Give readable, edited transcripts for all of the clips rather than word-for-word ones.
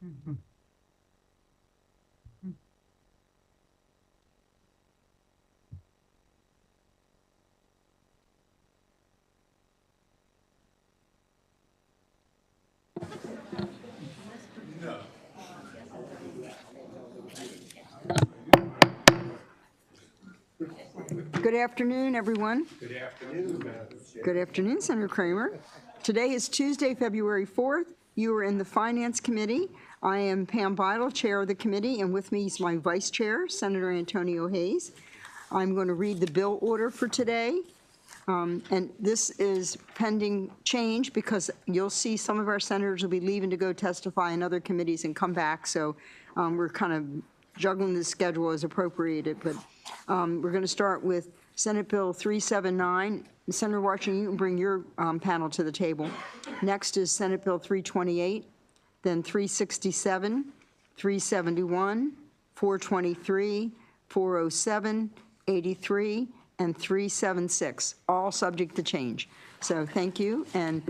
Good afternoon, everyone. Good afternoon, Madam Chair. Good afternoon, Senator Kramer. Today is Tuesday, February 4th. You are in the Finance Committee. I am Pam Vidal, Chair of the committee, and with me is my Vice Chair, Senator Antonio Hayes. I'm going to read the bill order for today. And this is pending change because you'll see some of our senators will be leaving to go testify in other committees and come back. So we're kind of juggling the schedule as appropriated. But we're going to start with Senate Bill 379. Senator Washington, you can bring your panel to the table. Next is Senate Bill 328, then 367, 371, 423, 407, 83, and 376, all subject to change. So thank you. And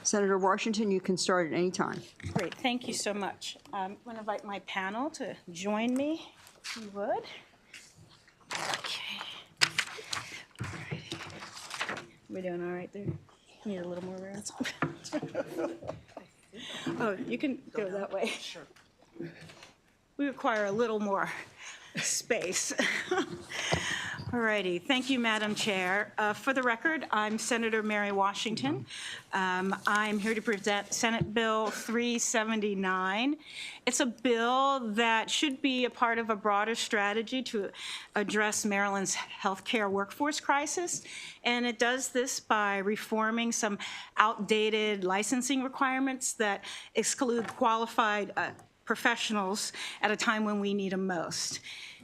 Senator Washington, you can start at any time. Great, thank you so much. I'm going to invite my panel to join me, if you would. Okay. We doing all right there? Need a little more room? Oh, you can go that way. Sure. We require a little more space. All righty. Thank you, Madam Chair. For the record, I'm Senator Mary Washington. I'm here to present Senate Bill 379. It's a bill that should be a part of a broader strategy to address Maryland's healthcare workforce crisis. And it does this by reforming some outdated licensing requirements that exclude qualified professionals at a time when we need them most.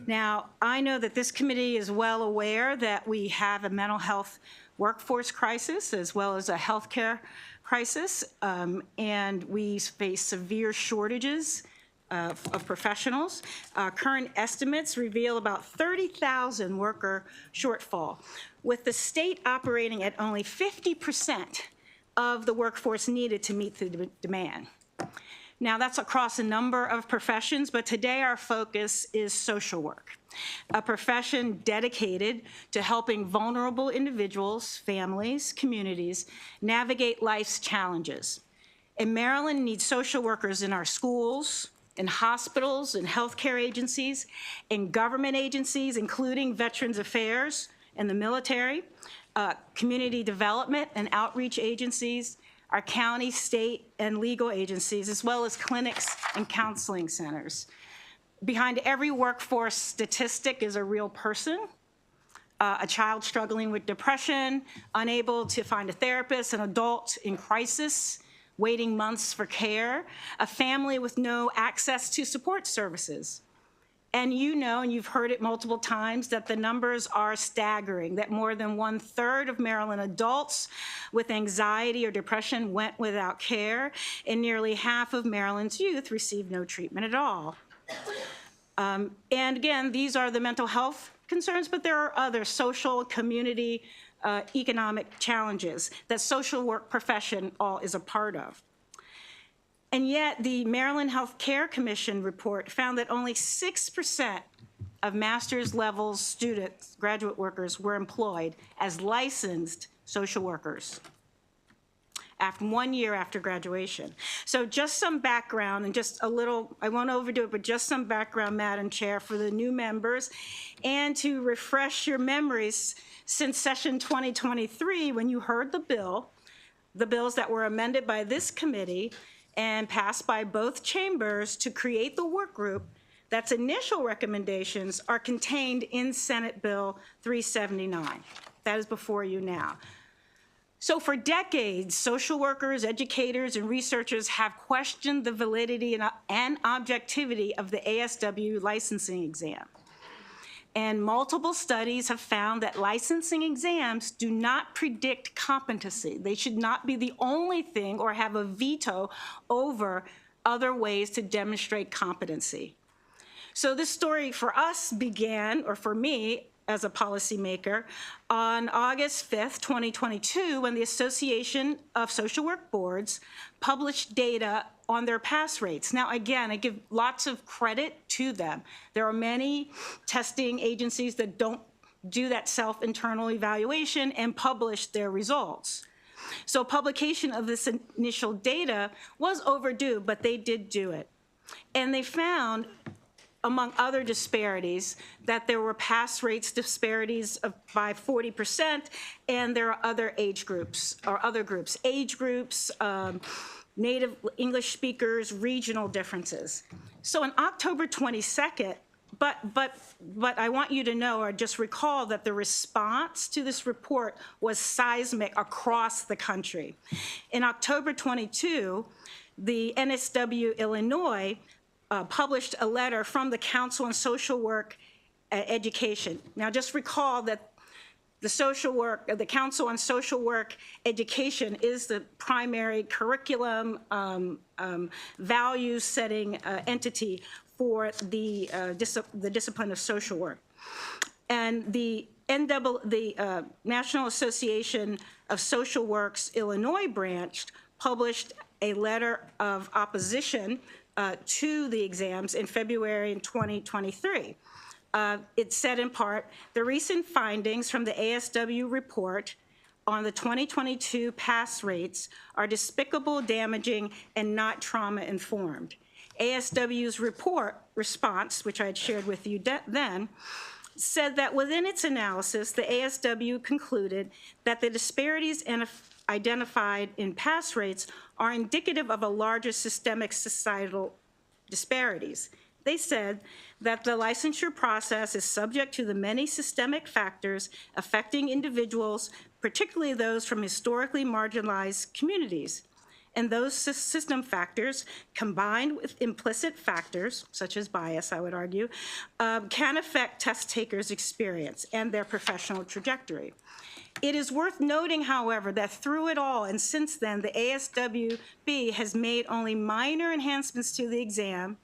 Now, I know that this committee is well aware that we have a mental health workforce crisis as well as a healthcare crisis, and we face severe shortages of professionals. Current estimates reveal about 30,000 worker shortfall, with the state operating at only 50% of the workforce needed to meet the demand. Now, that's across a number of professions, but today our focus is social work, a profession dedicated to helping vulnerable individuals, families, communities navigate life's challenges. And Maryland needs social workers in our schools, in hospitals, in healthcare agencies, in government agencies, including Veterans Affairs and the military, community development and outreach agencies, our county, state, and legal agencies, as well as clinics and counseling centers. Behind every workforce statistic is a real person, a child struggling with depression, unable to find a therapist, an adult in crisis, waiting months for care, a family with no access to support services. And you know, and you've heard it multiple times, that the numbers are staggering, that more than 1/3 of Maryland adults with anxiety or depression went without care, and nearly half of Maryland's youth received no treatment at all. And again, these are the mental health concerns, but there are other social, community, economic challenges that social work profession all is a part of. And yet, the Maryland Health Care Commission report found that only 6% of master's level students, graduate workers, were employed as licensed social workers after 1 year after graduation. So just some background and just a little, I won't overdo it, but just some background, Madam Chair, for the new members, and to refresh your memories since session 2023, when you heard the bills that were amended by this committee and passed by both chambers to create the work group that's initial recommendations are contained in Senate Bill 379. That is before you now. So for decades, social workers, educators, and researchers have questioned the validity and objectivity of the ASW licensing exam. And multiple studies have found that licensing exams do not predict competency. They should not be the only thing or have a veto over other ways to demonstrate competency. So this story for us began, or for me as a policymaker, on August 5th, 2022, when the Association of Social Work Boards published data on their pass rates. Now, again, I give lots of credit to them. There are many testing agencies that don't do that self-internal evaluation and publish their results. So publication of this initial data was overdue, but they did do it. And they found, among other disparities, that there were pass rates disparities by 40%, and there are other age groups, or other groups, age groups, native English speakers, regional differences. So on October 22nd, but I want you to know, or just recall, that the response to this report was seismic across the country. In October 22, the NSW Illinois published a letter from the Council on Social Work Education. Now, just recall that the Council on Social Work Education is the primary curriculum value-setting entity for the discipline of social work. And the National Association of Social Work's Illinois branch published a letter of opposition to the exams in February in 2023. It said in part, the recent findings from the ASW report on the 2022 pass rates are despicable, damaging, and not trauma-informed. ASW's response, which I had shared with you then, said that within its analysis, the ASW concluded that the disparities identified in pass rates are indicative of a larger systemic societal disparities. They said that the licensure process is subject to the many systemic factors affecting individuals, particularly those from historically marginalized communities. And those system factors, combined with implicit factors, such as bias, I would argue, can affect test takers' experience and their professional trajectory. It is worth noting, however, that through it all, and since then, the ASWB has made only minor enhancements to the exam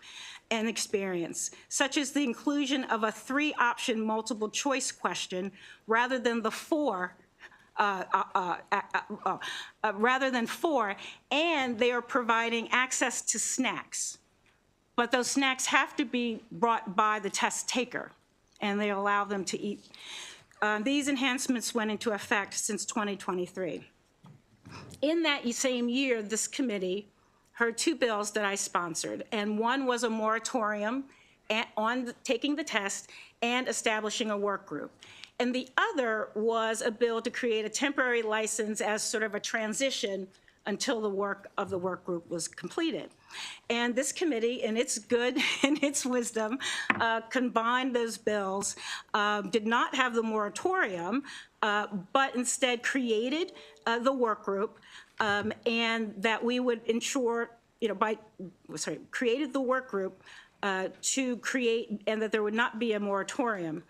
and experience, such as the inclusion of a 3-option multiple choice question rather than the 4, and they are providing access to snacks. But those snacks have to be brought by the test taker, and they allow them to eat. These enhancements went into effect since 2023. In that same year, this committee heard 2 bills that I sponsored, and one was a moratorium on taking the test and establishing a work group. And the other was a bill to create a temporary license as sort of a transition until the work of the work group was completed. And this committee, in its good and its wisdom, combined those bills, did not have the moratorium, but instead created the work group, and that we would ensure, created the work group to create, and that there would not be a moratorium.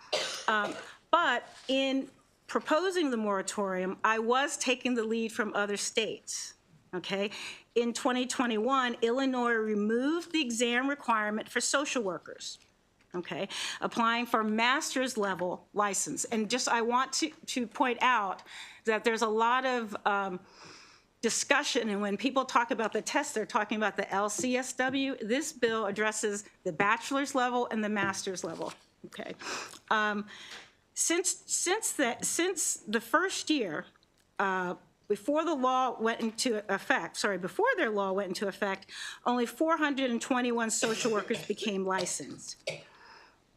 But in proposing the moratorium, I was taking the lead from other states, okay? In 2021, Illinois removed the exam requirement for social workers, okay? Applying for master's level license. And just, I want to point out that there's a lot of discussion, and when people talk about the test, they're talking about the LCSW. This bill addresses the bachelor's level and the master's level, okay? Since the first year, before their law went into effect, only 421 social workers became licensed.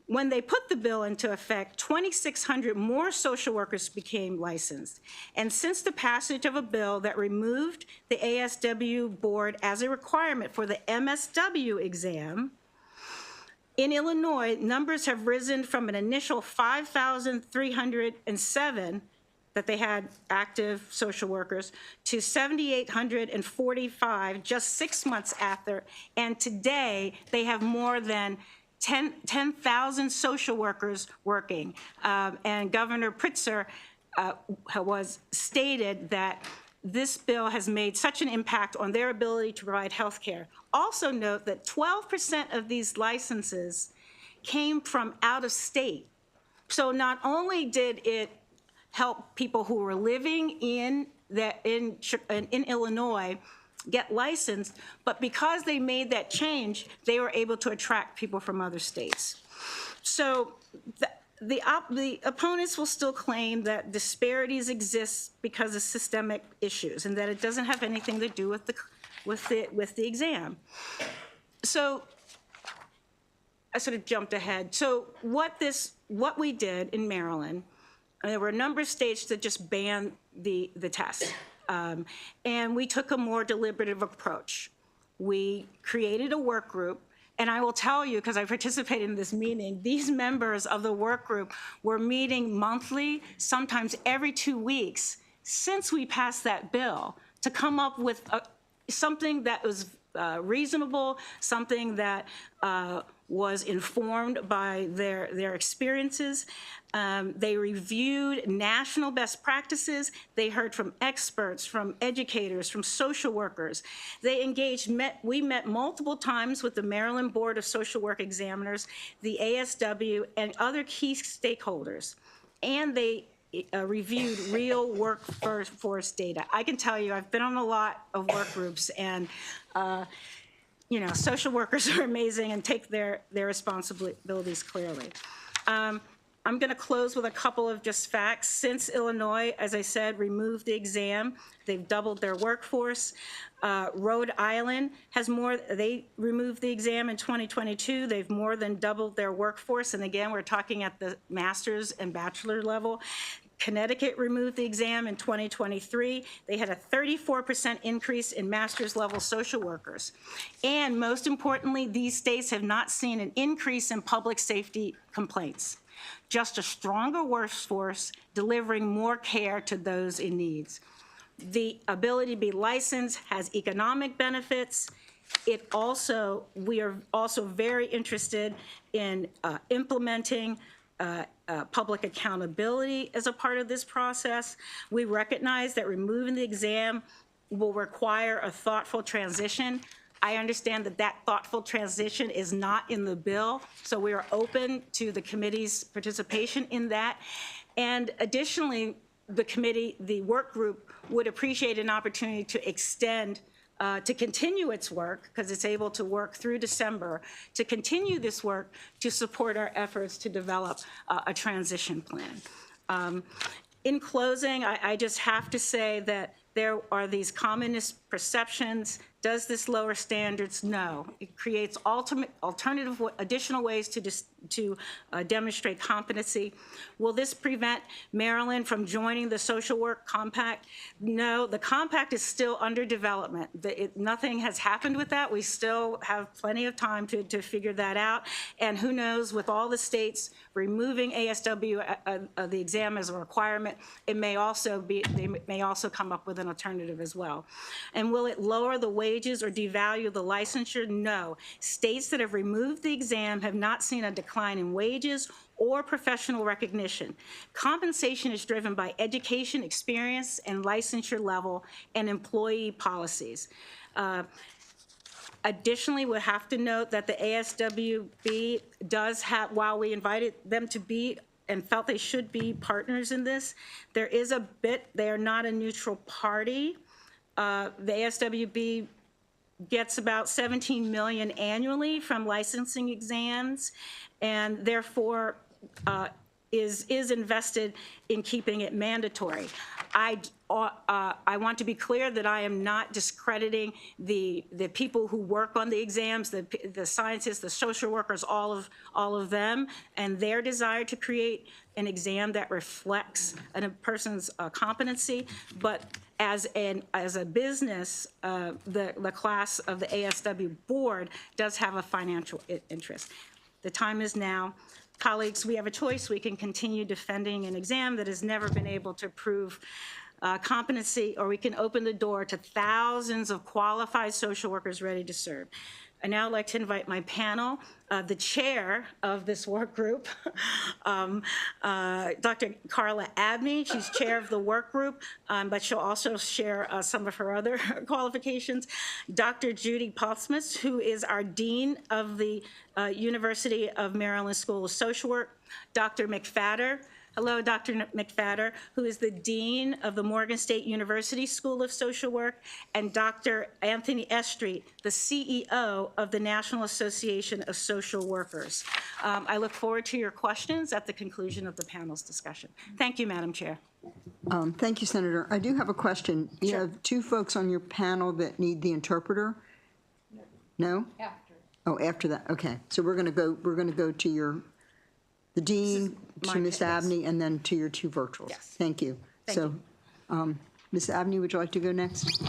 When they put the bill into effect, 2,600 more social workers became licensed. And since the passage of a bill that removed the ASW board as a requirement for the MSW exam, in Illinois, numbers have risen from an initial 5,307 that they had active social workers to 7,845 just 6 months after, and today they have more than 10,000 social workers working. And Governor Pritzker was stated that this bill has made such an impact on their ability to provide health care. Also note that 12% of these licenses came from out of state. So not only did it help people who were living in Illinois get licensed, but because they made that change, they were able to attract people from other states. So the opponents will still claim that disparities exist because of systemic issues and that it doesn't have anything to do with the exam. So I sort of jumped ahead. So what we did in Maryland, there were a number of states that just banned the test. And we took a more deliberative approach. We created a work group, and I will tell you, because I participated in this meeting, these members of the work group were meeting monthly, sometimes every 2 weeks, since we passed that bill, to come up with something that was reasonable, something that was informed by their experiences. They reviewed national best practices. They heard from experts, from educators, from social workers. They we met multiple times with the Maryland Board of Social Work Examiners, the ASW, and other key stakeholders. And they reviewed real workforce data. I can tell you, I've been on a lot of work groups, and social workers are amazing and take their responsibilities clearly. I'm going to close with a couple of just facts. Since Illinois, as I said, removed the exam, they've doubled their workforce. Rhode Island they removed the exam in 2022. They've more than doubled their workforce. And again, we're talking at the master's and bachelor level. Connecticut removed the exam in 2023. They had a 34% increase in master's level social workers. And most importantly, these states have not seen an increase in public safety complaints, just a stronger workforce delivering more care to those in need. The ability to be licensed has economic benefits. We are also very interested in implementing public accountability as a part of this process. We recognize that removing the exam will require a thoughtful transition. I understand that thoughtful transition is not in the bill, so we are open to the committee's participation in that. And additionally, the work group would appreciate an opportunity to extend to continue its work, because it's able to work through December, to continue this work to support our efforts to develop a transition plan. In closing, I just have to say that there are these communist perceptions. Does this lower standards? No. It creates alternative, additional ways to demonstrate competency. Will this prevent Maryland from joining the Social Work Compact? No, the compact is still under development. Nothing has happened with that. We still have plenty of time to figure that out. And who knows, with all the states removing ASW, the exam as a requirement, they may also come up with an alternative as well. And will it lower the wages or devalue the licensure? No. States that have removed the exam have not seen a decline in wages or professional recognition. Compensation is driven by education, experience, and licensure level, and employee policies. Additionally, we have to note that the ASWB does have, while we invited them to be and felt they should be partners in this, they are not a neutral party. The ASWB gets about $17 million annually from licensing exams, and therefore is invested in keeping it mandatory. I want to be clear that I am not discrediting the people who work on the exams, the scientists, the social workers, all of them, and their desire to create an exam that reflects a person's competency. But as a business, the class of the ASW board does have a financial interest. The time is now. Colleagues, we have a choice. We can continue defending an exam that has never been able to prove competency, or we can open the door to thousands of qualified social workers ready to serve. I'd now like to invite my panel, the chair of this work group, Dr. Carla Abney. She's chair of the work group, but she'll also share some of her other qualifications. Dr. Judy Polsmas, who is our dean of the University of Maryland School of Social Work. Dr. McFadder, Hello, Dr. McFadder, who is the Dean of the Morgan State University School of Social Work, and Dr. Anthony Estreet, the CEO of the National Association of Social Workers. I look forward to your questions at the conclusion of the panel's discussion. Thank you, Madam Chair. Thank you, Senator. I do have a question. You have two folks on your panel that need the interpreter? No? After. Oh, after that, okay. So we're going to go to the dean, to Ms. Abney, and then to your two virtuals. Yes. Thank you. Thank So, Ms. Abney, would you like to go next?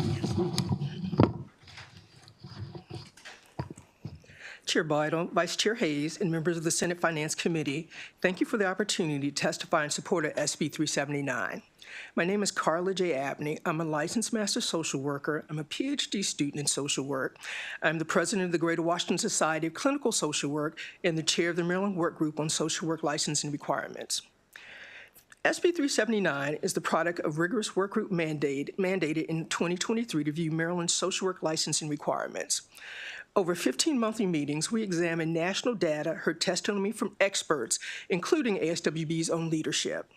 Chair Bidle, Vice Chair Hayes, and members of the Senate Finance Committee, thank you for the opportunity to testify in support of SB 379. My name is Carla J. Abney. I'm a licensed master social worker. I'm a PhD student in social work. I'm the president of the Greater Washington Society of Clinical Social Work and the chair of the Maryland Work Group on Social Work Licensing Requirements. SB 379 is the product of rigorous work group mandated in 2023 to review Maryland's social work licensing requirements. Over 15 monthly meetings, we examined national data, heard testimony from experts, including ASWB's own leadership,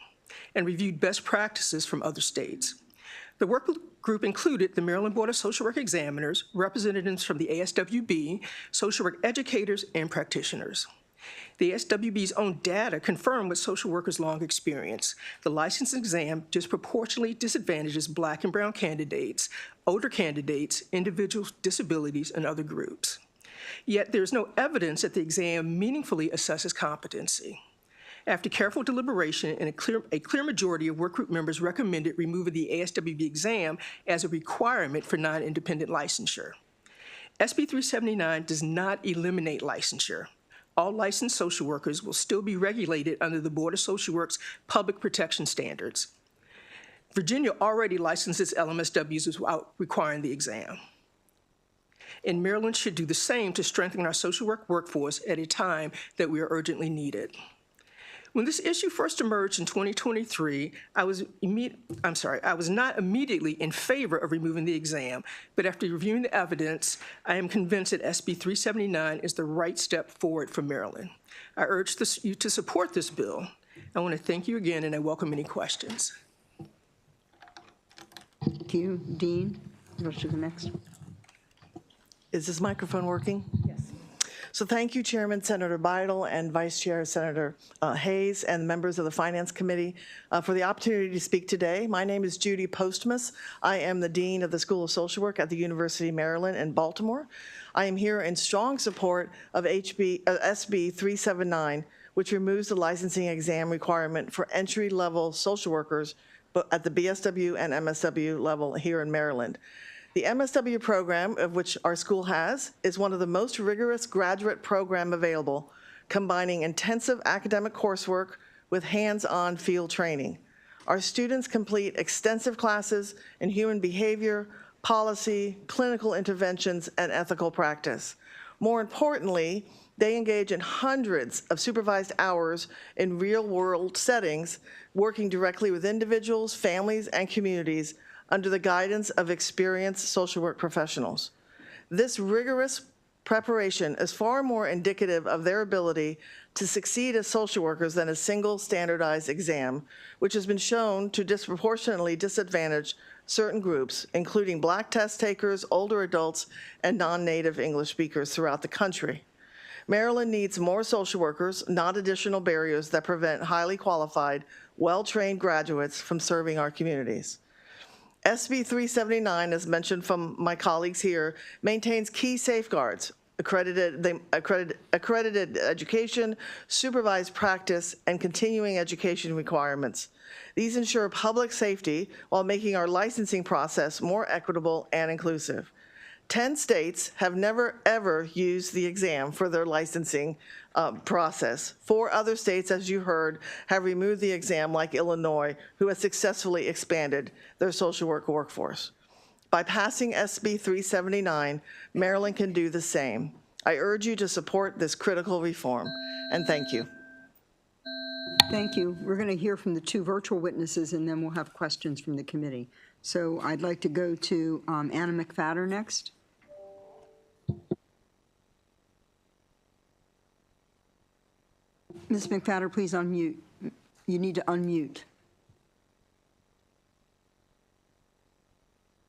and reviewed best practices from other states. The work group included the Maryland Board of Social Work Examiners, representatives from the ASWB, social work educators, and practitioners. The ASWB's own data confirmed with social workers' long experience. The license exam disproportionately disadvantages Black and Brown candidates, older candidates, individuals with disabilities, and other groups. Yet there's no evidence that the exam meaningfully assesses competency. After careful deliberation, and a clear majority of workgroup members recommended removing the ASWB exam as a requirement for non-independent licensure. SB 379 does not eliminate licensure. All licensed social workers will still be regulated under the Board of Social Work's public protection standards. Virginia already licenses LMSWs without requiring the exam. And Maryland should do the same to strengthen our social work workforce at a time that we are urgently needed. When this issue first emerged in 2023, I was not immediately in favor of removing the exam, but after reviewing the evidence, I am convinced that SB 379 is the right step forward for Maryland. I urge you to support this bill. I want to thank you again, and I welcome any questions. Thank you. Dean, you want to go next? Is this microphone working? Yes. So thank you, Chairman Senator Bidle and Vice Chair Senator Hayes and members of the Finance Committee for the opportunity to speak today. My name is Judy Postmus. I am the Dean of the School of Social Work at the University of Maryland in Baltimore. I am here in strong support of SB 379, which removes the licensing exam requirement for entry-level social workers at the BSW and MSW level here in Maryland. The MSW program, of which our school has, is one of the most rigorous graduate program available, combining intensive academic coursework with hands-on field training. Our students complete extensive classes in human behavior, policy, clinical interventions, and ethical practice. More importantly, they engage in hundreds of supervised hours in real-world settings, working directly with individuals, families, and communities under the guidance of experienced social work professionals. This rigorous preparation is far more indicative of their ability to succeed as social workers than a single standardized exam, which has been shown to disproportionately disadvantage certain groups, including Black test takers, older adults, and non-native English speakers throughout the country. Maryland needs more social workers, not additional barriers that prevent highly qualified, well-trained graduates from serving our communities. SB 379, as mentioned from my colleagues here, maintains key safeguards: accredited education, supervised practice, and continuing education requirements. These ensure public safety while making our licensing process more equitable and inclusive. 10 states have never, ever used the exam for their licensing process. 4 other states, as you heard, have removed the exam, like Illinois, who has successfully expanded their social work workforce. By passing SB 379, Maryland can do the same. I urge you to support this critical reform, and thank you. Thank you. We're going to hear from the two virtual witnesses, and then we'll have questions from the committee. So I'd like to go to Anna McFadder next. Ms. McFadder, please unmute. You need to unmute.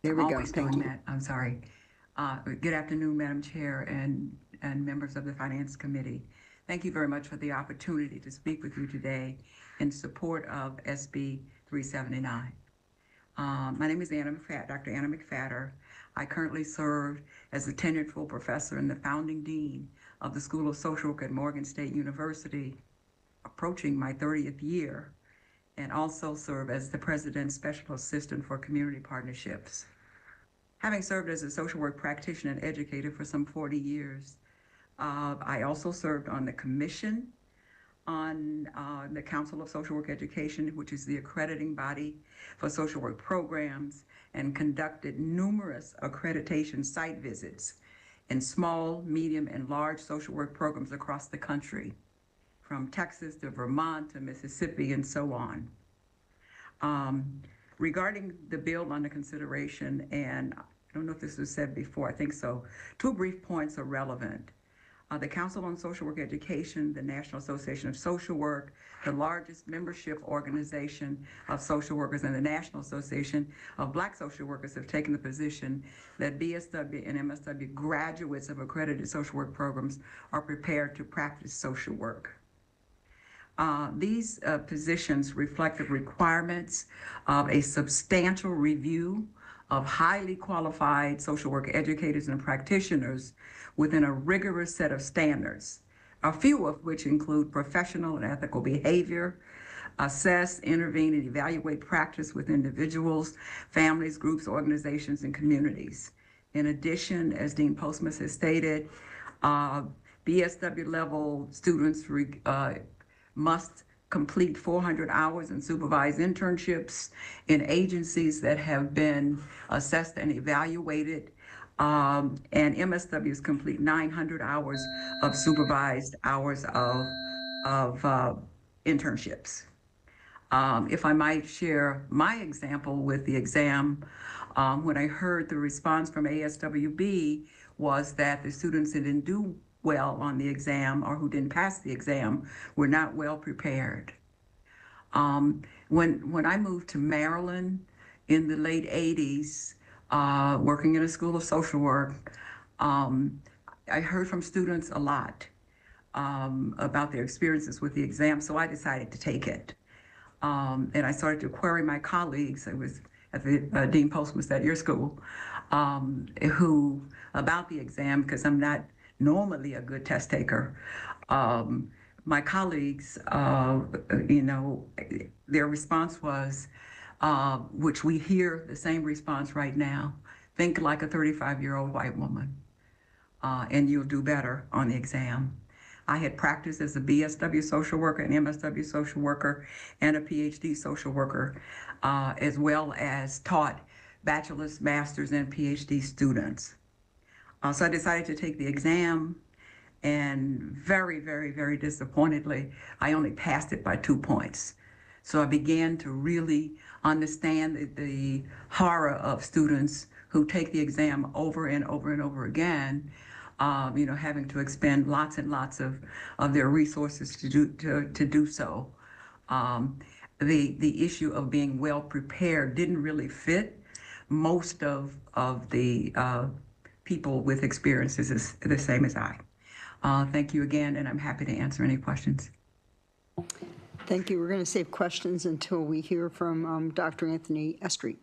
There we go. Always Thank doing you. that. I'm sorry. Good afternoon, Madam Chair and members of the Finance Committee. Thank you very much for the opportunity to speak with you today in support of SB 379. My name is Dr. Anna McFadder. I currently serve as the tenured full professor and the founding dean of the School of Social Work at Morgan State University, approaching my 30th year, and also serve as the president's special assistant for community partnerships. Having served as a social work practitioner and educator for some 40 years, I also served on the commission on the Council of Social Work Education, which is the accrediting body for social work programs, and conducted numerous accreditation site visits in small, medium, and large social work programs across the country, from Texas to Vermont to Mississippi and so on. Regarding the bill under consideration, and I don't know if this was said before, I think so, two brief points are relevant. The Council on Social Work Education, the National Association of Social Work, the largest membership organization of social workers, and the National Association of Black Social Workers have taken the position that BSW and MSW graduates of accredited social work programs are prepared to practice social work. These positions reflect the requirements of a substantial review of highly qualified social work educators and practitioners within a rigorous set of standards, a few of which include professional and ethical behavior, assess, intervene, and evaluate practice with individuals, families, groups, organizations, and communities. In addition, as Dean Postmus has stated, BSW level students must complete 400 hours in supervised internships in agencies that have been assessed and evaluated, and MSWs complete 900 hours of supervised hours of internships. If I might share my example with the exam, when I heard the response from ASWB was that the students that didn't do well on the exam or who didn't pass the exam were not well prepared. When I moved to Maryland in the late 80s, working in a school of social work, I heard from students a lot about their experiences with the exam, so I decided to take it. And I started to query my colleagues. I was at the Dean Postmus at your school, who about the exam, because I'm not normally a good test taker. My colleagues, their response was, which we hear the same response right now: think like a 35-year-old white woman, and you'll do better on the exam. I had practiced as a BSW social worker, an MSW social worker, and a PhD social worker, as well as taught bachelor's, master's, and PhD students. So I decided to take the exam, and very, very, very disappointedly, I only passed it by 2 points. So I began to really understand the horror of students who take the exam over and over and over again, having to expend lots and lots of their resources to do so. The issue of being well prepared didn't really fit most of the people with experiences is the same as I. Thank you again, and I'm happy to answer any questions. Thank you. We're going to save questions until we hear from Dr. Anthony Estreet.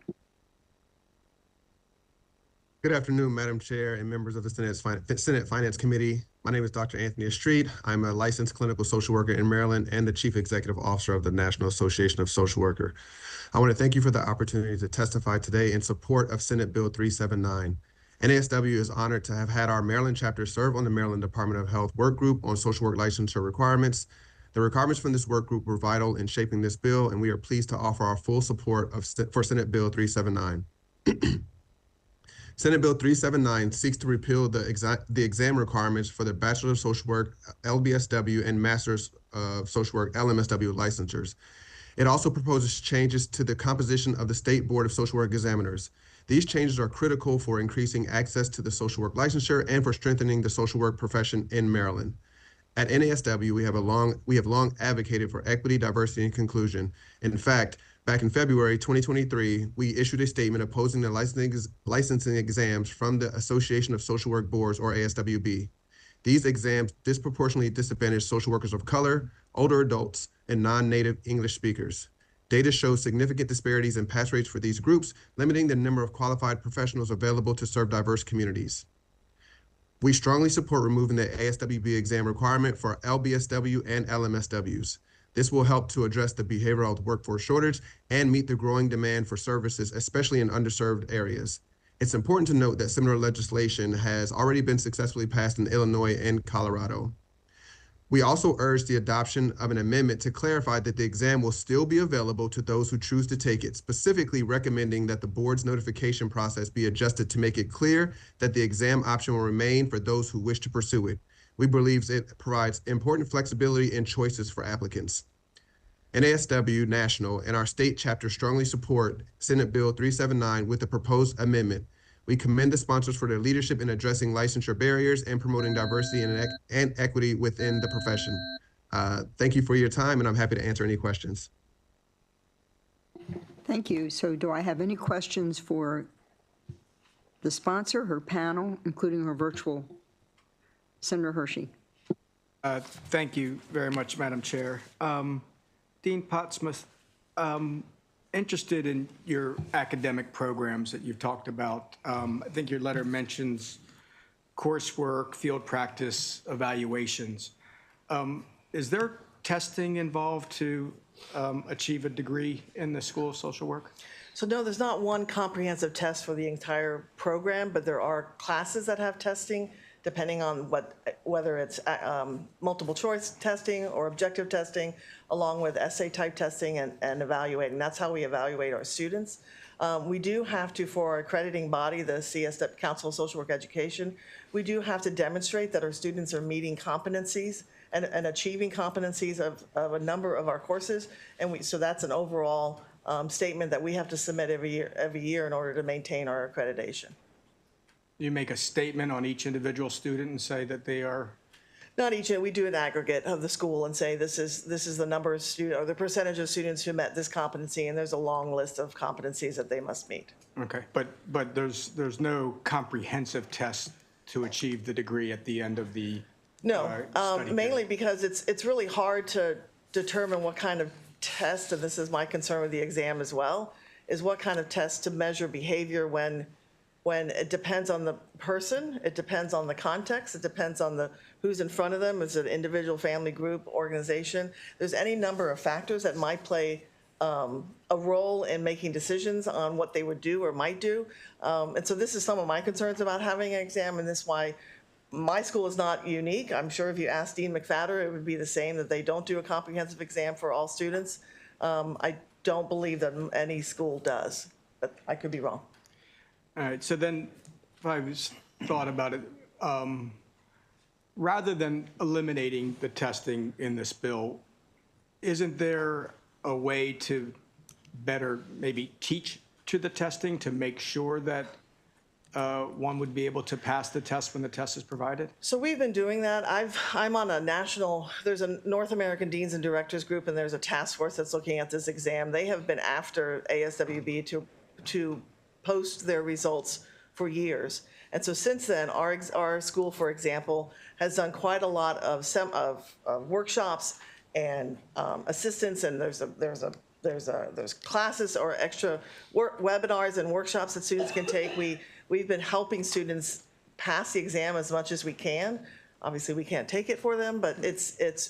Good afternoon, Madam Chair and members of the Senate Finance Committee. My name is Dr. Anthony Estreet. I'm a licensed clinical social worker in Maryland and the Chief Executive Officer of the National Association of Social Workers. I want to thank you for the opportunity to testify today in support of Senate Bill 379. NASW is honored to have had our Maryland chapter serve on the Maryland Department of Health work group on social work licensure requirements. The requirements from this work group were vital in shaping this bill, and we are pleased to offer our full support for Senate Bill 379. Senate Bill 379 seeks to repeal the exam requirements for the Bachelor of Social Work, LBSW, and Masters of Social Work, LMSW licensures. It also proposes changes to the composition of the State Board of Social Work Examiners. These changes are critical for increasing access to the social work licensure and for strengthening the social work profession in Maryland. At NASW, we have long advocated for equity, diversity, and inclusion. In fact, back in February 2023, we issued a statement opposing the licensing exams from the Association of Social Work Boards, or ASWB. These exams disproportionately disadvantage social workers of color, older adults, and non-native English speakers. Data shows significant disparities in pass rates for these groups, limiting the number of qualified professionals available to serve diverse communities. We strongly support removing the ASWB exam requirement for LBSW and LMSWs. This will help to address the behavioral workforce shortage and meet the growing demand for services, especially in underserved areas. It's important to note that similar legislation has already been successfully passed in Illinois and Colorado. We also urge the adoption of an amendment to clarify that the exam will still be available to those who choose to take it, specifically recommending that the board's notification process be adjusted to make it clear that the exam option will remain for those who wish to pursue it. We believe it provides important flexibility and choices for applicants. NASW National and our state chapter strongly support Senate Bill 379 with the proposed amendment. We commend the sponsors for their leadership in addressing licensure barriers and promoting diversity and equity within the profession. Thank you for your time, and I'm happy to answer any questions. Thank you. So do I have any questions for the sponsor, her panel, including her virtual, Senator Hershey? Thank you very much, Madam Chair. Dean Pottsmith, interested in your academic programs that you've talked about. I think your letter mentions coursework, field practice, evaluations. Is there testing involved to achieve a degree in the School of Social Work? So no, there's not one comprehensive test for the entire program, but there are classes that have testing depending on whether it's multiple choice testing or objective testing, along with essay type testing and evaluating. That's how we evaluate our students. We do have to, for our accrediting body, the CSW, Council of Social Work Education, we do have to demonstrate that our students are meeting competencies and achieving competencies of a number of our courses. And so that's an overall statement that we have to submit every year in order to maintain our accreditation. You make a statement on each individual student and say that they are? Not each, we do an aggregate of the school and say this is the number of students or the percentage of students who met this competency, and there's a long list of competencies that they must meet. Okay, but there's no comprehensive test to achieve the degree at the end of the No, study mainly period. because it's really hard to determine what kind of test, and this is my concern with the exam as well, is what kind of test to measure behavior when it depends on the person, it depends on the context, it depends on who's in front of them, is it an individual, family, group, organization. There's any number of factors that might play a role in making decisions on what they would do or might do. And so this is some of my concerns about having an exam, and this is why my school is not unique. I'm sure if you ask Dean McFadder, it would be the same, that they don't do a comprehensive exam for all students. I don't believe that any school does, but I could be wrong. All right, so then if I thought about it, rather than eliminating the testing in this bill, isn't there a way to better maybe teach to the testing to make sure that one would be able to pass the test when the test is provided? So we've been doing that. I'm on a there's a North American Deans and Directors group, and there's a task force that's looking at this exam. They have been after ASWB to post their results for years. And so since then, our school, for example, has done quite a lot of workshops and assistance, and there's classes or extra webinars and workshops that students can take. We've been helping students pass the exam as much as we can. Obviously, we can't take it for them, but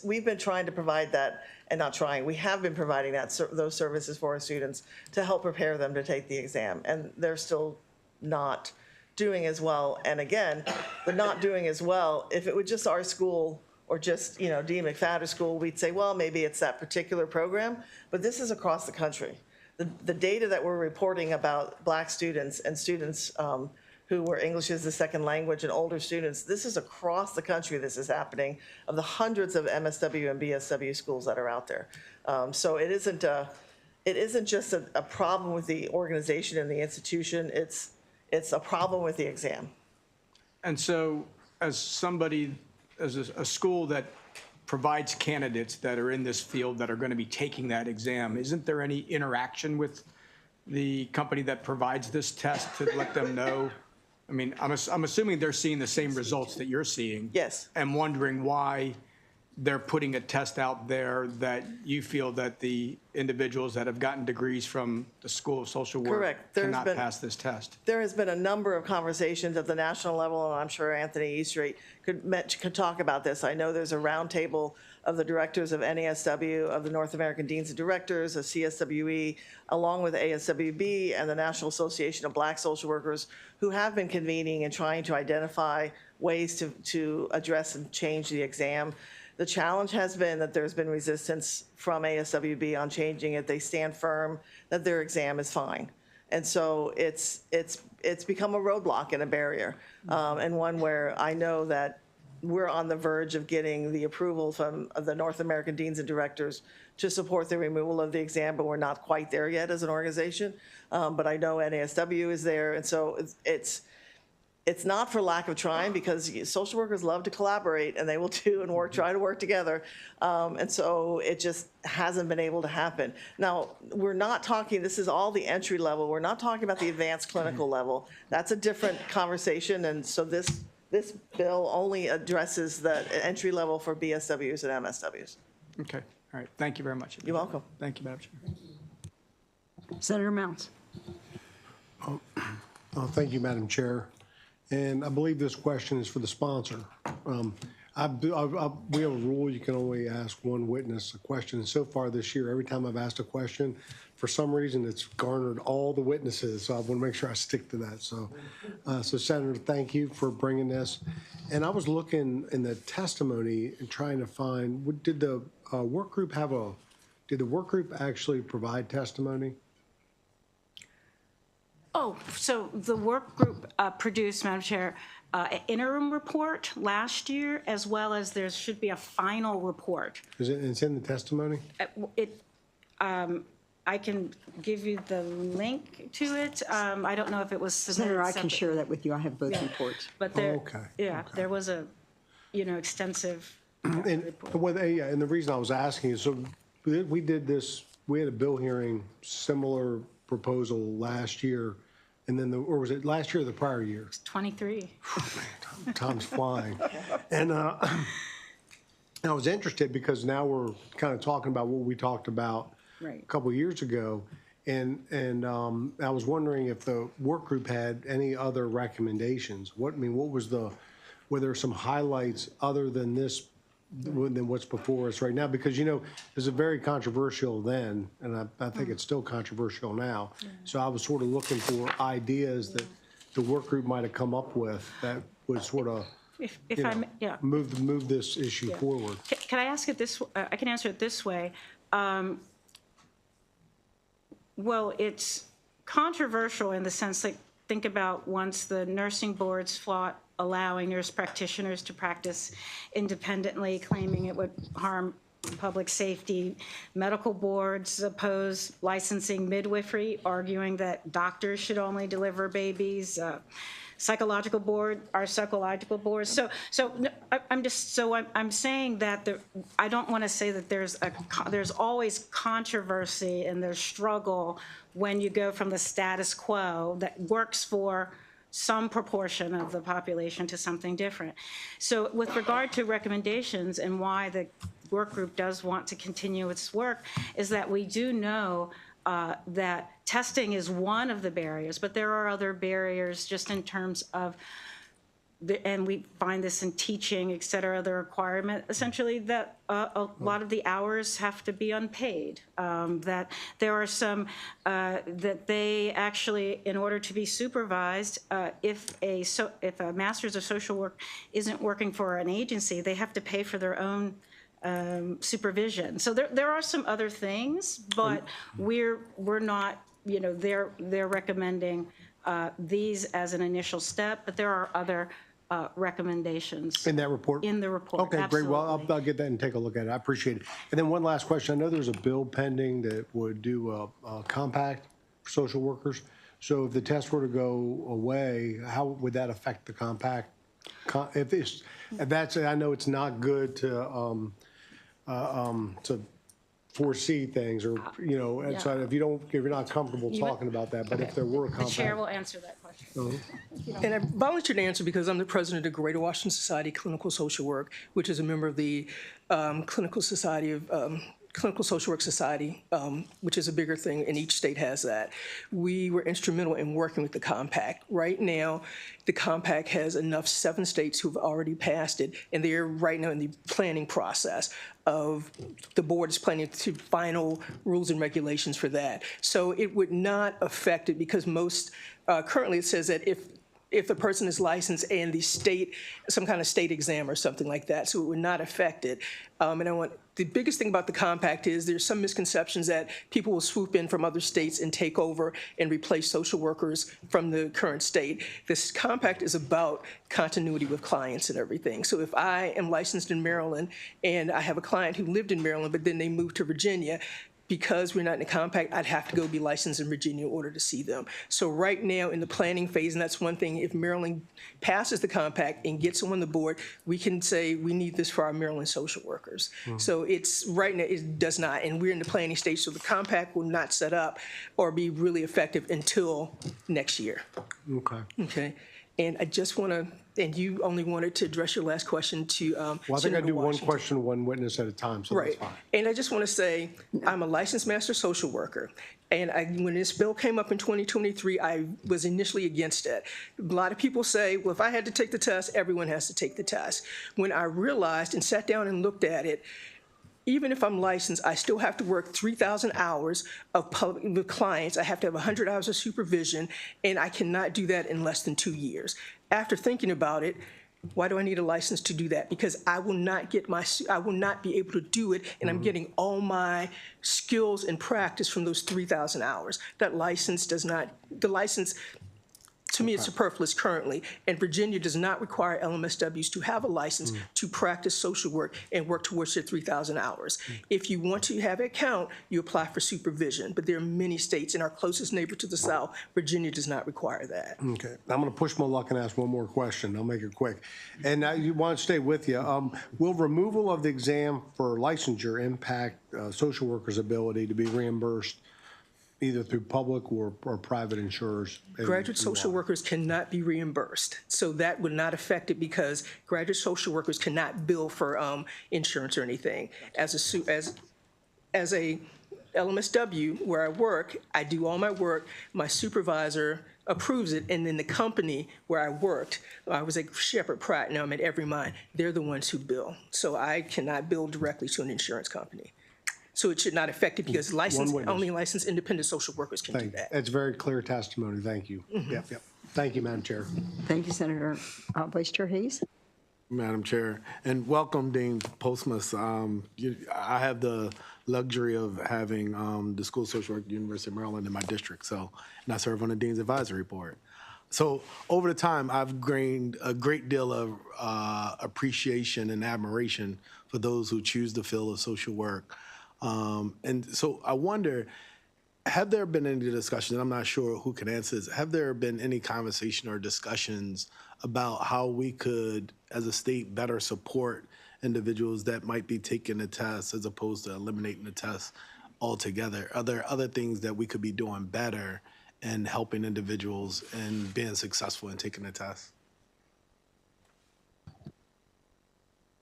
we've been trying to provide that, and not trying, we have been providing those services for our students to help prepare them to take the exam, and they're still not doing as well. And again, the not doing as well, if it were just our school or just, Dean McFadder's school, we'd say, well, maybe it's that particular program, but this is across the country. The data that we're reporting about Black students and students who were English as a second language and older students, this is across the country this is happening, of the hundreds of MSW and BSW schools that are out there. So it isn't just a problem with the organization and the institution, it's a problem with the exam. And so as a school that provides candidates that are in this field that are going to be taking that exam, isn't there any interaction with the company that provides this test to let them know? I mean, I'm assuming they're seeing the same results that you're seeing. Yes. I'm wondering why they're putting a test out there that you feel that the individuals that have gotten degrees from the School of Social Work Correct. cannot pass this test. There has been a number of conversations at the national level, and I'm sure Anthony Eastreet could talk about this. I know there's a roundtable of the directors of NASW, of the North American Deans and Directors, of CSWE, along with ASWB and the National Association of Black Social Workers, who have been convening and trying to identify ways to address and change the exam. The challenge has been that there's been resistance from ASWB on changing it. They stand firm that their exam is fine. And so it's become a roadblock and a barrier, and one where I know that we're on the verge of getting the approval from the North American Deans and Directors to support the removal of the exam, but we're not quite there yet as an organization. But I know NASW is there, and so it's not for lack of trying, because social workers love to collaborate and they will do and try to work together. And so it just hasn't been able to happen. Now, we're not talking, this is all the entry level. We're not talking about the advanced clinical level. That's a different conversation. And so this bill only addresses the entry level for BSWs and MSWs. Okay, all right, thank you very much. You're welcome. Thank you, Madam Chair. Senator Mounts. Thank you, Madam Chair. And I believe this question is for the sponsor. We have a rule, you can only ask one witness a question. And so far this year, every time I've asked a question, for some reason, it's garnered all the witnesses. So I want to make sure I stick to that. So, Senator, thank you for bringing this. And I was looking in the testimony and trying to find, did the work group did the work group actually provide testimony? Oh, so the work group produced, Madam Chair, an interim report last year, as well as there should be a final report. It's in the testimony? I can give you the link to it. I don't know if it was submitted Senator, I can separate- share that with you. I have both reports. But there, Okay, yeah, there was a, extensive And report. and the reason I was asking is, so we did this, we had a bill hearing, similar proposal last year, and then or was it last year or the prior year? 23. Time's flying. And I was interested because now we're kind of talking about what we talked about Right. a couple of years ago. And I was wondering if the work group had any other recommendations. What was were there some highlights other than this, than what's before us right now? Because, it was a very controversial then, and I think it's still controversial now. So I was sort of looking for ideas that the work group might have come up with that would sort of, If I'm, yeah. move this issue forward. Can I ask it this, I can answer it this way. Well, it's controversial in the sense, like, think about once the nursing boards fought allowing nurse practitioners to practice independently, claiming it would harm public safety. Medical boards oppose licensing midwifery, arguing that doctors should only deliver babies. Psychological board, our psychological boards. So I'm saying that I don't want to say that there's always controversy and there's struggle when you go from the status quo that works for some proportion of the population to something different. So with regard to recommendations and why the work group does want to continue its work is that we do know that testing is one of the barriers, but there are other barriers just in terms of, and we find this in teaching, et cetera, the requirement essentially that a lot of the hours have to be unpaid. That there are some, that they actually, in order to be supervised, if a master's of social work isn't working for an agency, they have to pay for their own supervision. So there are some other things, but we're not, they're recommending these as an initial step, but there are other recommendations. In that report? In the report, Okay, great. Well, absolutely. I'll get that and take a look at it. I appreciate it. And then one last question. I know there's a bill pending that would do a compact for social workers. So if the test were to go away, how would that affect the compact? If that's, I know it's not good to to foresee things or, and so if you're not comfortable talking about that, but if there were a The chair compact. will answer that question. And I volunteered to answer because I'm the president of Greater Washington Society Clinical Social Work, which is a member of the Clinical Social Work Society, which is a bigger thing, and each state has that. We were instrumental in working with the compact. Right now, the compact has enough 7 states who've already passed it, and they're right now in the planning process of the board is planning to final rules and regulations for that. So it would not affect it because currently it says that if a person is licensed and the state, some kind of state exam or something like that, so it would not affect it. And the biggest thing about the compact is there's some misconceptions that people will swoop in from other states and take over and replace social workers from the current state. This compact is about continuity with clients and everything. So if I am licensed in Maryland and I have a client who lived in Maryland, but then they moved to Virginia, because we're not in a compact, I'd have to go be licensed in Virginia in order to see them. So right now in the planning phase, and that's one thing, if Maryland passes the compact and gets on the board, we can say we need this for our Maryland social workers. So it's right now, it does not, and we're in the planning stage, so the compact will not set up or be really effective until next year. Okay. Okay. And I just want to, and you only wanted to address your last question to Well, I think I Senator do one Washington. question, one witness at a time, so that's Right. fine. And I just want to say, I'm a licensed master social worker. And when this bill came up in 2023, I was initially against it. A lot of people say, well, if I had to take the test, everyone has to take the test. When I realized and sat down and looked at it, even if I'm licensed, I still have to work 3,000 hours with clients. I have to have 100 hours of supervision, and I cannot do that in less than 2 years. After thinking about it, why do I need a license to do that? Because I will not be able to do it, and I'm getting all my skills and practice from those 3,000 hours. The license, to me, it's superfluous currently, and Virginia does not require LMSWs to have a license to practice social work and work towards their 3,000 hours. If you want to have it count, you apply for supervision, but there are many states, and our closest neighbor to the south, Virginia, does not require that. Okay, I'm going to push my luck and ask one more question. I'll make it quick. And you want to stay with you. Will removal of the exam for licensure impact social workers' ability to be reimbursed either through public or private insurers? Graduate social workers cannot be reimbursed, so that would not affect it because graduate social workers cannot bill for insurance or anything. As a LMSW where I work, I do all my work, my supervisor approves it, and then the company where I worked, I was at Shepherd Pratt, now I'm at Everymind, they're the ones who bill. So I cannot bill directly to an insurance company. So it should not affect it because only licensed independent social workers can do that. That's very clear testimony. Thank you. Yep. Thank you, Madam Chair. Thank you, Senator. Vice Chair Hayes? Madam Chair, and welcome, Dean Postmus. I have the luxury of having the School of Social Work at the University of Maryland in my district, and I serve on the Dean's Advisory Board. So over the time, I've gained a great deal of appreciation and admiration for those who choose the field of social work. And so I wonder, have there been any discussions, and I'm not sure who can answer this, have there been any conversation or discussions about how we could, as a state, better support individuals that might be taking the test as opposed to eliminating the test altogether? Are there other things that we could be doing better in helping individuals and being successful in taking the test?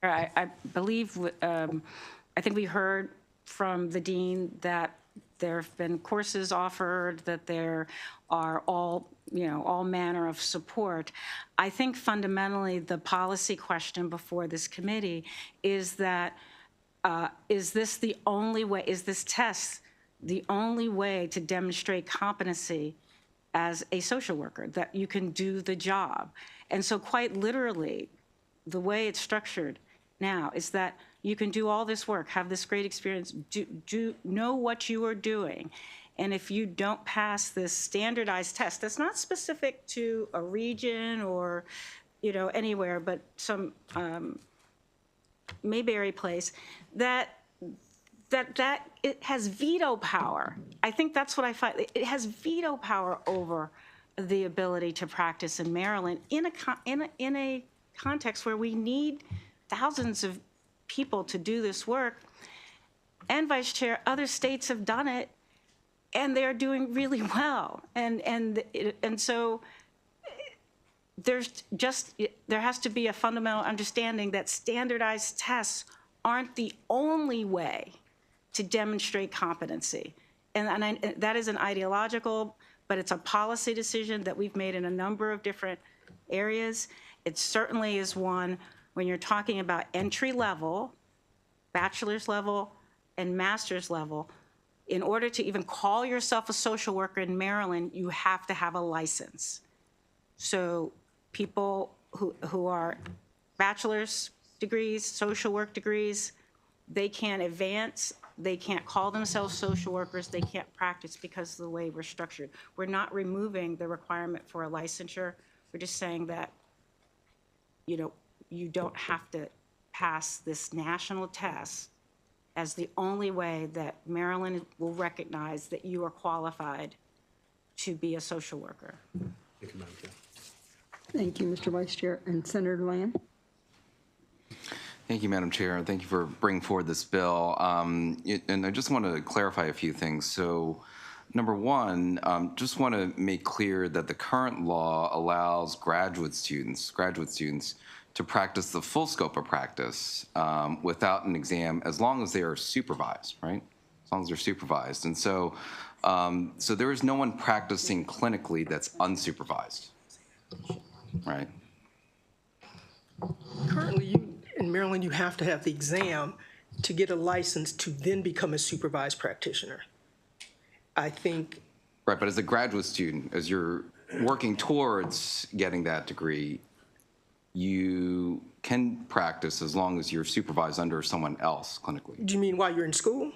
I believe, I think we heard from the dean that there have been courses offered, that there are all manner of support. I think fundamentally the policy question before this committee is that, is this the only way, is this test the only way to demonstrate competency as a social worker, that you can do the job? And so quite literally, the way it's structured now is that you can do all this work, have this great experience, know what you are doing. And if you don't pass this standardized test, that's not specific to a region or, anywhere, but some Mayberry place, that it has veto power. I think that's what I find. It has veto power over the ability to practice in Maryland in a context where we need thousands of people to do this work, and Vice Chair, other states have done it, and they're doing really well. And so there has to be a fundamental understanding that standardized tests aren't the only way to demonstrate competency. And that is an ideological, but it's a policy decision that we've made in a number of different areas. It certainly is one when you're talking about entry level, bachelor's level, and master's level. In order to even call yourself a social worker in Maryland, you have to have a license. So people who are bachelor's degrees, social work degrees, they can't advance, they can't call themselves social workers, they can't practice because of the way we're structured. We're not removing the requirement for a licensure. We're just saying that, you know, you don't have to pass this national test as the only way that Maryland will recognize that you are qualified to be a social worker. Thank you, Madam Chair. Thank you, Mr. Vice Chair. And Senator Land? Thank you, Madam Chair, and thank you for bringing forward this bill. And I just want to clarify a few things. So, number one, just want to make clear that the current law allows graduate students to practice the full scope of practice without an exam, as long as they are supervised, right? As long as they're supervised. And so, so there is no one practicing clinically that's unsupervised, right? Currently, in Maryland, you have to have the exam to get a license to then become a supervised practitioner. I think. Right, but as a graduate student, as you're working towards getting that degree, you can practice as long as you're supervised under someone else clinically. Do you mean while you're in school?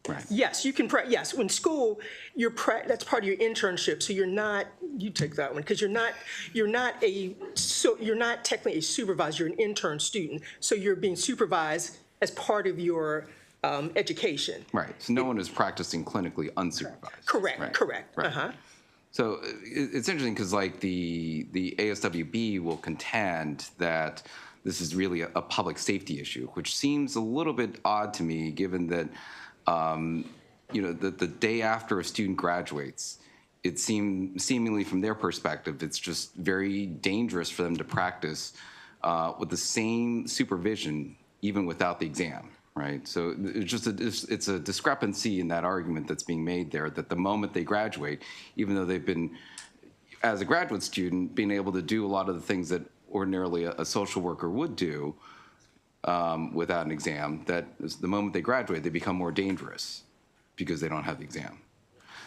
Right. Yes, you can. Yes, in school, that's part of your internship. So you're not. You take that one because you're not technically a supervisor. You're an intern student. So you're being supervised as part of your education. Right. So no one is practicing clinically unsupervised. Correct. Right. Correct. Right. So it's interesting because, like, the ASWB will contend that this is really a public safety issue, which seems a little bit odd to me, given that. You know, the day after a student graduates, it seemingly from their perspective, it's just very dangerous for them to practice with the same supervision, even without the exam, right? So it's a discrepancy in that argument that's being made there, that the moment they graduate, even though they've been, as a graduate student, being able to do a lot of the things that ordinarily a social worker would do, without an exam, that the moment they graduate, they become more dangerous because they don't have the exam.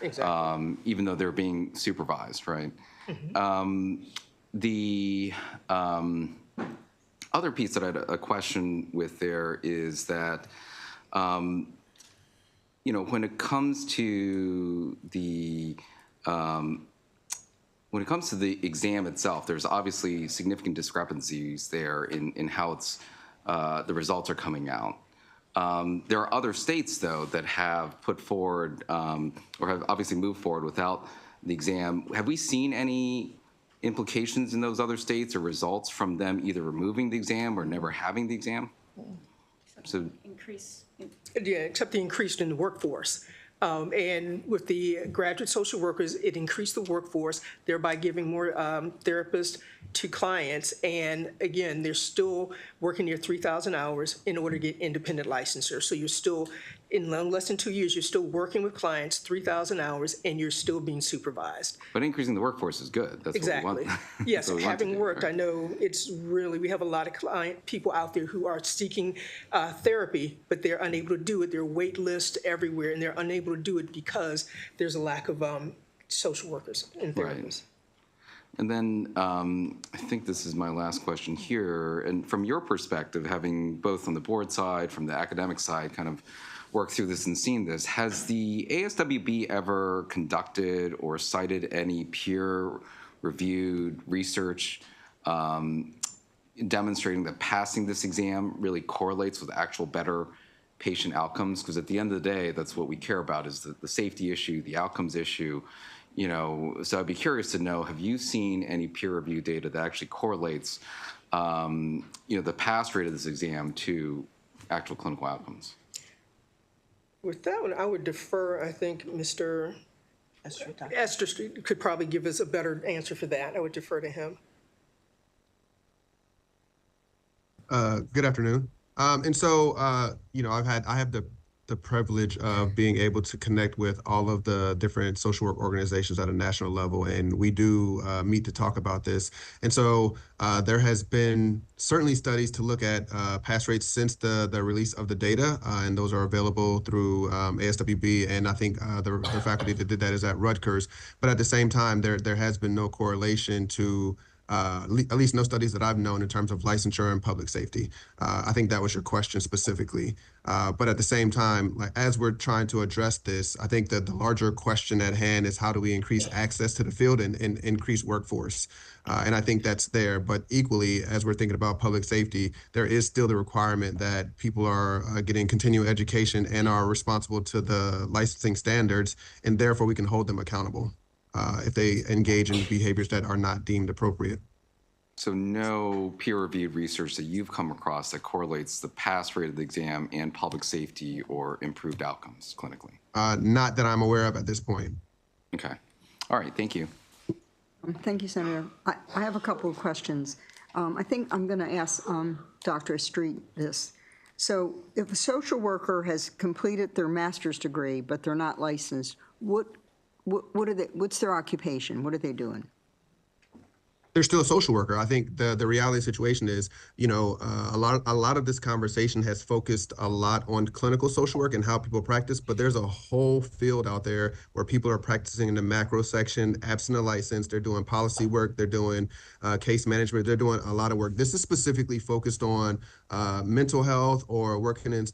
Exactly. Even though they're being supervised, right? Mm-hmm. The other piece that I had a question with there is that, you know, when it comes to the exam itself, there's obviously significant discrepancies there in how it's the results are coming out. There are other states, though, that have put forward or have obviously moved forward without the exam. Have we seen any implications in those other states or results from them either removing the exam or never having the exam? So Increase. Yeah, except the increase in the workforce. And with the graduate social workers, it increased the workforce, thereby giving more therapists to clients. And again, they're still working their 3,000 hours in order to get independent licensure. So you're still, in less than 2 years, you're still working with clients 3,000 hours, and you're still being supervised. but increasing the workforce is good. That's Exactly. what we want. Yes, That's what we want to having do, worked, right? I know it's really, we have a lot of people out there who are seeking therapy, but they're unable to do it. There are wait lists everywhere, and they're unable to do it because there's a lack of social workers and therapists. Right. And then I think this is my last question here. And from your perspective, having both on the board side, from the academic side, kind of worked through this and seen this, has the ASWB ever conducted or cited any peer-reviewed research demonstrating that passing this exam really correlates with actual better patient outcomes? Because at the end of the day, that's what we care about, is the safety issue, the outcomes issue. You know, so I'd be curious to know, have you seen any peer-reviewed data that actually correlates, you know, the pass rate of this exam to actual clinical outcomes? With that one, I would defer, I think, Mr. Esther Street could probably give us a better answer for that. I would defer to him. Good afternoon. And so, I have the privilege of being able to connect with all of the different social work organizations at a national level, and we do meet to talk about this. And so there has been certainly studies to look at pass rates since the release of the data, and those are available through ASWB, and I think the faculty that did that is at Rutgers. But at the same time, there has been no correlation to at least no studies that I've known in terms of licensure and public safety. I think that was your question specifically. But at the same time, like as we're trying to address this, I think that the larger question at hand is how do we increase access to the field and increase workforce? And I think that's there. But equally, as we're thinking about public safety, there is still the requirement that people are getting continuing education and are responsible to the licensing standards, and therefore we can hold them accountable if they engage in behaviors that are not deemed appropriate. So no peer-reviewed research that you've come across that correlates the pass rate of the exam and public safety or improved outcomes clinically? Not that I'm aware of at this point. Okay. All right, thank you. Thank you, Senator. I have a couple of questions. I think I'm going to ask Dr. Street this. So if a social worker has completed their master's degree, but they're not licensed, what's their occupation? What are they doing? They're still a social worker. I think the reality situation is, a lot of this conversation has focused a lot on clinical social work and how people practice, but there's a whole field out there where people are practicing in the macro section, absent a license. They're doing policy work. They're doing case management. They're doing a lot of work. This is specifically focused on mental health or working in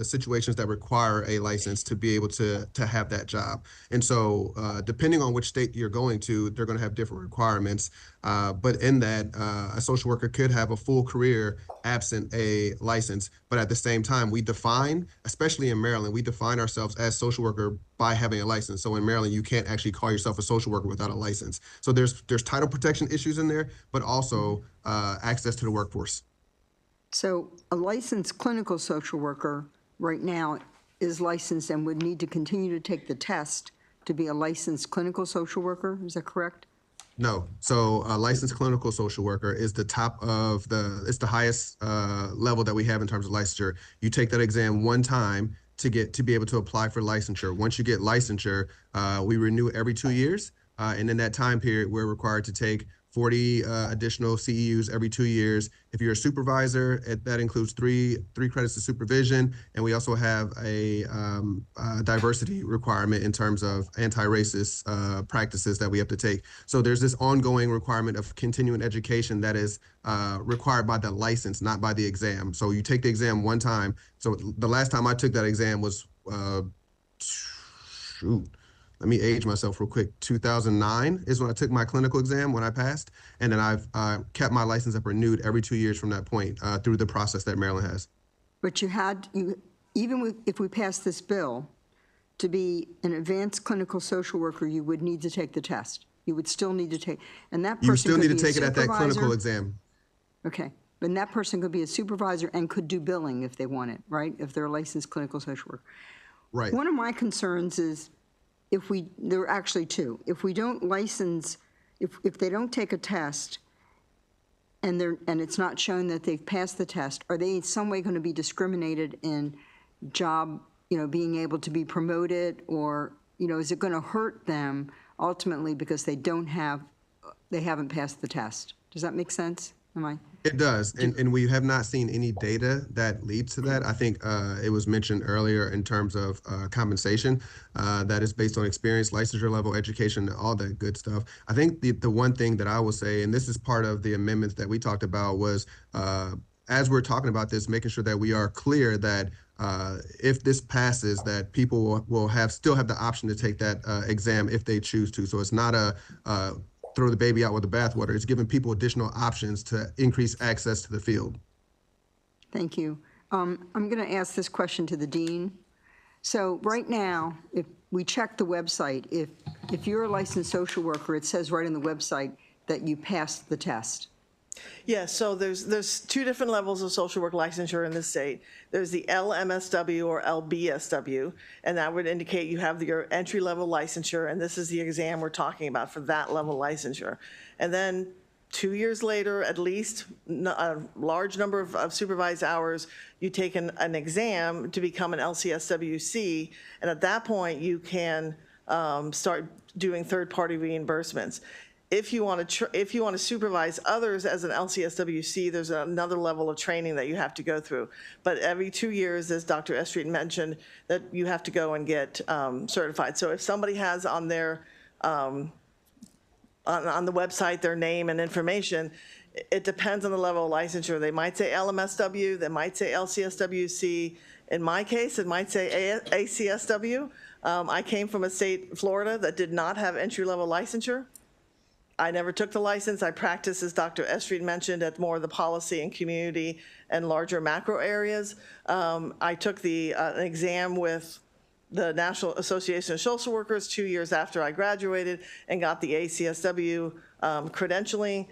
situations that require a license to be able to have that job. And so depending on which state you're going to, they're going to have different requirements. But in that, a social worker could have a full career absent a license. But at the same time, we define, especially in Maryland, we define ourselves as social worker by having a license. So in Maryland, you can't actually call yourself a social worker without a license. So there's title protection issues in there, but also access to the workforce. So a licensed clinical social worker right now is licensed and would need to continue to take the test to be a licensed clinical social worker. Is that correct? No. So a licensed clinical social worker is the top of it's the highest level that we have in terms of licensure. You take that exam one time to be able to apply for licensure. Once you get licensure, we renew every 2 years. And in that time period, we're required to take 40 additional CEUs every 2 years. If you're a supervisor, that includes three credits of supervision, and we also have a diversity requirement in terms of anti-racist practices that we have to take. So there's this ongoing requirement of continuing education that is required by the license, not by the exam. So you take the exam one time. So the last time I took that exam was, let me age myself real quick. 2009 is when I took my clinical exam when I passed. And then I've kept my license up renewed every 2 years from that point through the process that Maryland has. But if we pass this bill, to be an advanced clinical social worker, you would need to take the test. You would still need to take, and that person You still could need to be a take it at that clinical supervisor. exam. Okay, but that person could be a supervisor and could do billing if they want it, right? If they're a licensed clinical social worker. Right. One of my concerns is there are actually two. If we don't license, if they don't take a test and it's not shown that they've passed the test, are they in some way going to be discriminated in job, being able to be promoted, or, is it going to hurt them ultimately because they haven't passed the test? Does that make sense? It does, and we have not seen any data that leads to that. I think it was mentioned earlier in terms of compensation that is based on experience, licensure level, education, all that good stuff. I think the one thing that I will say, and this is part of the amendments that we talked about, was as we're talking about this, making sure that we are clear that if this passes, that people will still have the option to take that exam if they choose to. So it's not a throw the baby out with the bathwater. It's giving people additional options to increase access to the field. Thank you. I'm going to ask this question to the dean. So right now, if we check the website, if you're a licensed social worker, it says right on the website that you passed the test. Yes, so there's two different levels of social work licensure in this state. There's the LMSW or LBSW, and that would indicate you have your entry-level licensure, and this is the exam we're talking about for that level licensure. And then 2 years later, at least, a large number of supervised hours, you take an exam to become an LCSWC, and at that point, you can start doing third-party reimbursements. If you want to supervise others as an LCSWC, there's another level of training that you have to go through. But every 2 years, as Dr. Estreet mentioned, that you have to go and get certified. So if somebody has on their on the website their name and information, it depends on the level of licensure. They might say LMSW, they might say LCSWC. In my case, it might say ACSW. I came from a state, Florida, that did not have entry-level licensure. I never took the license. I practiced, as Dr. Estreet mentioned, at more of the policy and community and larger macro areas. I took the exam with the National Association of Social Workers 2 years after I graduated and got the ACSW credentialing.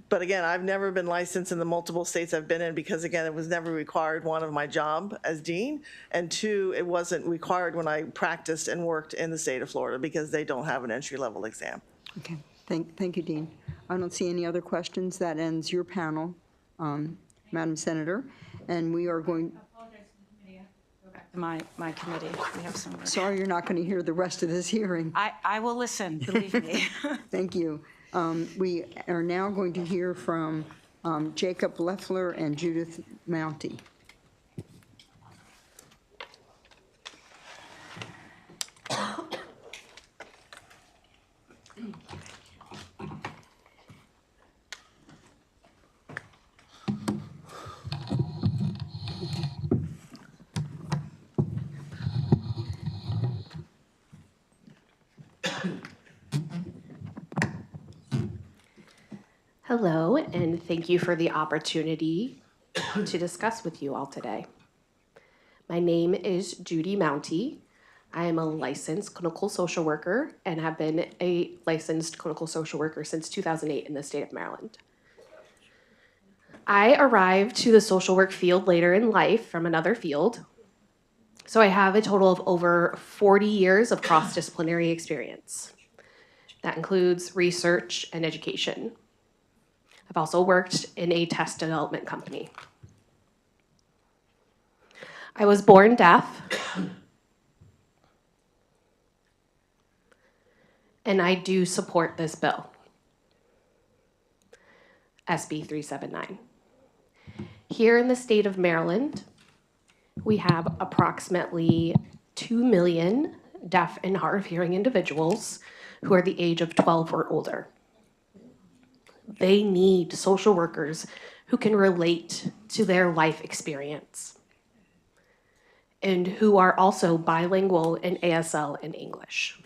But again, I've never been licensed in the multiple states I've been in because, again, it was never required, one, of my job as dean, and two, it wasn't required when I practiced and worked in the state of Florida because they don't have an entry-level exam. Okay, thank you, Dean. I don't see any other questions. That ends your panel, Madam Senator, and we are going. My committee, we have some work. Sorry, you're not going to hear the rest of this hearing. I will listen, believe me. Thank you. We are now going to hear from Jacob Leffler and Judith Mounty. Hello, and thank you for the opportunity to discuss with you all today. My name is Judy Mounty. I am a licensed clinical social worker and have been a licensed clinical social worker since 2008 in the state of Maryland. I arrived to the social work field later in life from another field, so I have a total of over 40 years of cross-disciplinary experience. That includes research and education. I've also worked in a test development company. I was born deaf, and I do support this bill, SB 379. Here in the state of Maryland, we have approximately 2 million deaf and hard of hearing individuals who are the age of 12 or older. They need social workers who can relate to their life experience and who are also bilingual in ASL and English.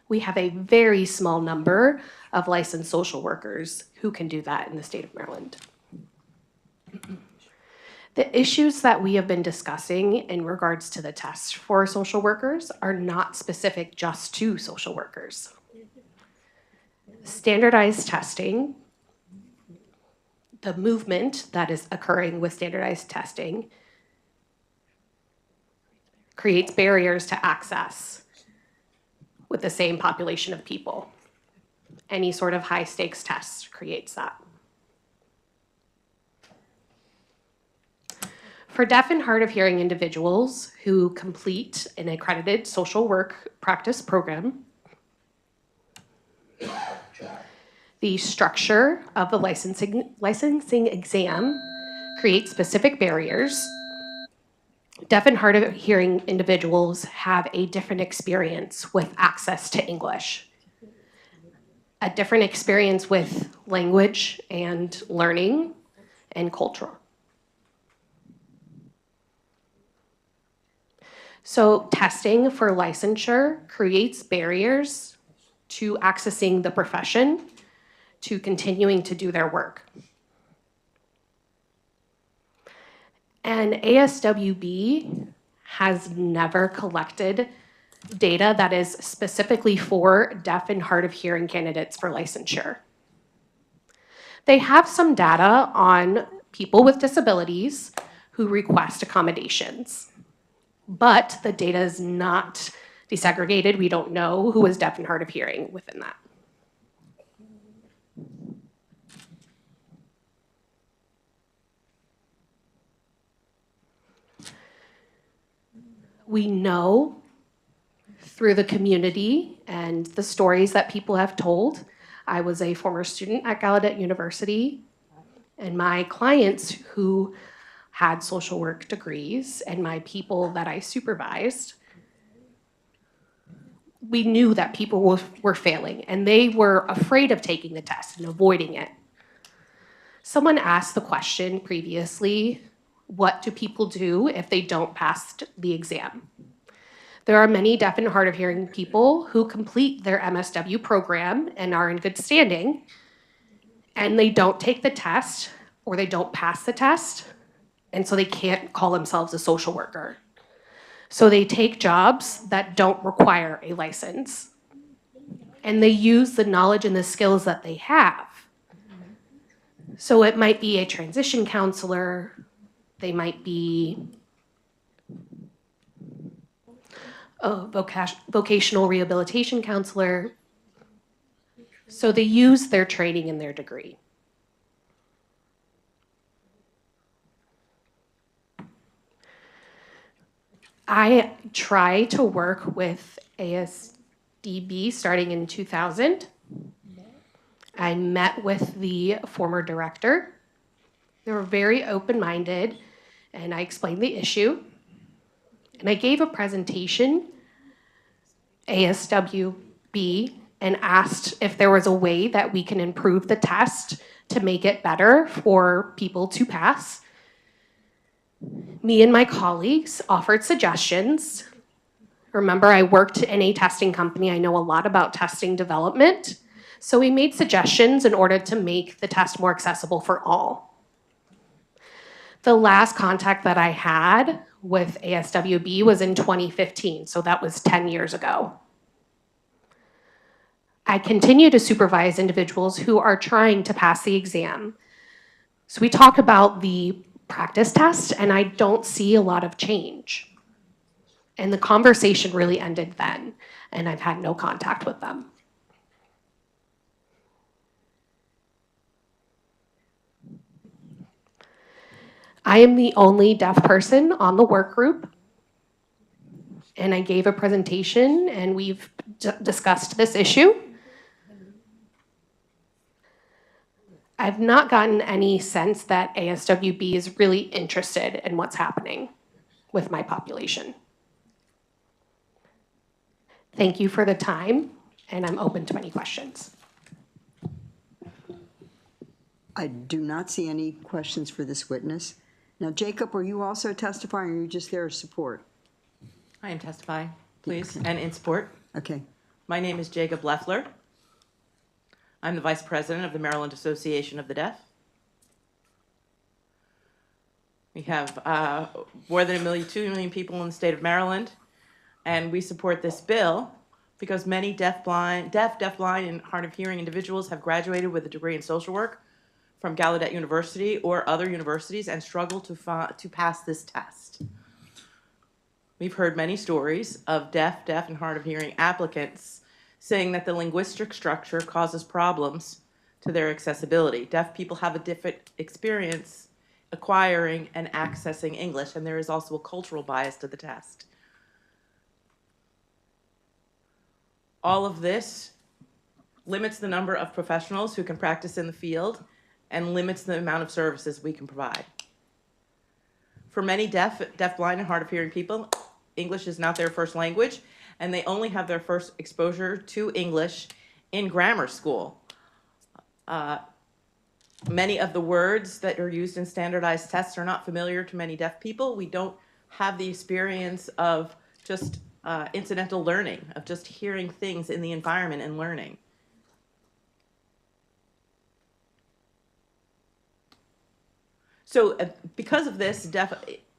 We have a very small number of licensed social workers who can do that in the state of Maryland. The issues that we have been discussing in regards to the test for social workers are not specific just to social workers. Standardized testing, the movement that is occurring with standardized testing, creates barriers to access with the same population of people. Any sort of high stakes test creates that. For deaf and hard of hearing individuals who complete an accredited social work practice program, the structure of the licensing exam creates specific barriers. Deaf and hard of hearing individuals have a different experience with access to English, a different experience with language and learning and culture. So testing for licensure creates barriers to accessing the profession, to continuing to do their work. And ASWB has never collected data that is specifically for deaf and hard of hearing candidates for licensure. They have some data on people with disabilities who request accommodations, but the data is not desegregated. We don't know who is deaf and hard of hearing within that. We know through the community and the stories that people have told. I was a former student at Gallaudet University, and my clients who had social work degrees and my people that I supervised, we knew that people were failing, and they were afraid of taking the test and avoiding it. Someone asked the question previously, what do people do if they don't pass the exam? There are many deaf and hard of hearing people who complete their MSW program and are in good standing, and they don't take the test or they don't pass the test, and so they can't call themselves a social worker. So they take jobs that don't require a license, and they use the knowledge and the skills that they have. So it might be a transition counselor, they might be a vocational rehabilitation counselor. So they use their training and their degree. I try to work with ASDB starting in 2000. I met with the former director. They were very open-minded, and I explained the issue. And I gave a presentation, ASWB, and asked if there was a way that we can improve the test to make it better for people to pass. Me and my colleagues offered suggestions. Remember, I worked in a testing company. I know a lot about testing development. So we made suggestions in order to make the test more accessible for all. The last contact that I had with ASWB was in 2015, so that was 10 years ago. I continue to supervise individuals who are trying to pass the exam. So we talk about the practice test, and I don't see a lot of change. And the conversation really ended then, and I've had no contact with them. I am the only deaf person on the work group, and I gave a presentation, and we've discussed this issue. I've not gotten any sense that ASWB is really interested in what's happening with my population. Thank you for the time, and I'm open to any questions. I do not see any questions for this witness. Now, Jacob, are you also testifying, or are you just there to support? I am testifying, please, and in support. Okay. My name is Jacob Leffler. I'm the Vice President of the Maryland Association of the Deaf. We have more than 2 million people in the state of Maryland, and we support this bill because many deaf, blind, and hard of hearing individuals have graduated with a degree in social work from Gallaudet University or other universities and struggle to pass this test. We've heard many stories of deaf, and hard of hearing applicants saying that the linguistic structure causes problems to their accessibility. Deaf people have a different experience acquiring and accessing English, and there is also a cultural bias to the test. All of this limits the number of professionals who can practice in the field and limits the amount of services we can provide. For many deaf, blind, and hard of hearing people, English is not their first language, and they only have their first exposure to English in grammar school. Many of the words that are used in standardized tests are not familiar to many deaf people. We don't have the experience of just incidental learning, of just hearing things in the environment and learning. So because of this,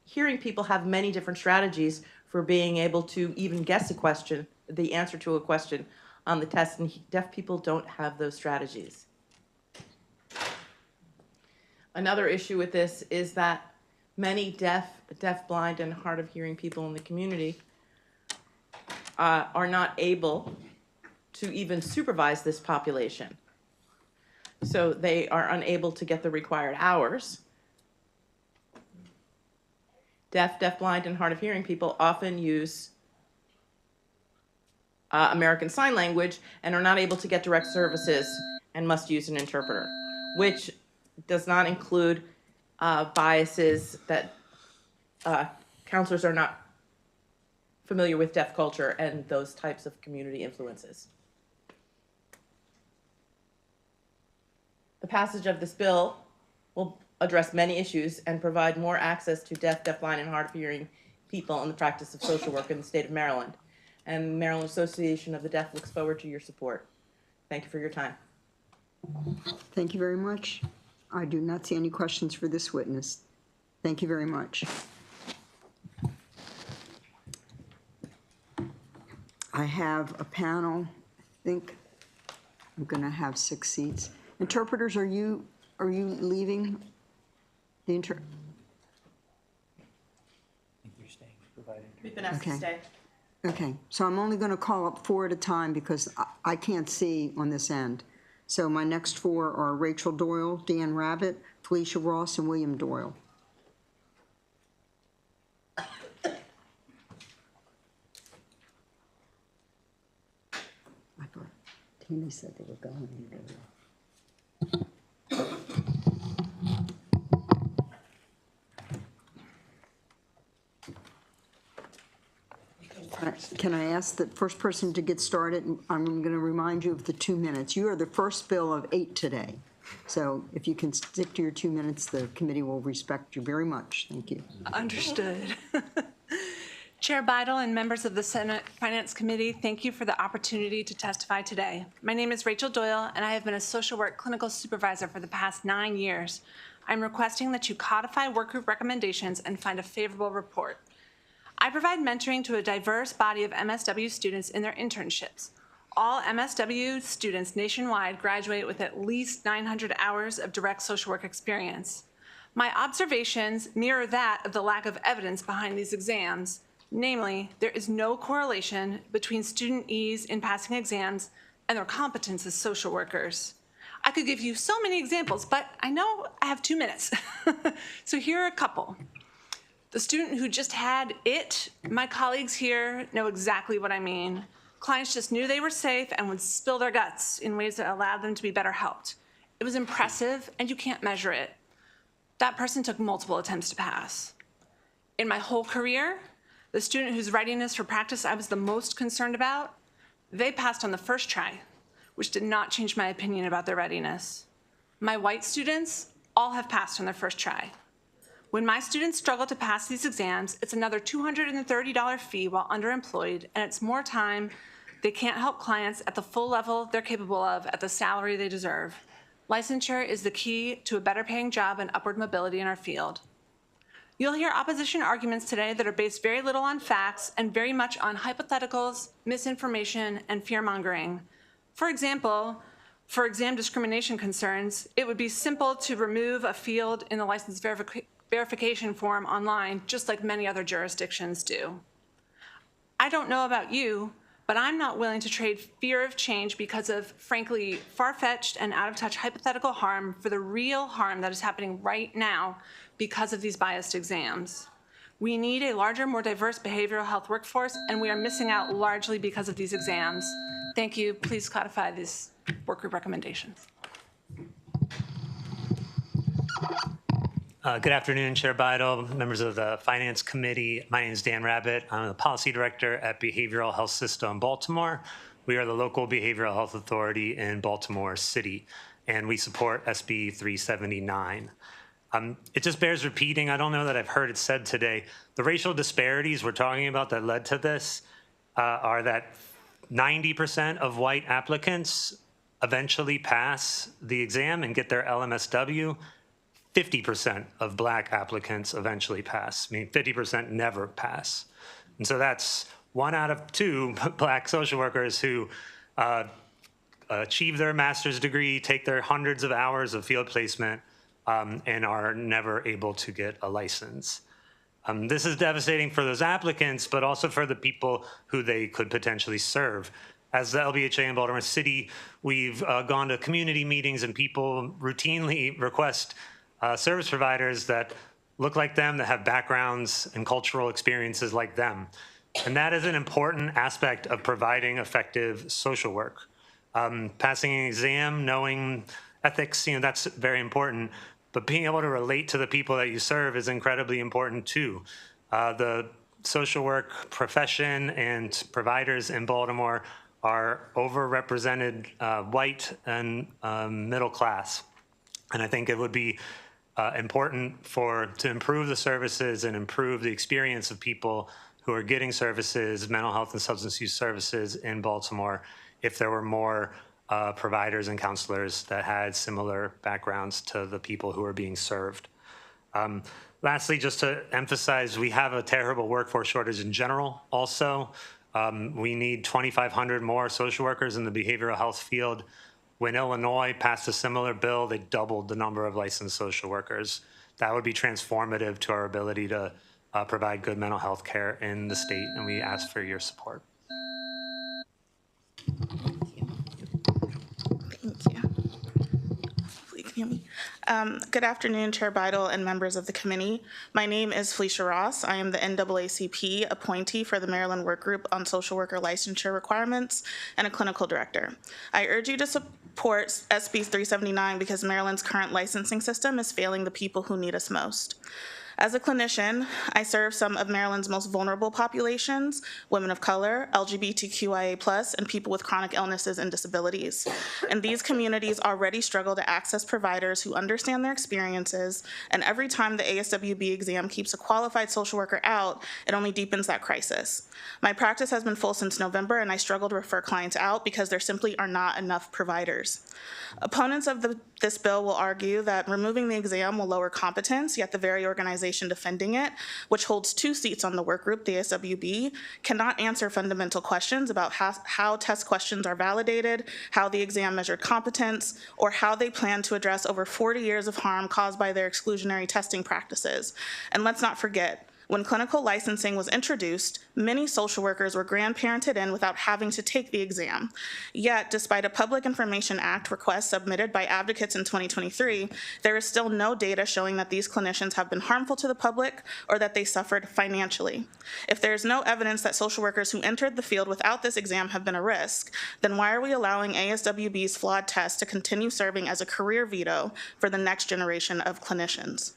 hearing people have many different strategies for being able to even guess a question, the answer to a question on the test, and deaf people don't have those strategies. Another issue with this is that many deaf, blind, and hard of hearing people in the community are not able to even supervise this population. So they are unable to get the required hours. Deaf, blind, and hard of hearing people often use American Sign Language and are not able to get direct services and must use an interpreter, which does not include biases that counselors are not familiar with deaf culture and those types of community influences. The passage of this bill will address many issues and provide more access to deaf, blind, and hard of hearing people in the practice of social work in the state of Maryland. And the Maryland Association of the Deaf looks forward to your support. Thank you for your time. Thank you very much. I do not see any questions for this witness. Thank you very much. I have a panel. I think I'm going to have 6 seats. Interpreters, are you leaving? We've been asked to Okay. stay. Okay, so I'm only going to call up 4 at a time because I can't see on this end. So my next 4 are Rachel Doyle, Dan Rabbit, Felicia Ross, and William Doyle. I thought Tammy said they were going. Can I ask the first person to get started? I'm going to remind you of the 2 minutes. You are the first bill of 8 today. So if you can stick to your 2 minutes, the committee will respect you very much. Thank you. Understood. Chair Beidel and members of the Senate Finance Committee, thank you for the opportunity to testify today. My name is Rachel Doyle, and I have been a social work clinical supervisor for the past 9 years. I'm requesting that you codify work group recommendations and find a favorable report. I provide mentoring to a diverse body of MSW students in their internships. All MSW students nationwide graduate with at least 900 hours of direct social work experience. My observations mirror that of the lack of evidence behind these exams. Namely, there is no correlation between student ease in passing exams and their competence as social workers. I could give you so many examples, but I know I have 2 minutes. So here are a couple. The student who just had it, my colleagues here know exactly what I mean. Clients just knew they were safe and would spill their guts in ways that allowed them to be better helped. It was impressive, and you can't measure it. That person took multiple attempts to pass. In my whole career, the student whose readiness for practice I was the most concerned about, they passed on the first try, which did not change my opinion about their readiness. My white students all have passed on their first try. When my students struggle to pass these exams, it's another $230 fee while underemployed, and it's more time they can't help clients at the full level they're capable of at the salary they deserve. Licensure is the key to a better paying job and upward mobility in our field. You'll hear opposition arguments today that are based very little on facts and very much on hypotheticals, misinformation, and fear-mongering. For example, for exam discrimination concerns, it would be simple to remove a field in the license verification form online, just like many other jurisdictions do. I don't know about you, but I'm not willing to trade fear of change because of, frankly, far-fetched and out-of-touch hypothetical harm for the real harm that is happening right now because of these biased exams. We need a larger, more diverse behavioral health workforce, and we are missing out largely because of these exams. Thank you. Please codify these work group recommendations. Good afternoon, Chair Beidel, members of the Finance Committee. My name is Dan Rabbit. I'm the Policy Director at Behavioral Health System Baltimore. We are the local behavioral health authority in Baltimore City, and we support SB 379. It just bears repeating. I don't know that I've heard it said today. The racial disparities we're talking about that led to this are that 90% of white applicants eventually pass the exam and get their LMSW. 50% of black applicants eventually pass. I mean, 50% never pass. And so that's 1 out of 2 black social workers who achieve their master's degree, take their hundreds of hours of field placement, and are never able to get a license. This is devastating for those applicants, but also for the people who they could potentially serve. As the LBHA in Baltimore City, we've gone to community meetings and people routinely request service providers that look like them, that have backgrounds and cultural experiences like them. And that is an important aspect of providing effective social work. Passing an exam, knowing ethics, that's very important. But being able to relate to the people that you serve is incredibly important too. The social work profession and providers in Baltimore are overrepresented white and middle class. And I think it would be important to improve the services and improve the experience of people who are getting services, mental health and substance use services in Baltimore, if there were more providers and counselors that had similar backgrounds to the people who are being served. Lastly, just to emphasize, we have a terrible workforce shortage in general also. We need 2,500 more social workers in the behavioral health field. When Illinois passed a similar bill, they doubled the number of licensed social workers. That would be transformative to our ability to provide good mental health care in the state, and we ask for your support. Thank you. Hopefully you can hear me. Good afternoon, Chair Beidel and members of the committee. My name is Felicia Ross. I am the NAACP appointee for the Maryland Workgroup on Social Worker Licensure Requirements and a clinical director. I urge you to support SB 379 because Maryland's current licensing system is failing the people who need us most. As a clinician, I serve some of Maryland's most vulnerable populations, women of color, LGBTQIA+, and people with chronic illnesses and disabilities. And these communities already struggle to access providers who understand their experiences, and every time the ASWB exam keeps a qualified social worker out, it only deepens that crisis. My practice has been full since November, and I struggle to refer clients out because there simply are not enough providers. Opponents of this bill will argue that removing the exam will lower competence, yet the very organization defending it, which holds 2 seats on the work group, the ASWB, cannot answer fundamental questions about how test questions are validated, how the exam measured competence, or how they plan to address over 40 years of harm caused by their exclusionary testing practices. And let's not forget, when clinical licensing was introduced, many social workers were grandparented in without having to take the exam. Yet, despite a Public Information Act request submitted by advocates in 2023, there is still no data showing that these clinicians have been harmful to the public or that they suffered financially. If there is no evidence that social workers who entered the field without this exam have been a risk, then why are we allowing ASWB's flawed test to continue serving as a career veto for the next generation of clinicians?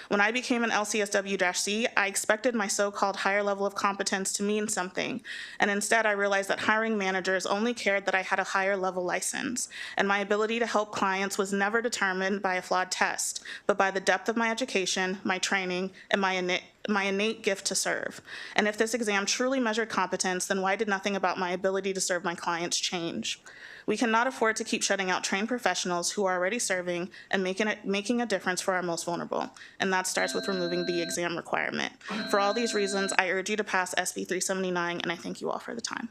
When I became an LCSW-C, I expected my so-called higher level of competence to mean something, and instead I realized that hiring managers only cared that I had a higher level license, and my ability to help clients was never determined by a flawed test, but by the depth of my education, my training, and my innate gift to serve. And if this exam truly measured competence, then why did nothing about my ability to serve my clients change? We cannot afford to keep shutting out trained professionals who are already serving and making a difference for our most vulnerable. And that starts with removing the exam requirement. For all these reasons, I urge you to pass SB 379, and I thank you all for the time.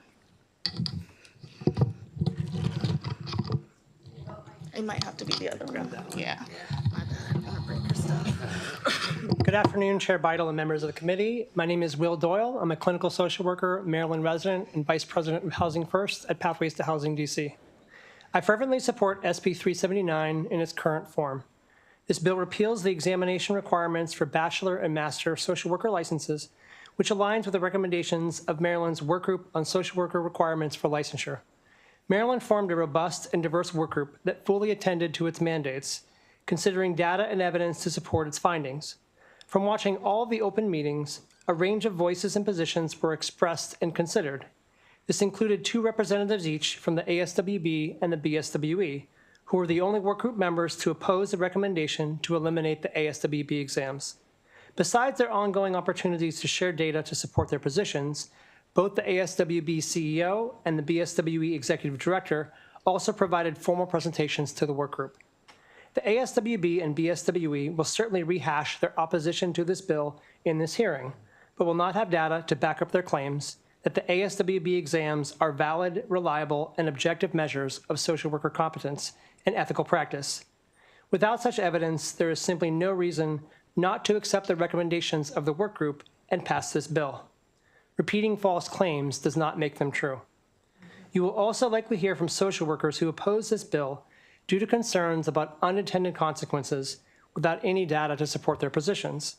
It might have to be the other room. Yeah. My bad. I don't want to break your stuff. Good afternoon, Chair Beidel and members of the committee. My name is Will Doyle. I'm a clinical social worker, Maryland resident, and Vice President of Housing First at Pathways to Housing DC. I fervently support SB 379 in its current form. This bill repeals the examination requirements for bachelor and master social worker licenses, which aligns with the recommendations of Maryland's Workgroup on Social Worker Requirements for Licensure. Maryland formed a robust and diverse workgroup that fully attended to its mandates, considering data and evidence to support its findings. From watching all of the open meetings, a range of voices and positions were expressed and considered. This included 2 representatives each from the ASWB and the BSWE, who were the only workgroup members to oppose the recommendation to eliminate the ASWB exams. Besides their ongoing opportunities to share data to support their positions, both the ASWB CEO and the BSWE Executive Director also provided formal presentations to the workgroup. The ASWB and BSWE will certainly rehash their opposition to this bill in this hearing, but will not have data to back up their claims that the ASWB exams are valid, reliable, and objective measures of social worker competence and ethical practice. Without such evidence, there is simply no reason not to accept the recommendations of the work group and pass this bill. Repeating false claims does not make them true. You will also likely hear from social workers who oppose this bill due to concerns about unintended consequences without any data to support their positions.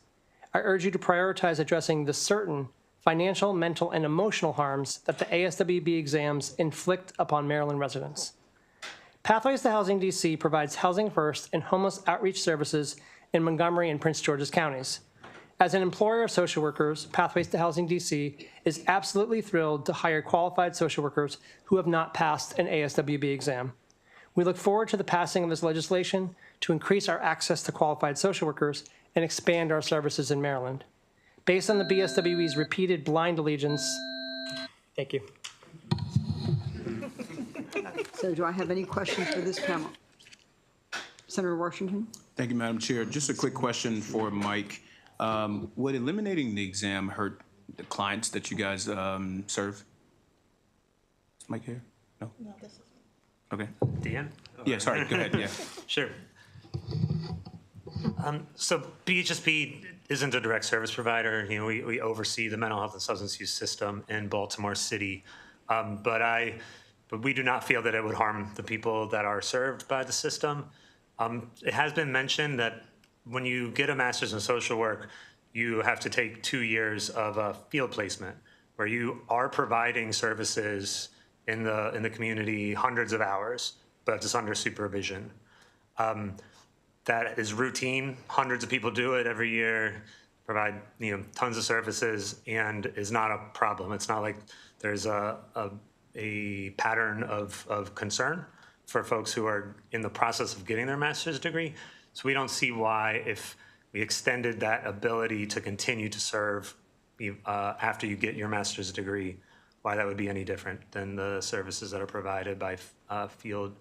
I urge you to prioritize addressing the certain financial, mental, and emotional harms that the ASWB exams inflict upon Maryland residents. Pathways to Housing DC provides Housing First and homeless outreach services in Montgomery and Prince George's counties. As an employer of social workers, Pathways to Housing DC is absolutely thrilled to hire qualified social workers who have not passed an ASWB exam. We look forward to the passing of this legislation to increase our access to qualified social workers and expand our services in Maryland. Based on the BSWE's repeated blind allegiance, thank you. So do I have any questions for this panel? Senator Washington? Thank you, Madam Chair. Just a quick question for Mike. Would eliminating the exam hurt the clients that you guys serve? Is Mike here? No? No, this is. Okay. Dan? Yeah, sorry, go ahead, yeah. Sure. So BHSP isn't a direct service provider. You know, we oversee the mental health and substance use system in Baltimore City. But we do not feel that it would harm the people that are served by the system. It has been mentioned that when you get a master's in social work, you have to take 2 years of field placement where you are providing services in the community, hundreds of hours, but it's under supervision. That is routine. Hundreds of people do it every year, provide tons of services, and is not a problem. It's not like there's a pattern of concern for folks who are in the process of getting their master's degree. So we don't see why, if we extended that ability to continue to serve after you get your master's degree, why that would be any different than the services that are provided by field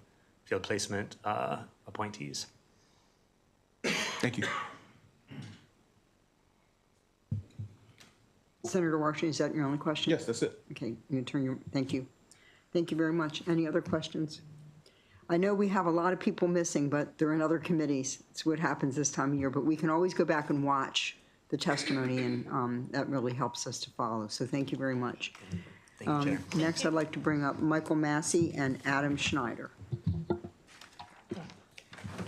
placement appointees. Thank you. Senator Washington, is that your only question? Yes, that's it. Okay, you can turn your, thank you. Thank you very much. Any other questions? I know we have a lot of people missing, but they're in other committees. It's what happens this time of year, but we can always go back and watch the testimony, and that really helps us to follow. So thank you very much. Thank you, Chair. Next, I'd like to bring up Michael Massey and Adam Schneider.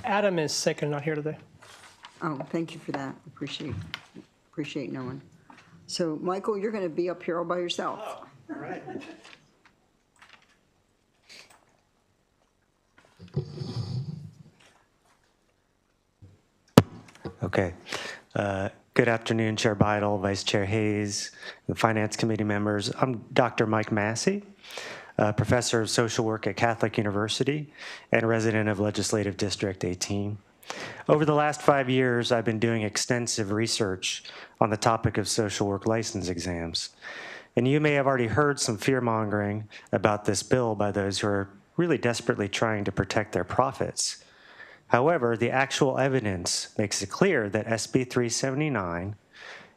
Adam is sick and not here today. Oh, thank you for that. Appreciate knowing. So, Michael, you're going to be up here all by yourself. Oh, all right. Okay. Good afternoon, Chair Beidle, Vice Chair Hayes, the Finance Committee members. I'm Dr. Mike Massey, Professor of Social Work at Catholic University and resident of Legislative District 18. Over the last 5 years, I've been doing extensive research on the topic of social work license exams. And you may have already heard some fear-mongering about this bill by those who are really desperately trying to protect their profits. However, the actual evidence makes it clear that SB 379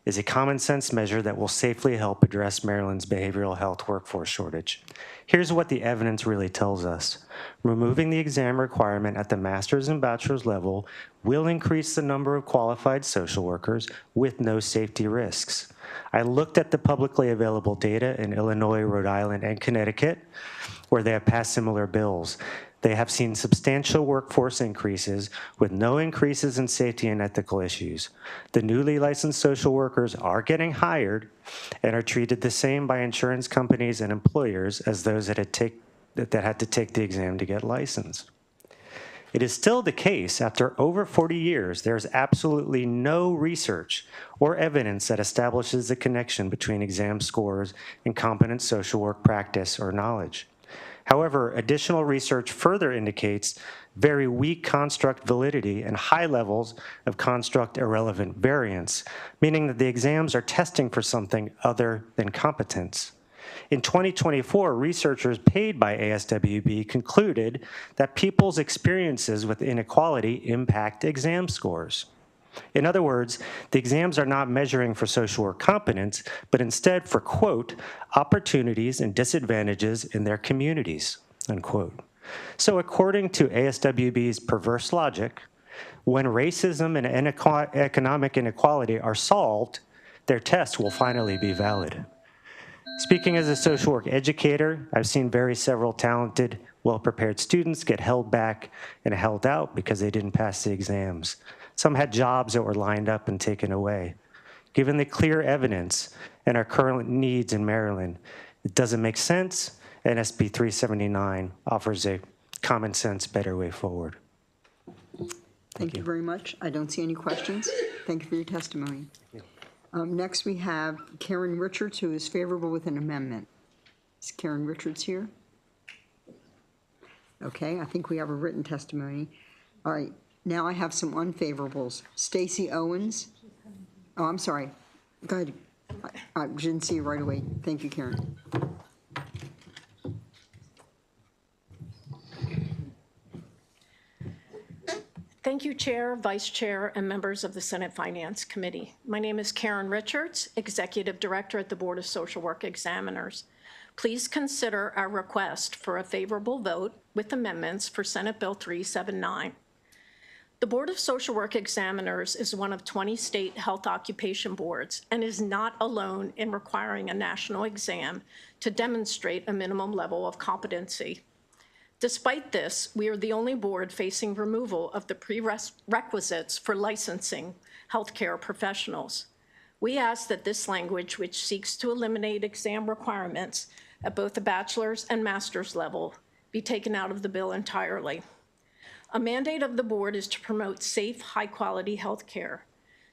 is a common sense measure that will safely help address Maryland's behavioral health workforce shortage. Here's what the evidence really tells us. Removing the exam requirement at the master's and bachelor's level will increase the number of qualified social workers with no safety risks. I looked at the publicly available data in Illinois, Rhode Island, and Connecticut, where they have passed similar bills. They have seen substantial workforce increases with no increases in safety and ethical issues. The newly licensed social workers are getting hired and are treated the same by insurance companies and employers as those that had to take the exam to get licensed. It is still the case, after over 40 years, there's absolutely no research or evidence that establishes the connection between exam scores and competent social work practice or knowledge. However, additional research further indicates very weak construct validity and high levels of construct irrelevant variance, meaning that the exams are testing for something other than competence. In 2024, researchers paid by ASWB concluded that people's experiences with inequality impact exam scores. In other words, the exams are not measuring for social work competence, but instead for, quote, opportunities and disadvantages in their communities, unquote. So according to ASWB's perverse logic, When racism and economic inequality are solved, their tests will finally be valid. Speaking as a social work educator, I've seen several talented, well-prepared students get held back and held out because they didn't pass the exams. Some had jobs that were lined up and taken away. Given the clear evidence and our current needs in Maryland, it doesn't make sense, and SB 379 offers a common sense, better way forward. Thank you very much. I don't see any questions. Thank you for your testimony. Next, we have Karen Richards, who is favorable with an amendment. Is Karen Richards here? Okay, I think we have a written testimony. All right, now I have some unfavorables. Stacy Owens. Oh, I'm sorry. Go ahead. I didn't see you right away. Thank you, Karen. Thank you, Chair, Vice Chair, and members of the Senate Finance Committee. My name is Karen Richards, Executive Director at the Board of Social Work Examiners. Please consider our request for a favorable vote with amendments for Senate Bill 379. The Board of Social Work Examiners is one of 20 state health occupation boards and is not alone in requiring a national exam to demonstrate a minimum level of competency. Despite this, we are the only board facing removal of the prerequisites for licensing healthcare professionals. We ask that this language, which seeks to eliminate exam requirements at both the bachelor's and master's level, be taken out of the bill entirely. A mandate of the board is to promote safe, high-quality healthcare.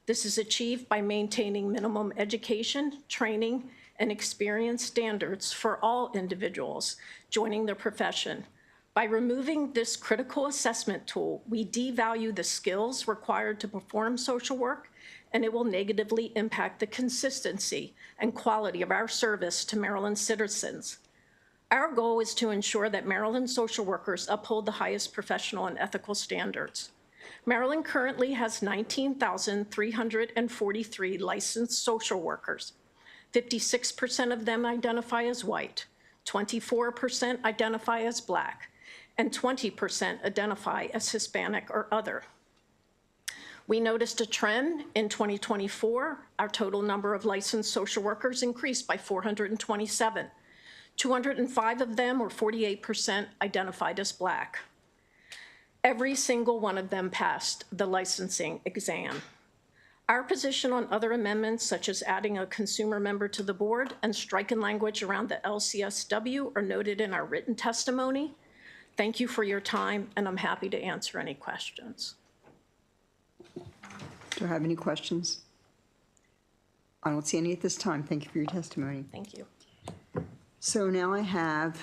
This is achieved by maintaining minimum education, training, and experience standards for all individuals joining the profession. By removing this critical assessment tool, we devalue the skills required to perform social work, and it will negatively impact the consistency and quality of our service to Maryland citizens. Our goal is to ensure that Maryland social workers uphold the highest professional and ethical standards. Maryland currently has 19,343 licensed social workers. 56% of them identify as white, 24% identify as Black, and 20% identify as Hispanic or other. We noticed a trend in 2024. Our total number of licensed social workers increased by 427. 205 of them, or 48%, identified as Black. Every single one of them passed the licensing exam. Our position on other amendments, such as adding a consumer member to the board and striking language around the LCSW, are noted in our written testimony. Thank you for your time, and I'm happy to answer any questions. Do I have any questions? I don't see any at this time. Thank you for your testimony. Thank you. So now I have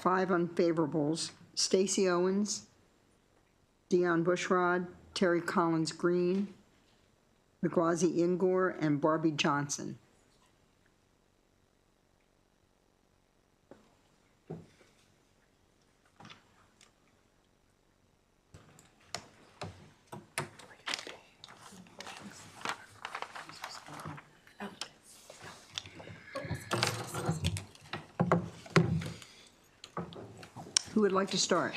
5 unfavorables: Stacy Owens, Dion Bushrod, Terry Collins Green, Magwazi Ingor, and Barbie Johnson. Who would like to start?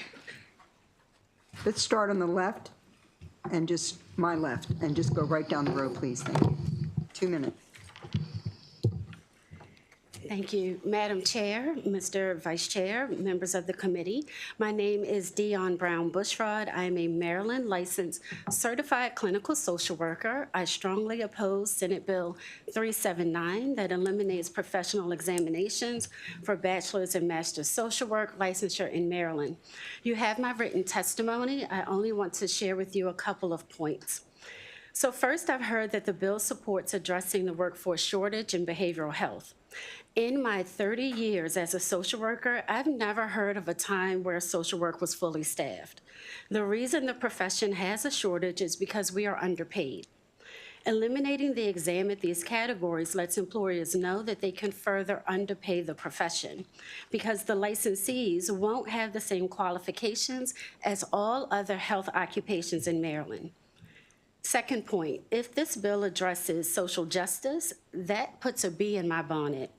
Let's start on the left and just my left and just go right down the row, please. Thank you. 2 minutes. Thank you, Madam Chair, Mr. Vice Chair, members of the committee. My name is Dion Brown Bushrod. I am a Maryland licensed certified clinical social worker. I strongly oppose Senate Bill 379 that eliminates professional examinations for bachelor's and master's social work licensure in Maryland. You have my written testimony. I only want to share with you a couple of points. So first, I've heard that the bill supports addressing the workforce shortage in behavioral health. In my 30 years as a social worker, I've never heard of a time where social work was fully staffed. The reason the profession has a shortage is because we are underpaid. Eliminating the exam at these categories lets employers know that they can further underpay the profession because the licensees won't have the same qualifications as all other health occupations in Maryland. Second point, if this bill addresses social justice, that puts a bee in my bonnet.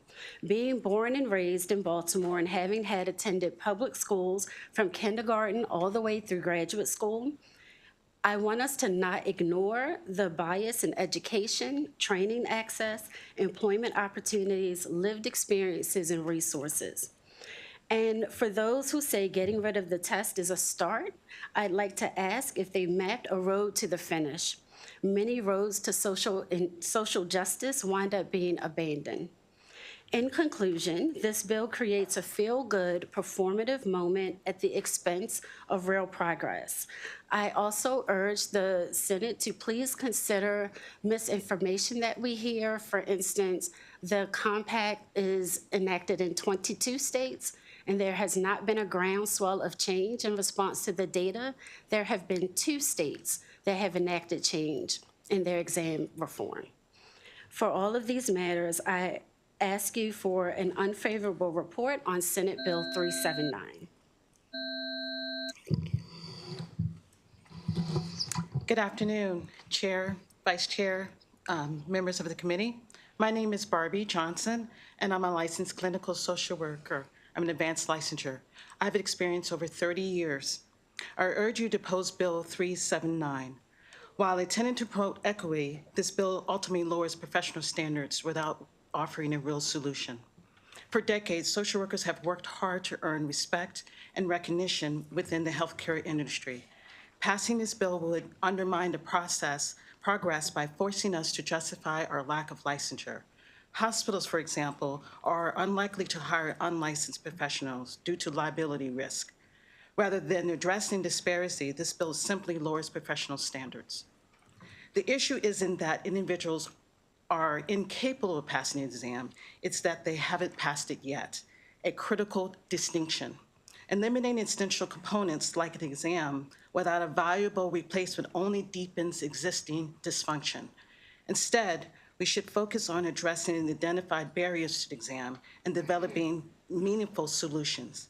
Being born and raised in Baltimore and having had attended public schools from kindergarten all the way through graduate school, I want us to not ignore the bias in education, training access, employment opportunities, lived experiences, and resources. And for those who say getting rid of the test is a start, I'd like to ask if they mapped a road to the finish. Many roads to social justice wind up being abandoned. In conclusion, this bill creates a feel-good, performative moment at the expense of real progress. I also urge the Senate to please consider misinformation that we hear. For instance, the compact is enacted in 22 states, and there has not been a groundswell of change in response to the data. There have been 2 states that have enacted change in their exam reform. For all of these matters, I ask you for an unfavorable report on Senate Bill 379. Good afternoon, Chair, Vice Chair, members of the committee. My name is Barbie Johnson, and I'm a licensed clinical social worker. I'm an advanced licensure. I have experience over 30 years. I urge you to oppose Bill 379. While intended to promote equity, this bill ultimately lowers professional standards without offering a real solution. For decades, social workers have worked hard to earn respect and recognition within the healthcare industry. Passing this bill would undermine the progress by forcing us to justify our lack of licensure. Hospitals, for example, are unlikely to hire unlicensed professionals due to liability risk. Rather than addressing disparity, this bill simply lowers professional standards. The issue isn't that individuals are incapable of passing the exam, it's that they haven't passed it yet, a critical distinction. Eliminating essential components like an exam without a valuable replacement only deepens existing dysfunction. Instead, we should focus on addressing the identified barriers to the exam and developing meaningful solutions.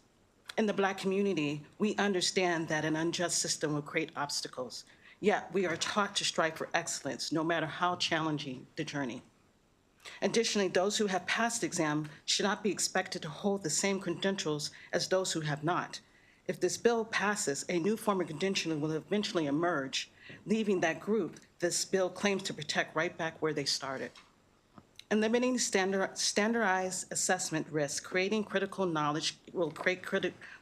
In the Black community, we understand that an unjust system will create obstacles. Yet we are taught to strive for excellence, no matter how challenging the journey. Additionally, those who have passed the exam should not be expected to hold the same credentials as those who have not. If this bill passes, a new form of credentialing will eventually emerge, leaving that group this bill claims to protect right back where they started. Eliminating standardized assessment risk, creating critical knowledge will create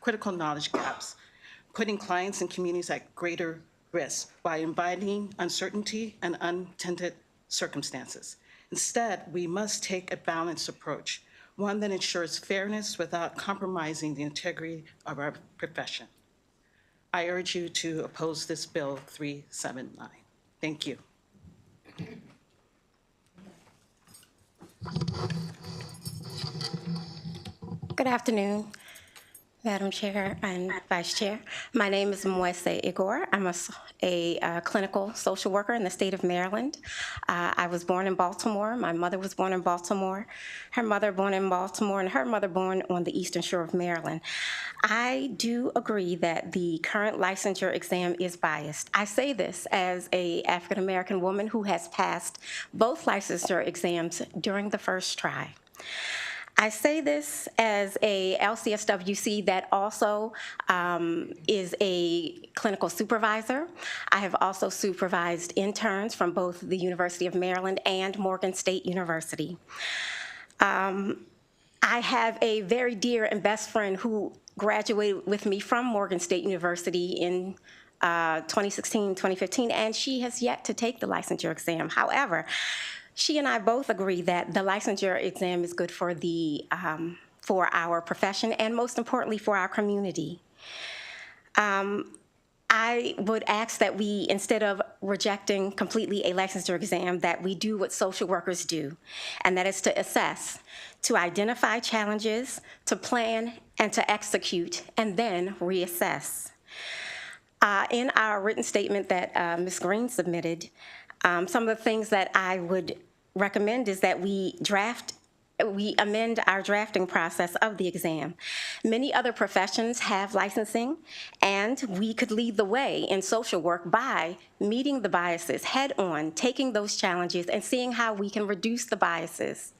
critical knowledge gaps, putting clients and communities at greater risk by inviting uncertainty and unintended circumstances. Instead, we must take a balanced approach, one that ensures fairness without compromising the integrity of our profession. I urge you to oppose this Bill 379. Thank you. Good afternoon, Madam Chair and Vice Chair. My name is Mwese Igor. I'm a clinical social worker in the state of Maryland. I was born in Baltimore. My mother was born in Baltimore. Her mother born in Baltimore, and her mother born on the Eastern Shore of Maryland. I do agree that the current licensure exam is biased. I say this as an African-American woman who has passed both licensure exams during the first try. I say this as a LCSWC that also is a clinical supervisor. I have also supervised interns from both the University of Maryland and Morgan State University. I have a very dear and best friend who graduated with me from Morgan State University in 2016, 2015, and she has yet to take the licensure exam. However, she and I both agree that the licensure exam is good for for our profession and most importantly for our community. I would ask that we, instead of rejecting completely a licensure exam, that we do what social workers do, and that is to assess, to identify challenges, to plan, and to execute, and then reassess. In our written statement that Ms. Green submitted, some of the things that I would recommend is that we amend our drafting process of the exam. Many other professions have licensing, and we could lead the way in social work by meeting the biases head on, taking those challenges, and seeing how we can reduce the biases.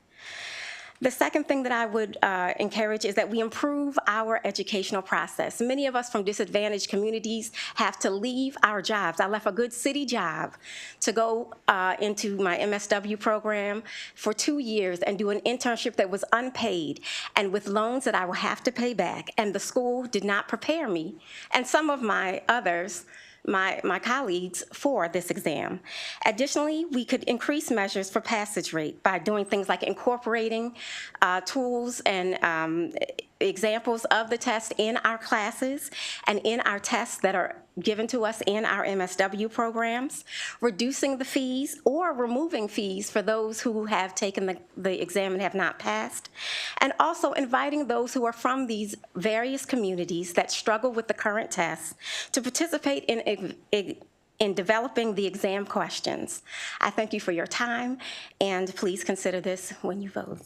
The second thing that I would encourage is that we improve our educational process. Many of us from disadvantaged communities have to leave our jobs. I left a good city job to go into my MSW program for 2 years and do an internship that was unpaid and with loans that I will have to pay back. And the school did not prepare me and some of my others, my colleagues, for this exam. Additionally, we could increase measures for passage rate by doing things like incorporating tools and examples of the test in our classes and in our tests that are given to us in our MSW programs, reducing the fees or removing fees for those who have taken the exam and have not passed, and also inviting those who are from these various communities that struggle with the current tests to participate in developing the exam questions. I thank you for your time, and please consider this when you vote.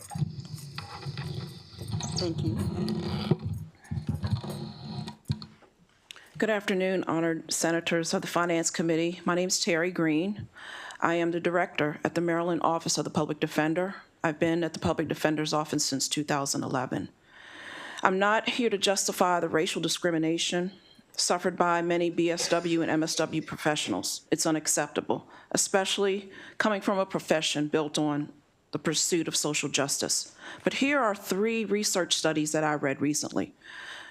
Thank you. Good afternoon, honored senators of the Finance Committee. My name is Terry Green. I am the director at the Maryland Office of the Public Defender. I've been at the Public Defender's Office since 2011. I'm not here to justify the racial discrimination suffered by many BSW and MSW professionals. It's unacceptable, especially coming from a profession built on the pursuit of social justice. But here are 3 research studies that I read recently.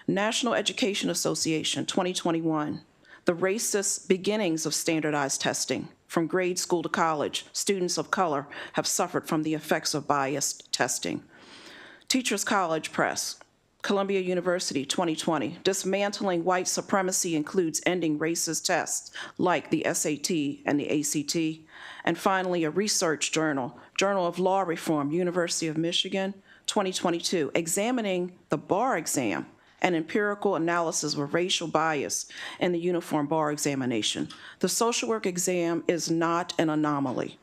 National Education Association, 2021, the racist beginnings of standardized testing. From grade school to college, students of color have suffered from the effects of biased testing. Teachers College Press, Columbia University, 2020, dismantling white supremacy includes ending racist tests like the SAT and the ACT. And finally, a research journal, Journal of Law Reform, University of Michigan, 2022, examining the bar exam and empirical analysis of racial bias in the uniform bar examination. The social work exam is not an anomaly.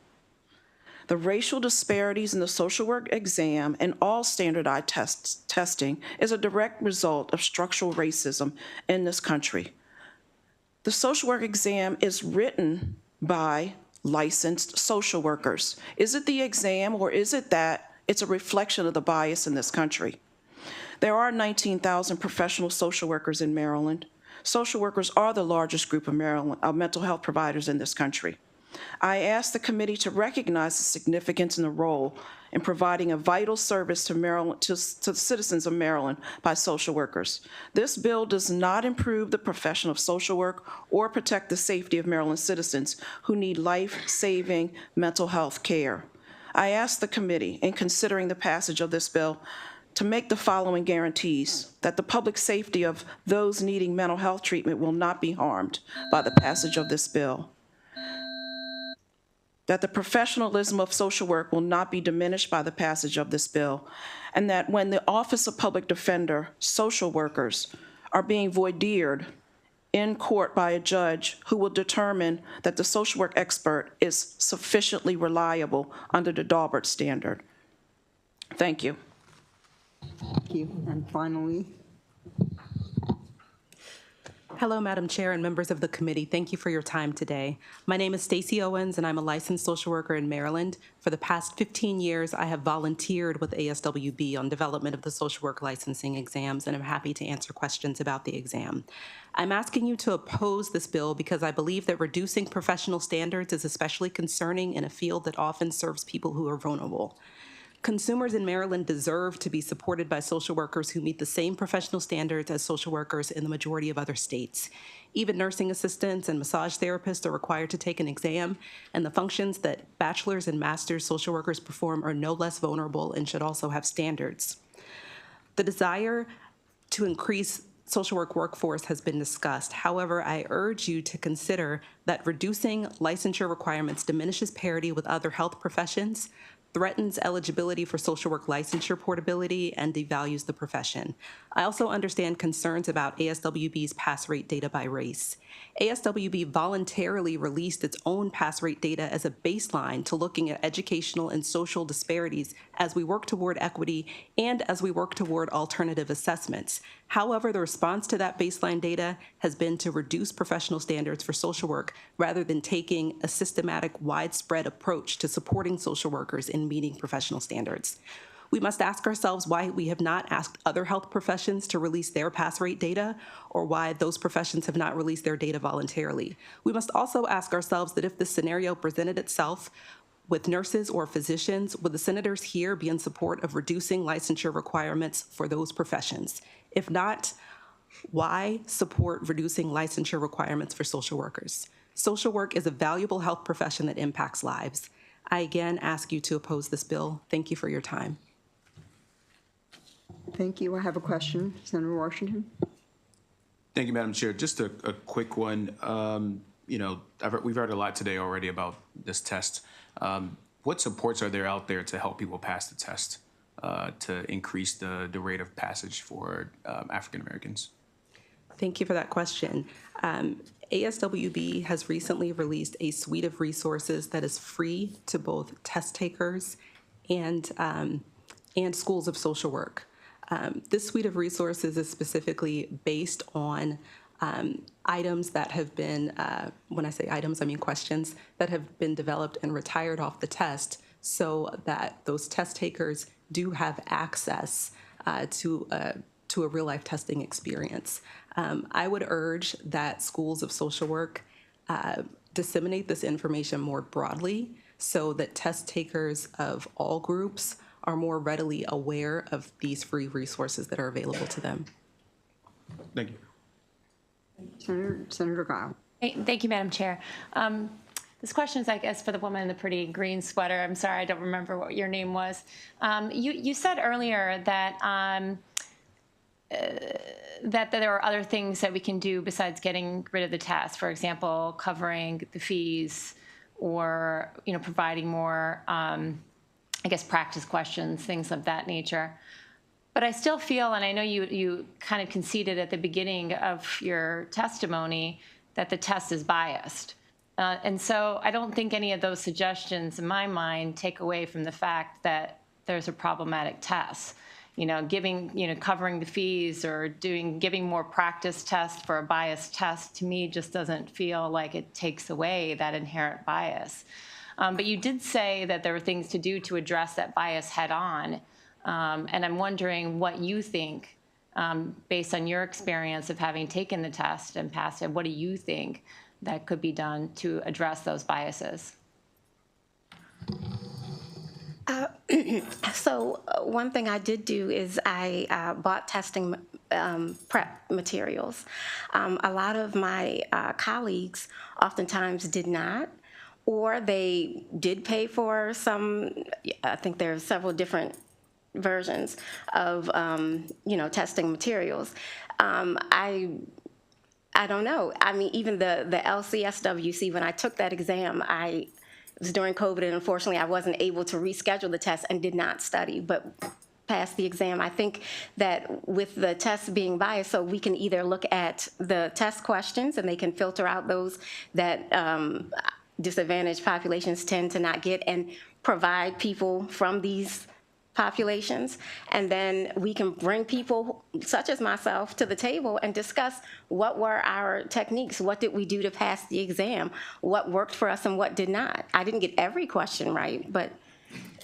The racial disparities in the social work exam and all standardized testing is a direct result of structural racism in this country. The social work exam is written by licensed social workers. Is it the exam, or is it that it's a reflection of the bias in this country? There are 19,000 professional social workers in Maryland. Social workers are the largest group of mental health providers in this country. I ask the committee to recognize the significance and the role in providing a vital service to Maryland, to the citizens of Maryland by social workers. This bill does not improve the profession of social work or protect the safety of Maryland citizens who need life-saving mental health care. I ask the committee, in considering the passage of this bill, to make the following guarantees: that the public safety of those needing mental health treatment will not be harmed by the passage of this bill, that the professionalism of social work will not be diminished by the passage of this bill, and that when the Office of Public Defender social workers are being voideered in court by a judge who will determine that the social work expert is sufficiently reliable under the Daubert standard. Thank you. Thank you. And finally, Hello, Madam Chair and members of the committee. Thank you for your time today. My name is Stacey Owens, and I'm a licensed social worker in Maryland. For the past 15 years, I have volunteered with ASWB on development of the social work licensing exams, and I'm happy to answer questions about the exam. I'm asking you to oppose this bill because I believe that reducing professional standards is especially concerning in a field that often serves people who are vulnerable. Consumers in Maryland deserve to be supported by social workers who meet the same professional standards as social workers in the majority of other states. Even nursing assistants and massage therapists are required to take an exam, and the functions that bachelor's and master's social workers perform are no less vulnerable and should also have standards. The desire to increase social work workforce has been discussed. However, I urge you to consider that reducing licensure requirements diminishes parity with other health professions, threatens eligibility for social work licensure portability, and devalues the profession. I also understand concerns about ASWB's pass rate data by race. ASWB voluntarily released its own pass rate data as a baseline to looking at educational and social disparities as we work toward equity and as we work toward alternative assessments. However, the response to that baseline data has been to reduce professional standards for social work rather than taking a systematic, widespread approach to supporting social workers in meeting professional standards. We must ask ourselves why we have not asked other health professions to release their pass rate data, or why those professions have not released their data voluntarily. We must also ask ourselves that if this scenario presented itself with nurses or physicians, would the senators here be in support of reducing licensure requirements for those professions? If not, why support reducing licensure requirements for social workers? Social work is a valuable health profession that impacts lives. I again ask you to oppose this bill. Thank you for your time. Thank you. I have a question. Senator Washington. Thank you, Madam Chair. Just a quick one. You know, we've heard a lot today already about this test. What supports are there out there to help people pass the test, to increase the rate of passage for African Americans? Thank you for that question. ASWB has recently released a suite of resources that is free to both test takers and schools of social work. This suite of resources is specifically based on items that have been, when I say items, I mean questions, that have been developed and retired off the test so that those test takers do have access to a real-life testing experience. I would urge that schools of social work disseminate this information more broadly so that test takers of all groups are more readily aware of these free resources that are available to them. Thank you. Senator Guile. Thank you, Madam Chair. This question is, I guess, for the woman in the pretty green sweater. I'm sorry, I don't remember what your name was. You said earlier that that there are other things that we can do besides getting rid of the test. For example, covering the fees, or providing more, I guess, practice questions, things of that nature. But I still feel, and I know you kind of conceded at the beginning of your testimony, that the test is biased. And so I don't think any of those suggestions, in my mind, take away from the fact that there's a problematic test. Covering the fees or giving more practice tests for a biased test, to me, just doesn't feel like it takes away that inherent bias. But you did say that there were things to do to address that bias head on. And I'm wondering what you think, based on your experience of having taken the test and passed it, what do you think that could be done to address those biases? So one thing I did do is I bought testing prep materials. A lot of my colleagues oftentimes did not, or they did pay for some. I think there are several different versions of testing materials. I don't know. I mean, even the LCSWC, when I took that exam, it was during COVID, and unfortunately I wasn't able to reschedule the test and did not study, but passed the exam. I think that with the test being biased, so we can either look at the test questions and they can filter out those that disadvantaged populations tend to not get and provide people from these populations, and then we can bring people such as myself to the table and discuss what were our techniques, what did we do to pass the exam, what worked for us and what did not. I didn't get every question right, but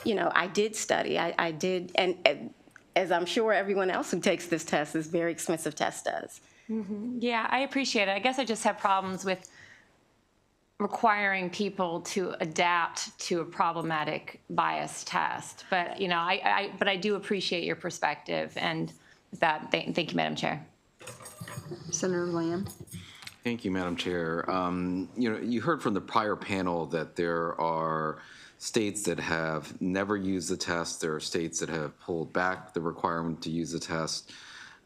I did study. I did, and as I'm sure everyone else who takes this test, this very expensive test does. Mm-hmm. Yeah, I appreciate it. I guess I just have problems with requiring people to adapt to a problematic bias test. But I do appreciate your perspective, and with that, thank you, Madam Chair. Senator Lamb. Thank you, Madam Chair. You heard from the prior panel that there are states that have never used the test. There are states that have pulled back the requirement to use the test.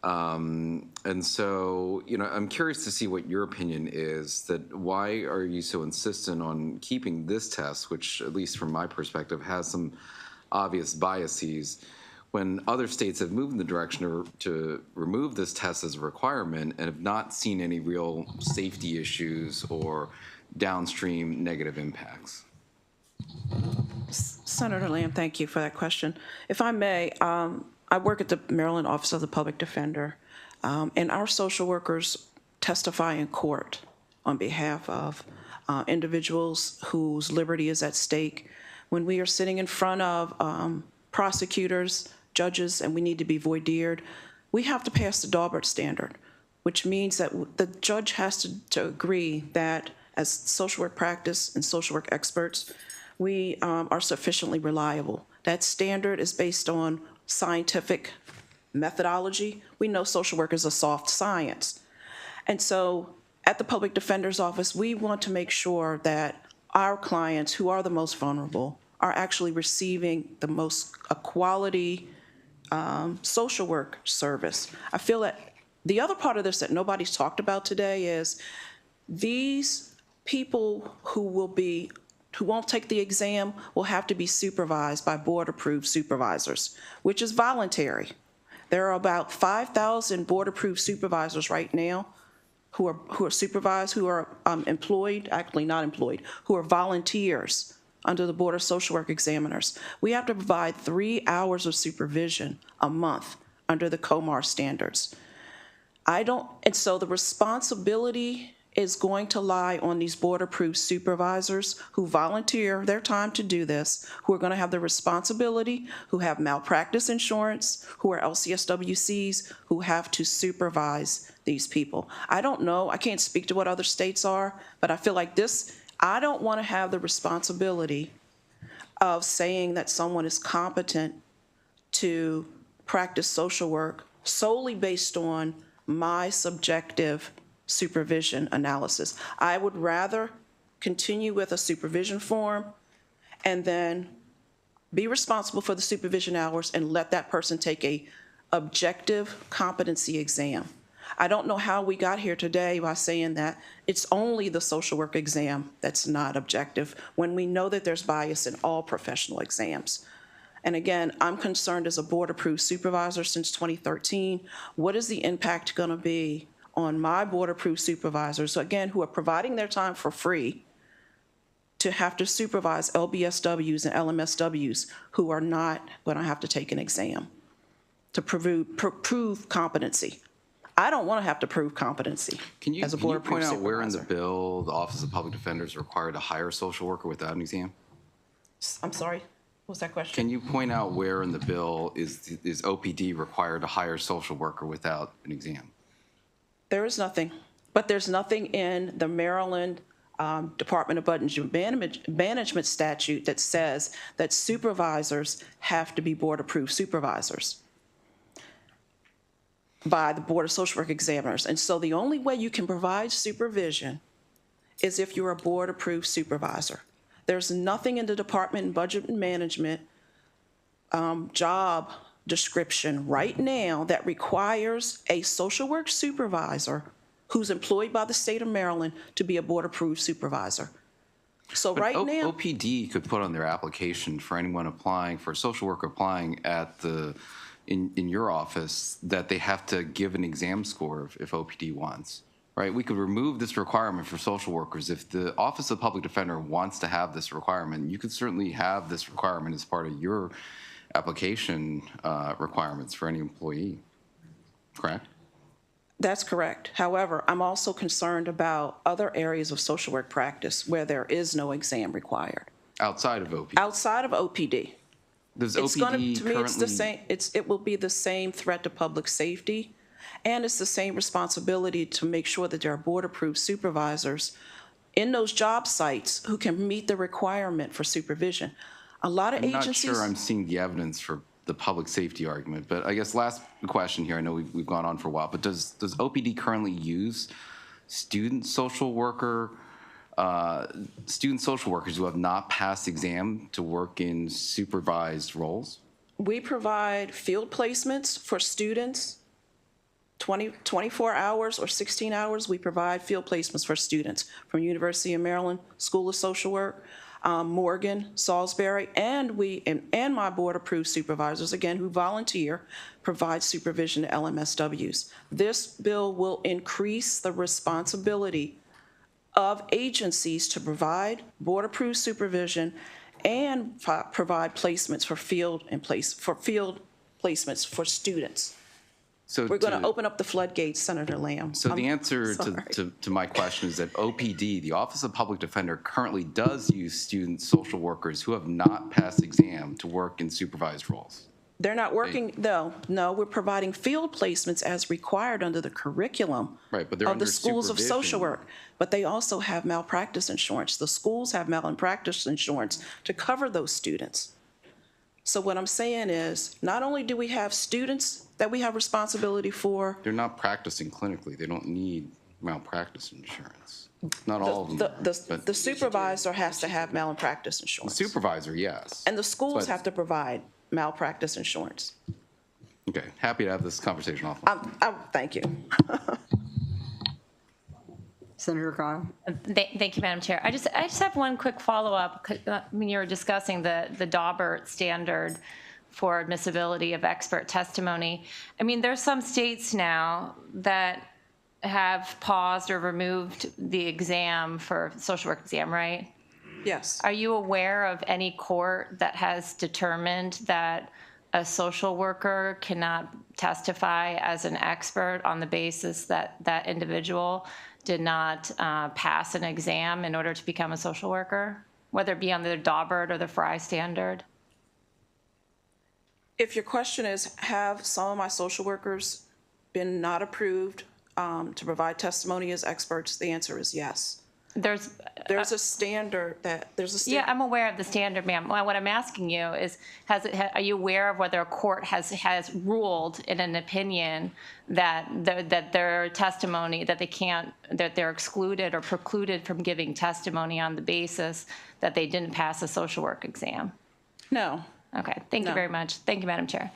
And so, I'm curious to see what your opinion is, that why are you so insistent on keeping this test, which, at least from my perspective, has some obvious biases, when other states have moved in the direction to remove this test as a requirement and have not seen any real safety issues or downstream negative impacts? Senator Lamb, thank you for that question. If I may, I work at the Maryland Office of the Public Defender, and our social workers testify in court on behalf of individuals whose liberty is at stake. When we are sitting in front of prosecutors, judges, and we need to be voir dired, we have to pass the Daubert standard, which means that the judge has to agree that as social work practice and social work experts, we are sufficiently reliable. That standard is based on scientific methodology. We know social work is a soft science. And so at the Public Defender's Office, we want to make sure that our clients who are the most vulnerable are actually receiving the most quality social work service. I feel that the other part of this that nobody's talked about today is these people who won't take the exam will have to be supervised by board-approved supervisors, which is voluntary. There are about 5,000 board-approved supervisors right now who are supervised, who are employed, actually not employed, who are volunteers under the Board of Social Work Examiners. We have to provide 3 hours of supervision a month under the COMAR standards. And so the responsibility is going to lie on these board-approved supervisors who volunteer their time to do this, who are going to have the responsibility, who have malpractice insurance, who are LCSWCs, who have to supervise these people. I don't know, I can't speak to what other states are, but I feel like I don't want to have the responsibility of saying that someone is competent to practice social work solely based on my subjective supervision analysis. I would rather continue with a supervision form and then be responsible for the supervision hours and let that person take a objective competency exam. I don't know how we got here today by saying that it's only the social work exam that's not objective when we know that there's bias in all professional exams. And again, I'm concerned as a board-approved supervisor since 2013, what is the impact going to be on my board-approved supervisors, again, who are providing their time for free to have to supervise LBSWs and LMSWs who are not going to have to take an exam to prove competency. I don't want to have to prove competency as a board-approved supervisor. Can you point out where in the bill the Office of Public Defender is required to hire a social worker without an exam? I'm sorry, what's that question? Can you point out where in the bill is OPD required to hire a social worker without an exam? There is nothing, but there's nothing in the Maryland Department of Budget Management statute that says that supervisors have to be board-approved supervisors by the Board of Social Work Examiners. And so the only way you can provide supervision is if you're a board-approved supervisor. There's nothing in the Department of Budget Management job description right now that requires a social work supervisor who's employed by the state of Maryland to be a board-approved supervisor. So but right now, OPD could put on their application for anyone applying, for a social worker applying at in your office, that they have to give an exam score if OPD wants, right? We could remove this requirement for social workers. If the Office of Public Defender wants to have this requirement, you could certainly have this requirement as part of your application requirements for any employee, correct? That's correct. However, I'm also concerned about other areas of social work practice where there is no exam required. Outside of OPD? Outside of OPD. Does It's OPD gonna, to me, currently... it's the same. It will be the same threat to public safety, and it's the same responsibility to make sure that there are board-approved supervisors in those job sites who can meet the requirement for supervision. A lot of agencies... I'm not sure I'm seeing the evidence for the public safety argument, but I guess last question here, I know we've gone on for a while, but does OPD currently use student social workers who have not passed exam to work in supervised roles? We provide field placements for students, 24 hours or 16 hours. We provide field placements for students from University of Maryland School of Social Work, Morgan, Salisbury, and my board-approved supervisors, again, who volunteer, provide supervision to LMSWs. This bill will increase the responsibility of agencies to provide board-approved supervision and provide placements for field placements for students. So We're going to open up the floodgates, Senator Lamb. So the answer to my question is that OPD, the Office of Public Defender, currently does use student social workers who have not passed exam to work in supervised roles. They're not working, no, we're providing field placements as required under the curriculum Right, but they're of under the schools of social supervision. work. But they also have malpractice insurance. The schools have malpractice insurance to cover those students. So what I'm saying is, not only do we have students that we have responsibility for, They're not practicing clinically. They don't need malpractice insurance. Not all of them. the supervisor has to have malpractice The insurance. supervisor, yes. And the schools But- have to provide malpractice insurance. Okay, happy to have this conversation offline. Thank you. Senator Kyle. Thank you, Madam Chair. I just have one quick follow-up. When you were discussing the Daubert standard for admissibility of expert testimony, I mean, there's some states now that have paused or removed the exam for social work exam, right? Yes. Are you aware of any court that has determined that a social worker cannot testify as an expert on the basis that that individual did not pass an exam in order to become a social worker, whether it be on the Daubert or the Frye standard? If your question is, have some of my social workers been not approved to provide testimony as experts, the answer is yes. There's a standard that, Yeah, I'm aware of the standard, ma'am. What I'm asking you is, are you aware of whether a court has ruled in an opinion that their testimony, that they're excluded or precluded from giving testimony on the basis that they didn't pass a social work exam? No. Okay, thank you very much. Thank you, Madam Chair.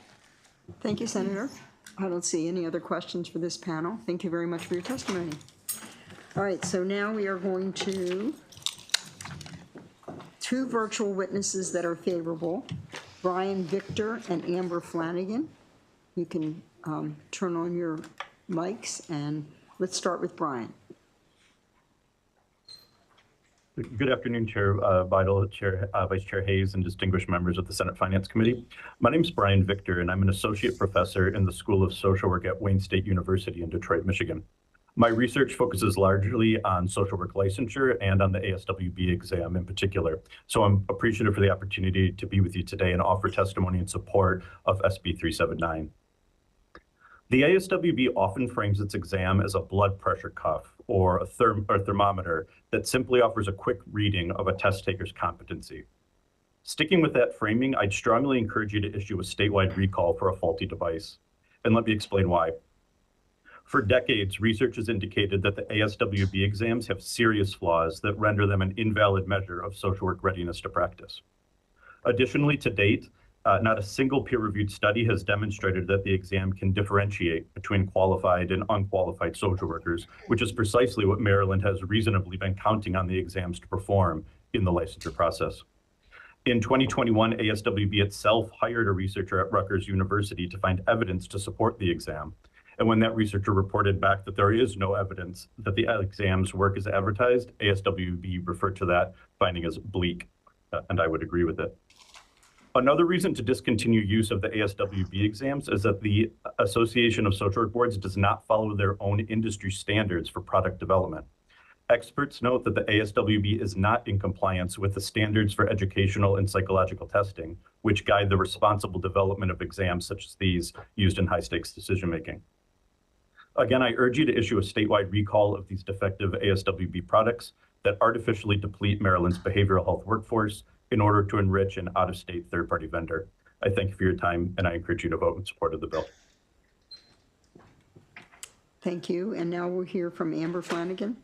Thank you, Senator. I don't see any other questions for this panel. Thank you very much for your testimony. All right, so now we are going to two virtual witnesses that are favorable, Brian Victor and Amber Flanagan. You can turn on your mics, and let's start with Brian. Good afternoon, Chair Vidal, Vice Chair Hayes, and distinguished members of the Senate Finance Committee. My name is Brian Victor, and I'm an associate professor in the School of Social Work at Wayne State University in Detroit, Michigan. My research focuses largely on social work licensure and on the ASWB exam in particular. So I'm appreciative for the opportunity to be with you today and offer testimony in support of SB 379. The ASWB often frames its exam as a blood pressure cuff or a thermometer that simply offers a quick reading of a test taker's competency. Sticking with that framing, I'd strongly encourage you to issue a statewide recall for a faulty device. And let me explain why. For decades, research has indicated that the ASWB exams have serious flaws that render them an invalid measure of social work readiness to practice. Additionally, to date, not a single peer-reviewed study has demonstrated that the exam can differentiate between qualified and unqualified social workers, which is precisely what Maryland has reasonably been counting on the exams to perform in the licensure process. In 2021, ASWB itself hired a researcher at Rutgers University to find evidence to support the exam. And when that researcher reported back that there is no evidence that the exams work as advertised, ASWB referred to that finding as bleak, and I would agree with it. Another reason to discontinue use of the ASWB exams is that the Association of Social Work Boards does not follow their own industry standards for product development. Experts note that the ASWB is not in compliance with the standards for educational and psychological testing, which guide the responsible development of exams such as these used in high-stakes decision-making. Again, I urge you to issue a statewide recall of these defective ASWB products that artificially deplete Maryland's behavioral health workforce in order to enrich an out-of-state third-party vendor. I thank you for your time, and I encourage you to vote in support of the bill. Thank you. And now we'll hear from Amber Flanagan.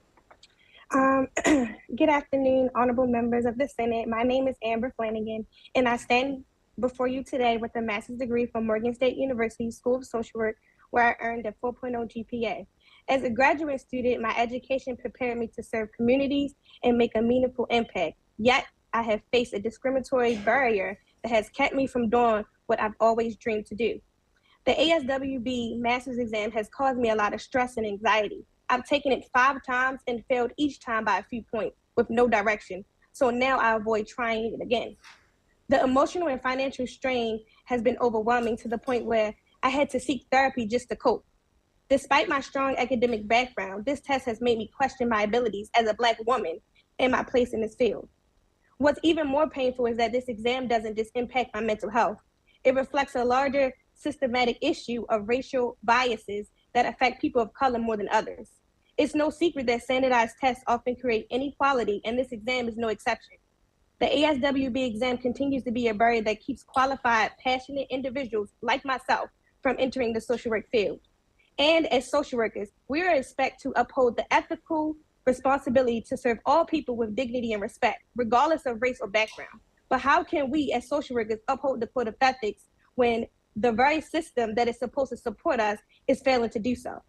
Good afternoon, honorable members of the Senate. My name is Amber Flanagan, and I stand before you today with a master's degree from Morgan State University School of Social Work, where I earned a 4.0 GPA. As a graduate student, my education prepared me to serve communities and make a meaningful impact. Yet, I have faced a discriminatory barrier that has kept me from doing what I've always dreamed to do. The ASWB master's exam has caused me a lot of stress and anxiety. I've taken it 5 times and failed each time by a few points with no direction. So now I avoid trying it again. The emotional and financial strain has been overwhelming to the point where I had to seek therapy just to cope. Despite my strong academic background, this test has made me question my abilities as a Black woman and my place in this field. What's even more painful is that this exam doesn't just impact my mental health. It reflects a larger systematic issue of racial biases that affect people of color more than others. It's no secret that standardized tests often create inequality, and this exam is no exception. The ASWB exam continues to be a barrier that keeps qualified, passionate individuals like myself from entering the social work field. And as social workers, we are expected to uphold the ethical responsibility to serve all people with dignity and respect, regardless of race or background. But how can we as social workers uphold the code of ethics when the very system that is supposed to support us is failing to do so?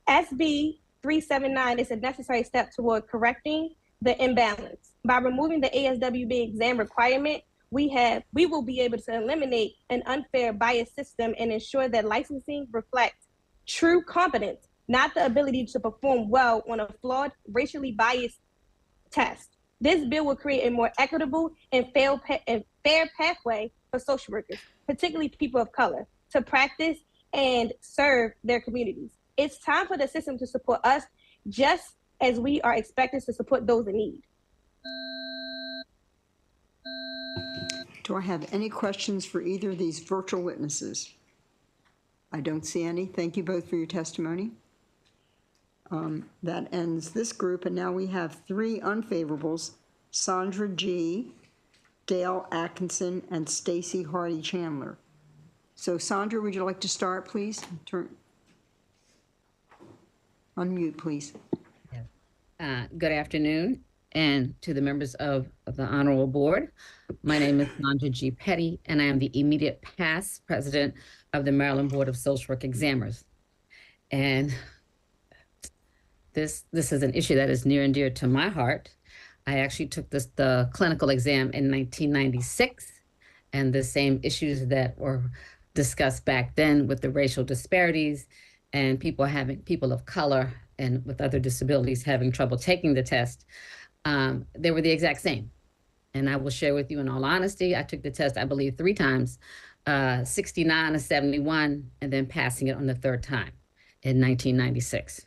SB 379 is a necessary step toward correcting the imbalance. By removing the ASWB exam requirement, we will be able to eliminate an unfair bias system and ensure that licensing reflects true competence, not the ability to perform well on a flawed, racially biased test. This bill will create a more equitable and fair pathway for social workers, particularly people of color, to practice and serve their communities. It's time for the system to support us just as we are expected to support those in need. Do I have any questions for either of these virtual witnesses? I don't see any. Thank you both for your testimony. That ends this group, and now we have three unfavorables: Sandra G., Dale Atkinson, and Stacy Hardy Chandler. So Sandra, would you like to start, please? Unmute, please. Good afternoon, and to the members of the Honorable Board. My name is Sandra G. Petty, and I am the immediate past president of the Maryland Board of Social Work Examiners. And this is an issue that is near and dear to my heart. I actually took the clinical exam in 1996, and the same issues that were discussed back then with the racial disparities and people of color and with other disabilities having trouble taking the test, they were the exact same. And I will share with you in all honesty, I took the test, I believe, 3 times, 69, a 71, and then passing it on the 3rd time in 1996.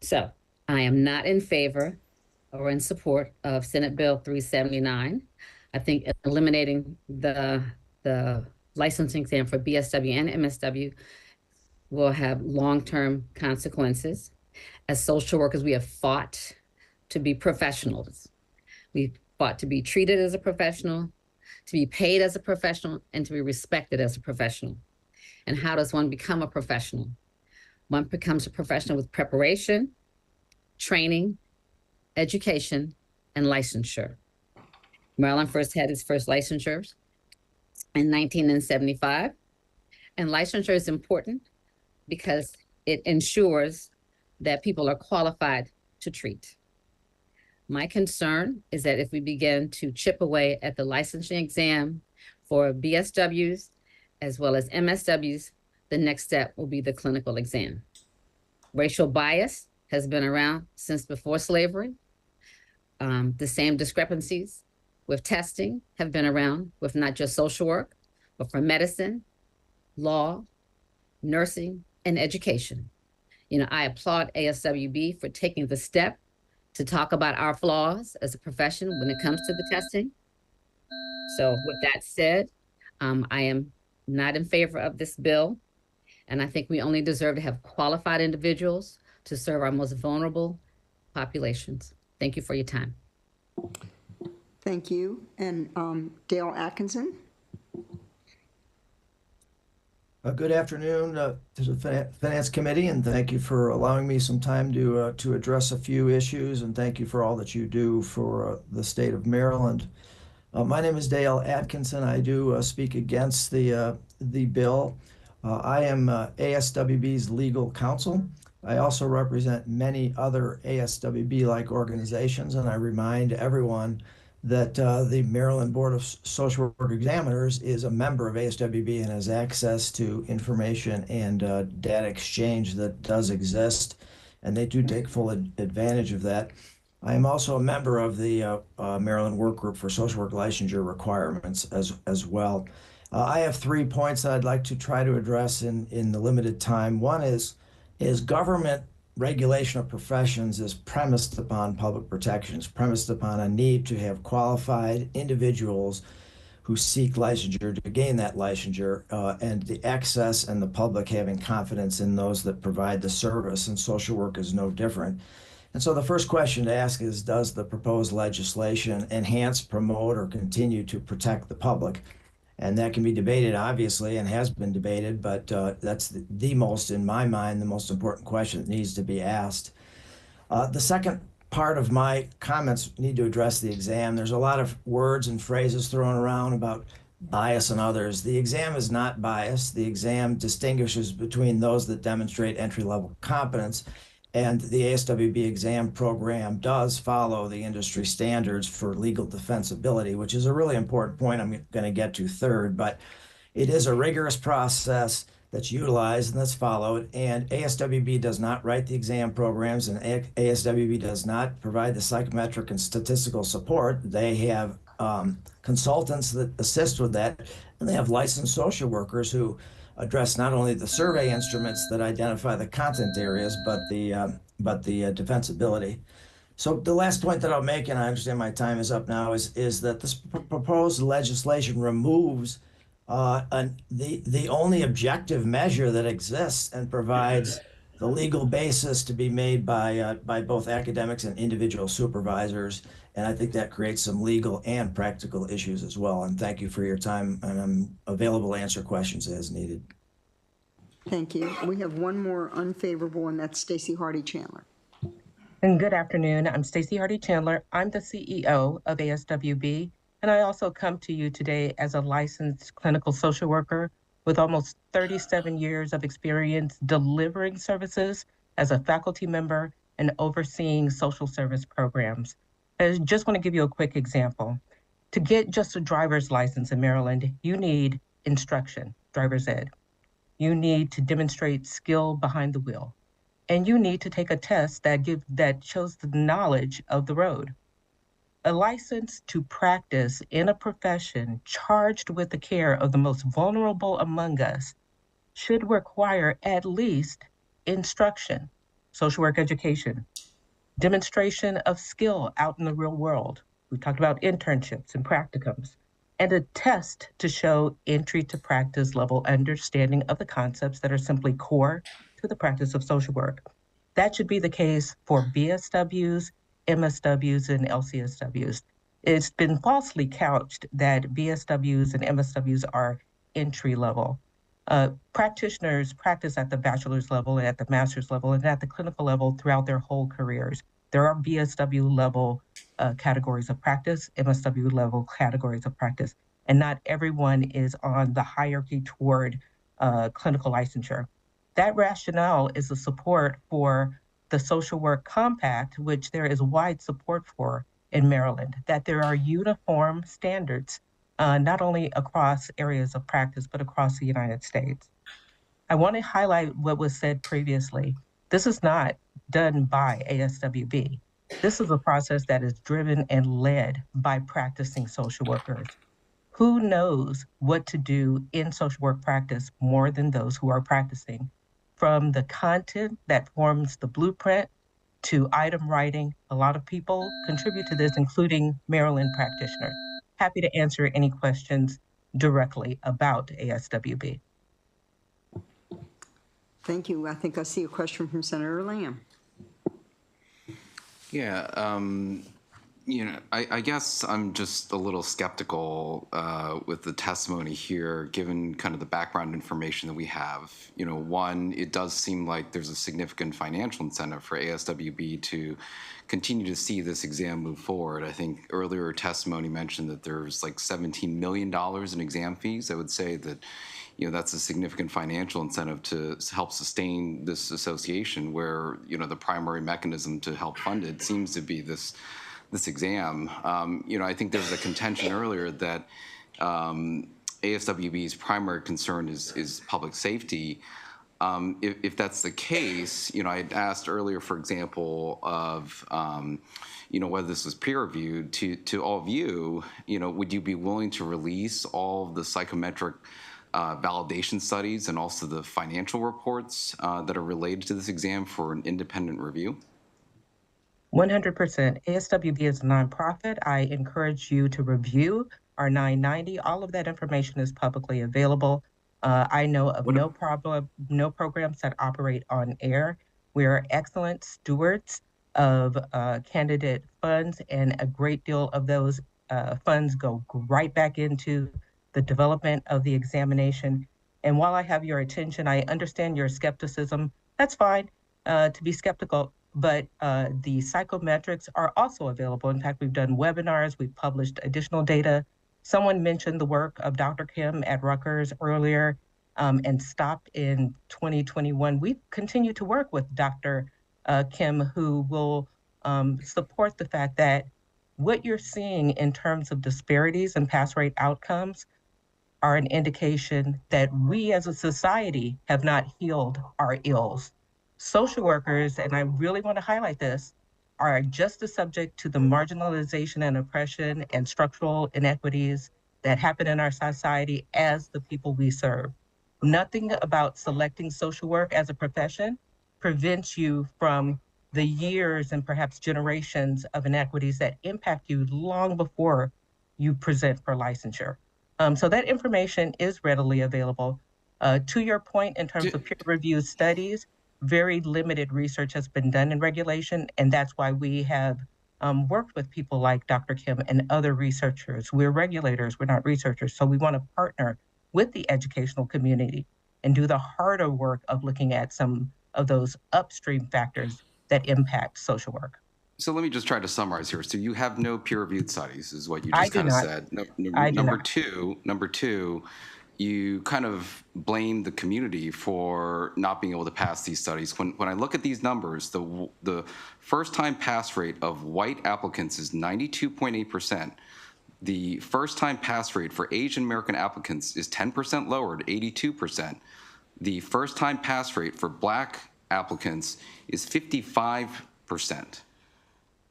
So I am not in favor or in support of Senate Bill 379. I think eliminating the licensing exam for BSW and MSW will have long-term consequences. As social workers, we have fought to be professionals. We've fought to be treated as a professional, to be paid as a professional, and to be respected as a professional. And how does one become a professional? One becomes a professional with preparation, training, education, and licensure. Maryland first had its first licensures in 1975. And licensure is important because it ensures that people are qualified to treat. My concern is that if we begin to chip away at the licensing exam for BSWs as well as MSWs, the next step will be the clinical exam. Racial bias has been around since before slavery. The same discrepancies with testing have been around with not just social work, but for medicine, law, nursing, and education. You know, I applaud ASWB for taking the step to talk about our flaws as a profession when it comes to the testing. So with that said, I am not in favor of this bill. And I think we only deserve to have qualified individuals to serve our most vulnerable populations. Thank you for your time. Thank you. And Dale Atkinson. Good afternoon to the Finance Committee, and thank you for allowing me some time to address a few issues, and thank you for all that you do for the state of Maryland. My name is Dale Atkinson. I do speak against the bill. I am ASWB's legal counsel. I also represent many other ASWB-like organizations, and I remind everyone that the Maryland Board of Social Work Examiners is a member of ASWB and has access to information and data exchange that does exist, and they do take full advantage of that. I am also a member of the Maryland Work Group for Social Work Licensure Requirements as well. I have 3 points I'd like to try to address in the limited time. One is government regulation of professions is premised upon public protections, premised upon a need to have qualified individuals who seek licensure to gain that licensure, and the access and the public having confidence in those that provide the service, and social work is no different. And so the first question to ask is, does the proposed legislation enhance, promote, or continue to protect the public? And that can be debated, obviously, and has been debated, but that's the most, in my mind, the most important question that needs to be asked. The second part of my comments need to address the exam. There's a lot of words and phrases thrown around about bias and others. The exam is not biased. The exam distinguishes between those that demonstrate entry-level competence, and the ASWB exam program does follow the industry standards for legal defensibility, which is a really important point I'm going to get to third, but it is a rigorous process that's utilized and that's followed, and ASWB does not write the exam programs, and ASWB does not provide the psychometric and statistical support. They have consultants that assist with that, and they have licensed social workers who address not only the survey instruments that identify the content areas, but the defensibility. So the last point that I'll make, and I understand my time is up now, is that this proposed legislation removes the only objective measure that exists and provides the legal basis to be made by both academics and individual supervisors. And I think that creates some legal and practical issues as well. And thank you for your time, and I'm available to answer questions as needed. Thank you. We have one more unfavorable, and that's Stacey Hardy Chandler. And good afternoon. I'm Stacey Hardy Chandler. I'm the CEO of ASWB, and I also come to you today as a licensed clinical social worker with almost 37 years of experience delivering services as a faculty member and overseeing social service programs. I just want to give you a quick example. To get just a driver's license in Maryland, you need instruction, driver's ed. You need to demonstrate skill behind the wheel. And you need to take a test that shows the knowledge of the road. A license to practice in a profession charged with the care of the most vulnerable among us should require at least instruction, social work education, demonstration of skill out in the real world. We talked about internships and practicums, and a test to show entry to practice level understanding of the concepts that are simply core to the practice of social work. That should be the case for BSWs, MSWs, and LCSWs. It's been falsely couched that BSWs and MSWs are entry level. Practitioners practice at the bachelor's level, at the master's level, and at the clinical level throughout their whole careers. There are BSW level categories of practice, MSW level categories of practice, and not everyone is on the hierarchy toward clinical licensure. That rationale is the support for the Social Work Compact, which there is wide support for in Maryland, that there are uniform standards, not only across areas of practice, but across the United States. I want to highlight what was said previously. This is not done by ASWB. This is a process that is driven and led by practicing social workers. Who knows what to do in social work practice more than those who are practicing? From the content that forms the blueprint to item writing, a lot of people contribute to this, including Maryland practitioners. Happy to answer any questions directly about ASWB. Thank you. I think I see a question from Senator Lamb. Yeah, I guess I'm just a little skeptical with the testimony here, given kind of the background information that we have. One, it does seem like there's a significant financial incentive for ASWB to continue to see this exam move forward. I think earlier testimony mentioned that there's like $17 million in exam fees. I would say that that's a significant financial incentive to help sustain this association, where the primary mechanism to help fund it seems to be this exam. I think there was a contention earlier that ASWB's primary concern is public safety. if that's the case, I had asked earlier, for example, of whether this was peer reviewed. To all of you, would you be willing to release all of the psychometric validation studies and also the financial reports that are related to this exam for an independent review? 100%. ASWB is a nonprofit. I encourage you to review our 990. All of that information is publicly available. I know of no programs that operate on air. We are excellent stewards of candidate funds, and a great deal of those funds go right back into the development of the examination. And while I have your attention, I understand your skepticism. That's fine to be skeptical, but the psychometrics are also available. In fact, we've done webinars, we've published additional data. Someone mentioned the work of Dr. Kim at Rutgers earlier and stopped in 2021. We continue to work with Dr. Kim, who will support the fact that what you're seeing in terms of disparities and pass rate outcomes are an indication that we as a society have not healed our ills. Social workers, and I really want to highlight this, are just as subject to the marginalization and oppression and structural inequities that happen in our society as the people we serve. Nothing about selecting social work as a profession prevents you from the years and perhaps generations of inequities that impact you long before you present for licensure. So that information is readily available. To your point, in terms of peer-reviewed studies, very limited research has been done in regulation, and that's why we have worked with people like Dr. Kim and other researchers. We're regulators, we're not researchers, so we want to partner with the educational community and do the harder work of looking at some of those upstream factors that impact social work. So let me just try to summarize here. So you have no peer-reviewed studies, is what you just kind of said. Number two, you kind of blame the community for not being able to pass these studies. When I look at these numbers, the first-time pass rate of white applicants is 92.8%. The first-time pass rate for Asian American applicants is 10% lower at 82%. The first-time pass rate for Black applicants is 55%.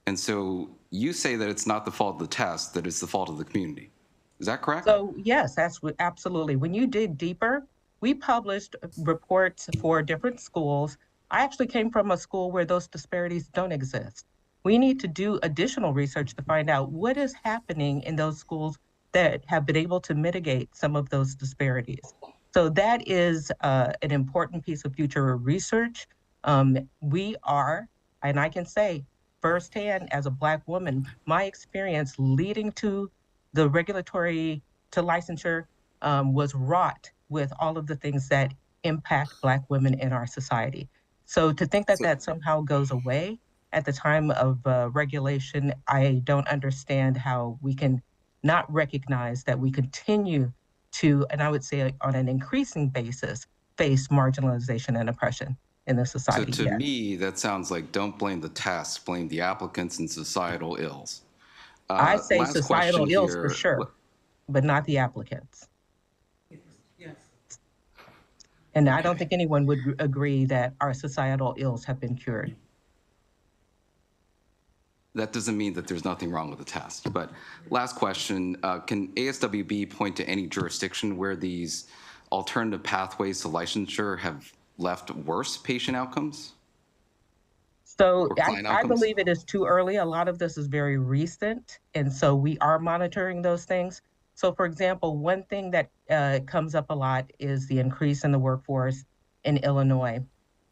And so you say that it's not the fault of the test, that it's the fault of the community. Is that correct? So yes, that's absolutely. When you dig deeper, we published reports for different schools. I actually came from a school where those disparities don't exist. We need to do additional research to find out what is happening in those schools that have been able to mitigate some of those disparities. So that is an important piece of future research. We are, and I can say firsthand as a Black woman, my experience leading to the regulatory to licensure was wrought with all of the things that impact Black women in our society. So to think that that somehow goes away at the time of regulation, I don't understand how we can not recognize that we continue to, and I would say on an increasing basis, face marginalization and oppression in the society. So to me, that sounds like don't blame the test, blame the applicants and societal ills. I say societal ills for sure, but not the applicants. Yes. And I don't think anyone would agree that our societal ills have been cured. That doesn't mean that there's nothing wrong with the test. But last question, can ASWB point to any jurisdiction where these alternative pathways to licensure have left worse patient outcomes? So I believe it is too early. A lot of this is very recent, and so we are monitoring those things. So for example, one thing that comes up a lot is the increase in the workforce in Illinois.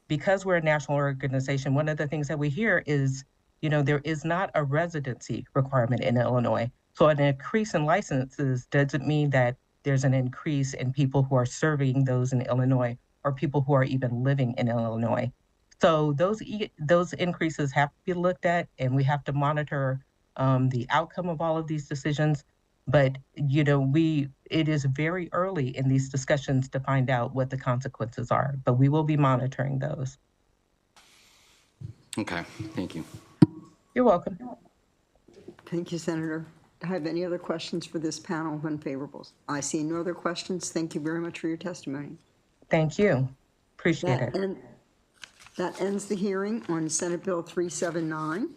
Because we're a national organization, one of the things that we hear is, there is not a residency requirement in Illinois. So an increase in licenses doesn't mean that there's an increase in people who are serving those in Illinois or people who are even living in Illinois. So those increases have to be looked at, and we have to monitor the outcome of all of these decisions. But it is very early in these discussions to find out what the consequences are. But we will be monitoring those. Okay, thank you. You're welcome. Thank you, Senator. Do I have any other questions for this panel of unfavorables? I see no other questions. Thank you very much for your testimony. Thank you. Appreciate it. And that ends the hearing on Senate Bill 379.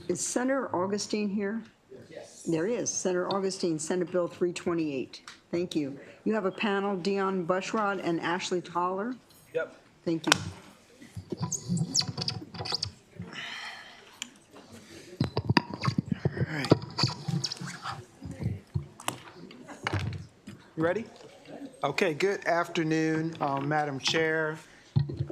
Is Senator Augustine here? Yes. There he is, Senator Augustine, Senate Bill 328. Thank you. You have a panel, Dion Bushrod and Ashley Toller. Yep. Thank you. All right. You ready? Okay, good afternoon, Madam Chair,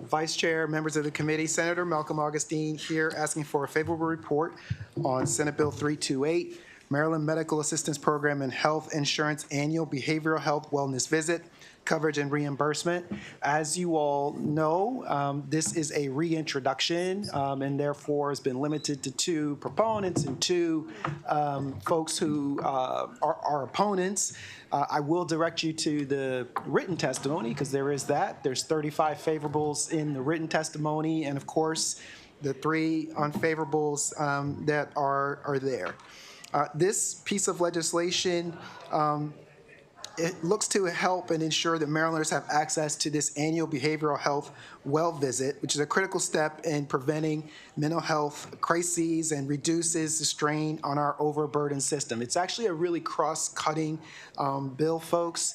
Vice Chair, members of the committee. Senator Malcolm Augustine here asking for a favorable report on Senate Bill 328, Maryland Medical Assistance Program and Health Insurance Annual Behavioral Health Wellness Visit, Coverage and Reimbursement. As you all know, this is a reintroduction and therefore has been limited to 2 proponents and 2 folks who are opponents. I will direct you to the written testimony because there is that. There's 35 favorables in the written testimony and of course the 3 unfavorables that are there. This piece of legislation it looks to help and ensure that Marylanders have access to this annual behavioral health well visit, which is a critical step in preventing mental health crises and reduces the strain on our overburdened system. It's actually a really cross-cutting bill, folks,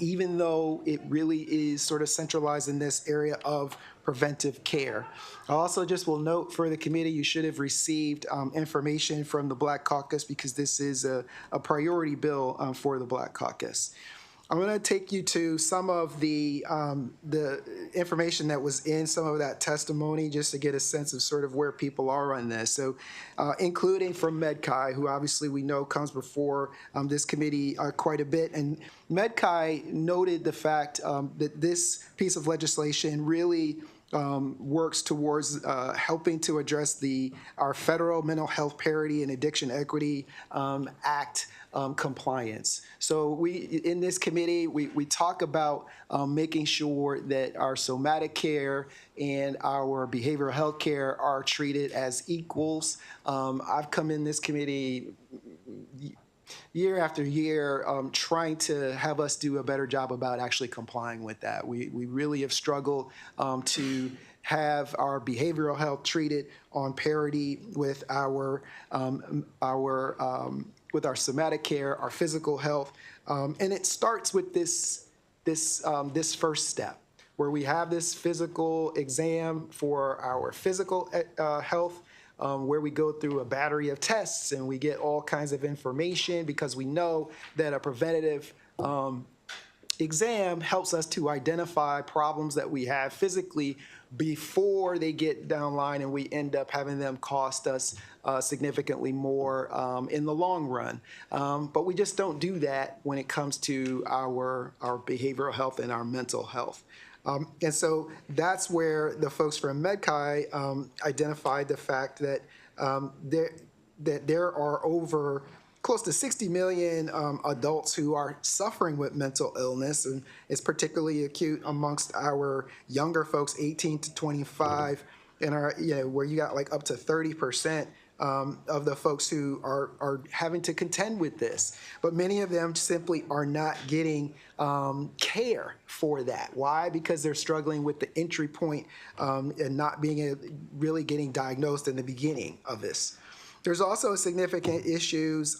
even though it really is sort of centralized in this area of preventive care. I also just will note for the committee, you should have received information from the Black Caucus because this is a priority bill for the Black Caucus. I'm going to take you to some of the information that was in some of that testimony just to get a sense of sort of where people are on this. So including from MedChi, who obviously we know comes before this committee quite a bit. And MedChi noted the fact that this piece of legislation really works towards helping to address our Federal Mental Health Parity and Addiction Equity Act compliance. So in this committee, we talk about making sure that our somatic care and our behavioral health care are treated as equals. I've come in this committee year after year trying to have us do a better job about actually complying with that. We really have struggled to have our behavioral health treated on parity with our somatic care, our physical health, and it starts with this first step where we have this physical exam for our physical health. Where we go through a battery of tests and we get all kinds of information because we know that a preventative exam helps us to identify problems that we have physically before they get down line and we end up having them cost us significantly more in the long run. But we just don't do that when it comes to our behavioral health and our mental health. And so that's where the folks from MedChi identified the fact that there are over close to 60 million adults who are suffering with mental illness, and it's particularly acute amongst our younger folks, 18 to 25, and where you got like up to 30% of the folks who are having to contend with this. But many of them simply are not getting care for that. Why? Because they're struggling with the entry point and not really getting diagnosed in the beginning of this. There's also significant issues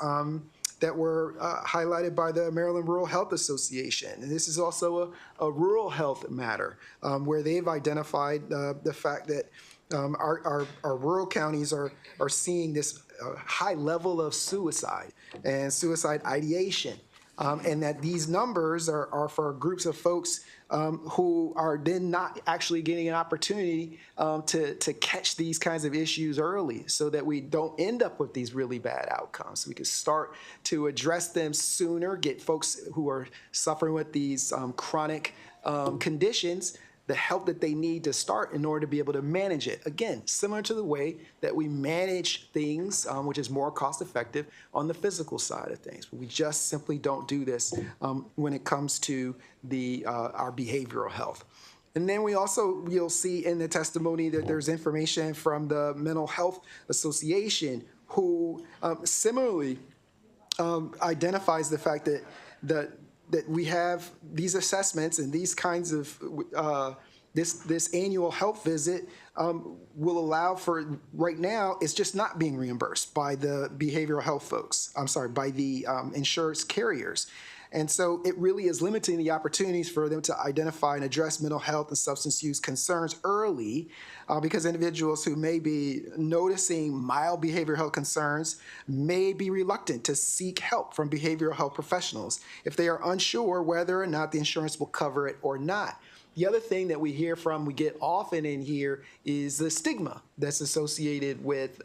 that were highlighted by the Maryland Rural Health Association. And this is also a rural health matter where they've identified the fact that our rural counties are seeing this high level of suicide and suicide ideation, and that these numbers are for groups of folks who are then not actually getting an opportunity to catch these kinds of issues early so that we don't end up with these really bad outcomes. We can start to address them sooner, get folks who are suffering with these chronic conditions the help that they need to start in order to be able to manage it. Again, similar to the way that we manage things, which is more cost effective on the physical side of things. But we just simply don't do this when it comes to our behavioral health. And then you'll see in the testimony that there's information from the Mental Health Association who similarly identifies the fact that that we have these assessments and these kinds of this annual health visit will allow for, right now, it's just not being reimbursed by the behavioral health folks. I'm sorry, by the insurance carriers. And so it really is limiting the opportunities for them to identify and address mental health and substance use concerns early, because individuals who may be noticing mild behavioral health concerns may be reluctant to seek help from behavioral health professionals if they are unsure whether or not the insurance will cover it or not. The other thing that we get often in here is the stigma that's associated with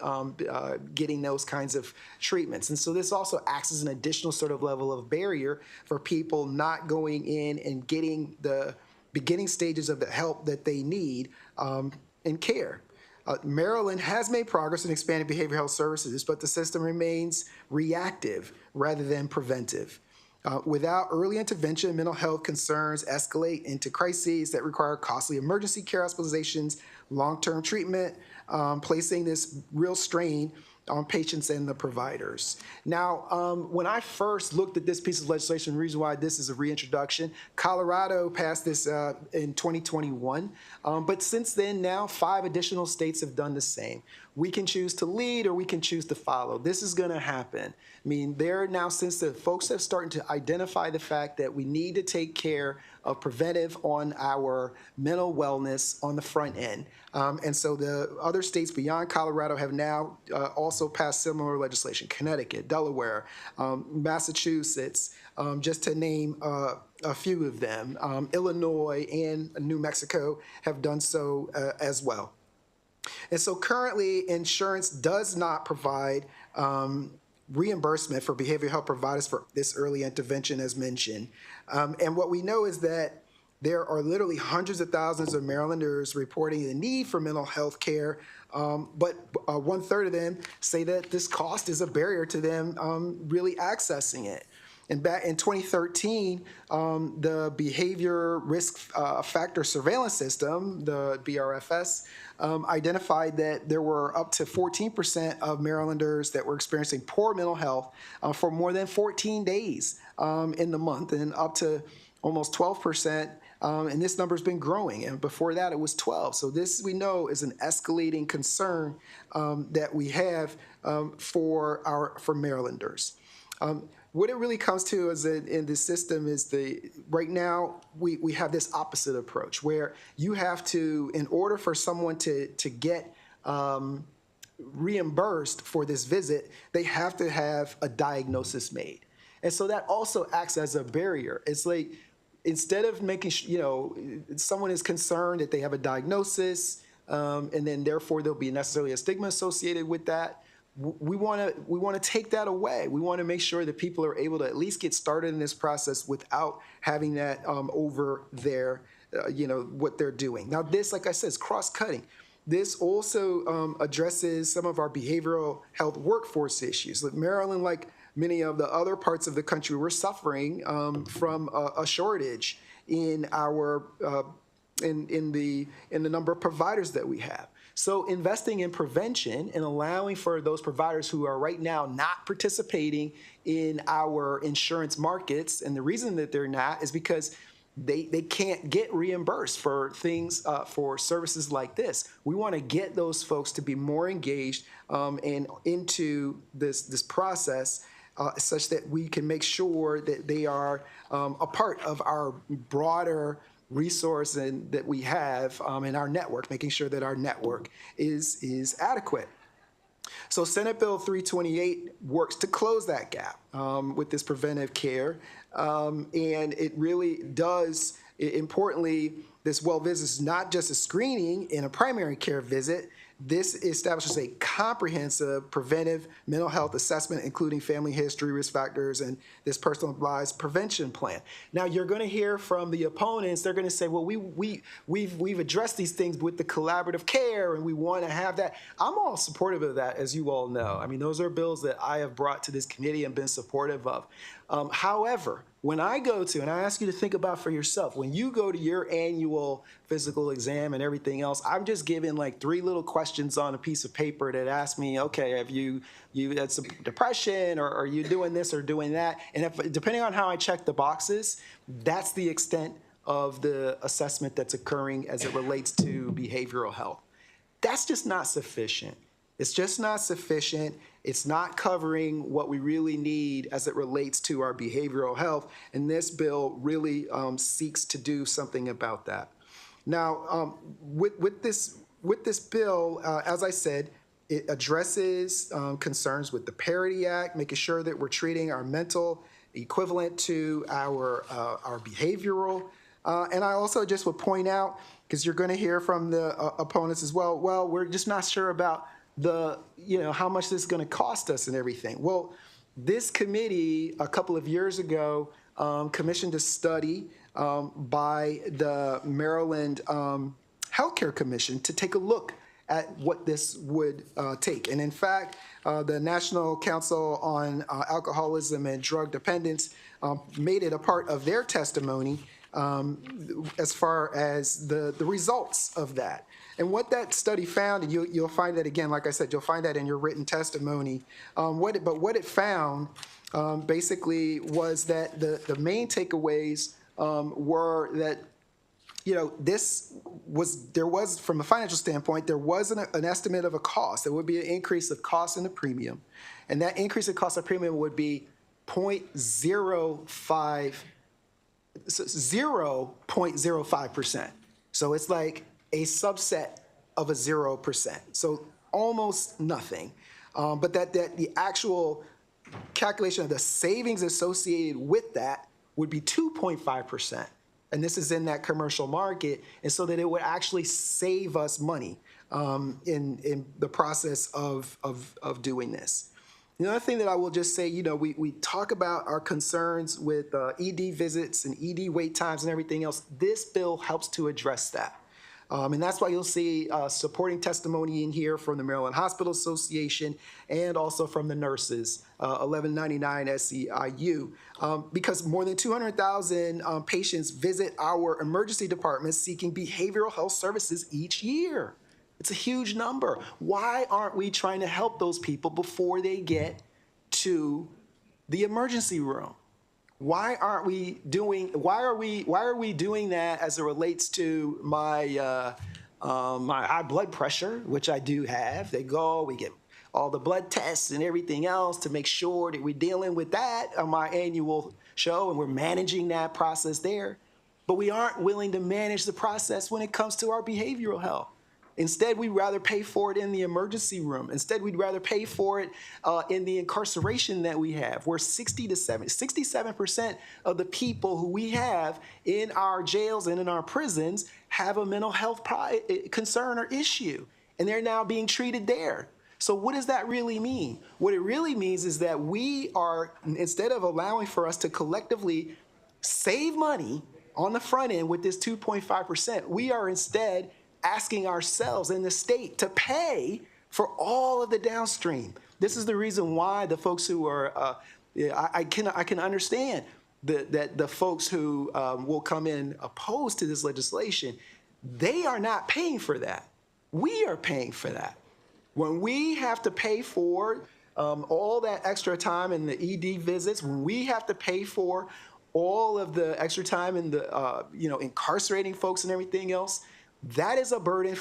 getting those kinds of treatments. And so this also acts as an additional sort of level of barrier for people not going in and getting the beginning stages of the help that they need in care. Maryland has made progress in expanding behavioral health services, but the system remains reactive rather than preventive. Without early intervention, mental health concerns escalate into crises that require costly emergency care hospitalizations, long-term treatment, placing this real strain on patients and the providers. Now, when I first looked at this piece of legislation, the reason why this is a reintroduction, Colorado passed this in 2021, but since then now 5 additional states have done the same. We can choose to lead or we can choose to follow. This is going to happen. I mean, there now, since the folks have started to identify the fact that we need to take care of preventive on our mental wellness on the front end. And so the other states beyond Colorado have now also passed similar legislation. Connecticut, Delaware, Massachusetts, just to name a few of them. Illinois and New Mexico have done so as well. And so currently, insurance does not provide reimbursement for behavioral health providers for this early intervention, as mentioned. And what we know is that there are literally hundreds of thousands of Marylanders reporting the need for mental health care, but 1/3 of them say that this cost is a barrier to them really accessing it. And back in 2013, the Behavior Risk Factor Surveillance System, the BRFS, identified that there were up to 14% of Marylanders that were experiencing poor mental health for more than 14 days in the month, and up to almost 12%. And this number's been growing, and before that it was 12. So this, we know, is an escalating concern that we have for Marylanders. What it really comes to is that in this system is right now we have this opposite approach where you have to, in order for someone to get reimbursed for this visit, they have to have a diagnosis made. And so that also acts as a barrier. It's like, instead of making, someone is concerned that they have a diagnosis, and then therefore there'll be necessarily a stigma associated with that, we want to take that away. We want to make sure that people are able to at least get started in this process without having that over their, what they're doing. Now this, like I said, is cross-cutting. This also addresses some of our behavioral health workforce issues. Maryland, like many of the other parts of the country, we're suffering from a shortage in our in the number of providers that we have. So investing in prevention and allowing for those providers who are right now not participating in our insurance markets, and the reason that they're not is because they can't get reimbursed for things, for services like this. We want to get those folks to be more engaged and into this process, such that we can make sure that they are a part of our broader resource that we have in our network, making sure that our network is adequate. So Senate Bill 328 works to close that gap with this preventive care, and it really does, importantly, this well visit is not just a screening in a primary care visit. This establishes a comprehensive preventive mental health assessment, including family history, risk factors, and this personalized prevention plan. Now, you're going to hear from the opponents. They're going to say, well, we've addressed these things with the collaborative care, and we want to have that. I'm all supportive of that, as you all know. I mean, those are bills that I have brought to this committee and been supportive of. However, When I go to, and I ask you to think about for yourself, when you go to your annual physical exam and everything else, I'm just given like 3 little questions on a piece of paper that ask me, okay, have you had some depression, or are you doing this or doing that? And if, depending on how I check the boxes, that's the extent of the assessment that's occurring as it relates to behavioral health. That's just not sufficient. It's just not sufficient. It's not covering what we really need as it relates to our behavioral health, and this bill really seeks to do something about that. Now, with this bill, as I said, it addresses concerns with the Parity Act, making sure that we're treating our mental equivalent to our behavioral. And I also just would point out, because you're going to hear from the opponents as well, we're just not sure about how much this is going to cost us and everything. Well, this committee a couple of years ago commissioned a study by the Maryland Healthcare Commission to take a look at what this would take. And in fact, the National Council on Alcoholism and Drug Dependence made it a part of their testimony as far as the results of that. And what that study found, and you'll find that again, like I said, you'll find that in your written testimony. What it found basically was that the main takeaways were that there was, from a financial standpoint, there was an estimate of a cost. There would be an increase of cost in the premium, and that increase in cost of premium would be 0.05%. So it's like a subset of a 0%. So almost nothing. But that the actual calculation of the savings associated with that would be 2.5%. And this is in that commercial market. And so that it would actually save us money in the process of doing this. The other thing that I will just say, we talk about our concerns with ED visits and ED wait times and everything else. This bill helps to address that. And that's why you'll see supporting testimony in here from the Maryland Hospital Association and also from the nurses, 1199 SEIU, because more than 200,000 patients visit our emergency departments seeking behavioral health services each year. It's a huge number. Why aren't we trying to help those people before they get to the emergency room? Why are we doing that as it relates to my my high blood pressure, which I do have? We get all the blood tests and everything else to make sure that we're dealing with that on my annual show, and we're managing that process there. But we aren't willing to manage the process when it comes to our behavioral health. Instead, we'd rather pay for it in the emergency room. Instead, we'd rather pay for it in the incarceration that we have, where 67% of the people who we have in our jails and in our prisons have a mental health concern or issue, and they're now being treated there. So what does that really mean? What it really means is that we are, instead of allowing for us to collectively save money on the front end with this 2.5%, we are instead asking ourselves and the state to pay for all of the downstream. This is the reason why the folks who are, I can understand that the folks who will come in opposed to this legislation, they are not paying for that. We are paying for that. When we have to pay for all that extra time in the ED visits, when we have to pay for all of the extra time in the, incarcerating folks and everything else, that is a burden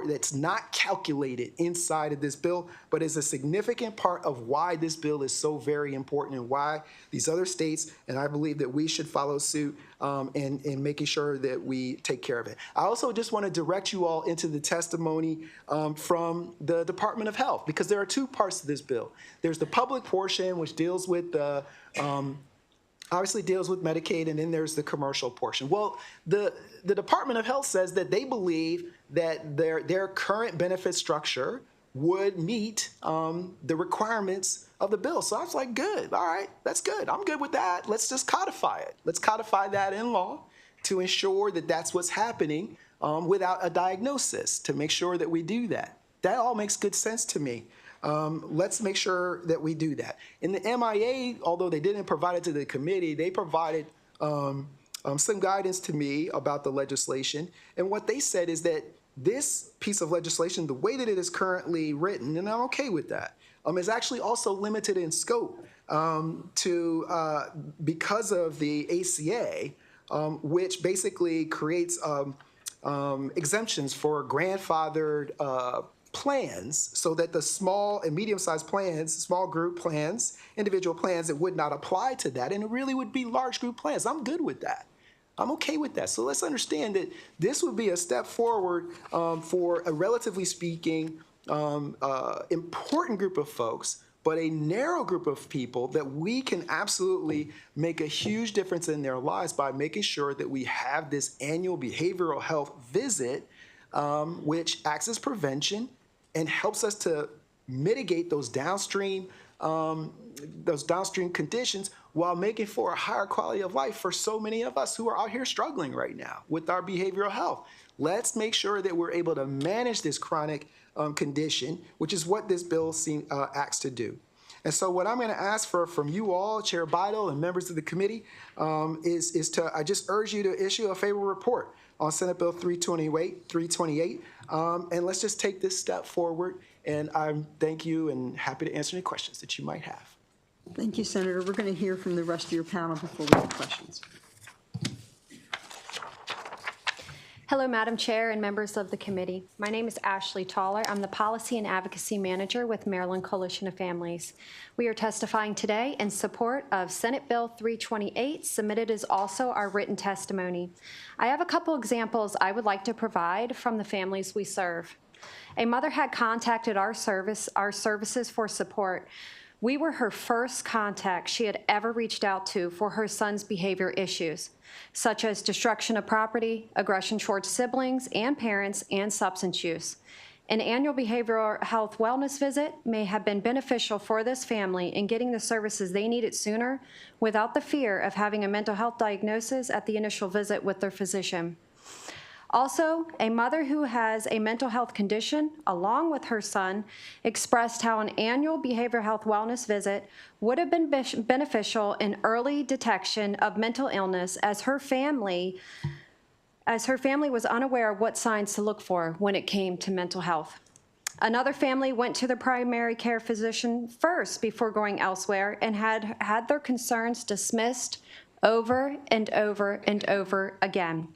that's not calculated inside of this bill, but is a significant part of why this bill is so very important and why these other states, and I believe that we should follow suit in making sure that we take care of it. I also just want to direct you all into the testimony from the Department of Health, because there are two parts to this bill. There's the public portion, which deals with the obviously deals with Medicaid, and then there's the commercial portion. Well, the Department of Health says that they believe that their current benefit structure would meet the requirements of the bill. So I was like, good, all right, that's good. I'm good with that. Let's just codify it. Let's codify that in law to ensure that that's what's happening without a diagnosis, to make sure that we do that. That all makes good sense to me. Let's make sure that we do that. In the MIA, although they didn't provide it to the committee, they provided some guidance to me about the legislation. And what they said is that this piece of legislation, the way that it is currently written, and I'm okay with that, is actually also limited in scope because of the ACA, which basically creates exemptions for grandfathered plans, so that the small and medium-sized plans, small group plans, individual plans, it would not apply to that, and it really would be large group plans. I'm good with that. I'm okay with that. So let's understand that this would be a step forward for a relatively speaking important group of folks, but a narrow group of people that we can absolutely make a huge difference in their lives by making sure that we have this annual behavioral health visit, which acts as prevention and helps us to mitigate those downstream conditions while making for a higher quality of life for so many of us who are out here struggling right now with our behavioral health. Let's make sure that we're able to manage this chronic condition, which is what this bill acts to do. And so what I'm going to ask from you all, Chair Bidle and members of the committee, I just urge you to issue a favorable report on Senate Bill 328, and let's just take this step forward. And I thank you and happy to answer any questions that you might have. Thank you, Senator. We're going to hear from the rest of your panel before we have questions. Hello, Madam Chair and members of the committee. My name is Ashley Toller. I'm the Policy and Advocacy Manager with Maryland Coalition of Families. We are testifying today in support of Senate Bill 328, submitted as also our written testimony. I have a couple examples I would like to provide from the families we serve. A mother had contacted our services for support. We were her first contact she had ever reached out to for her son's behavior issues, such as destruction of property, aggression towards siblings and parents, and substance use. An annual behavioral health wellness visit may have been beneficial for this family in getting the services they needed sooner without the fear of having a mental health diagnosis at the initial visit with their physician. Also, a mother who has a mental health condition, along with her son, expressed how an annual behavioral health wellness visit would have been beneficial in early detection of mental illness, as her family was unaware of what signs to look for when it came to mental health. Another family went to the primary care physician first before going elsewhere and had their concerns dismissed over and over and over again.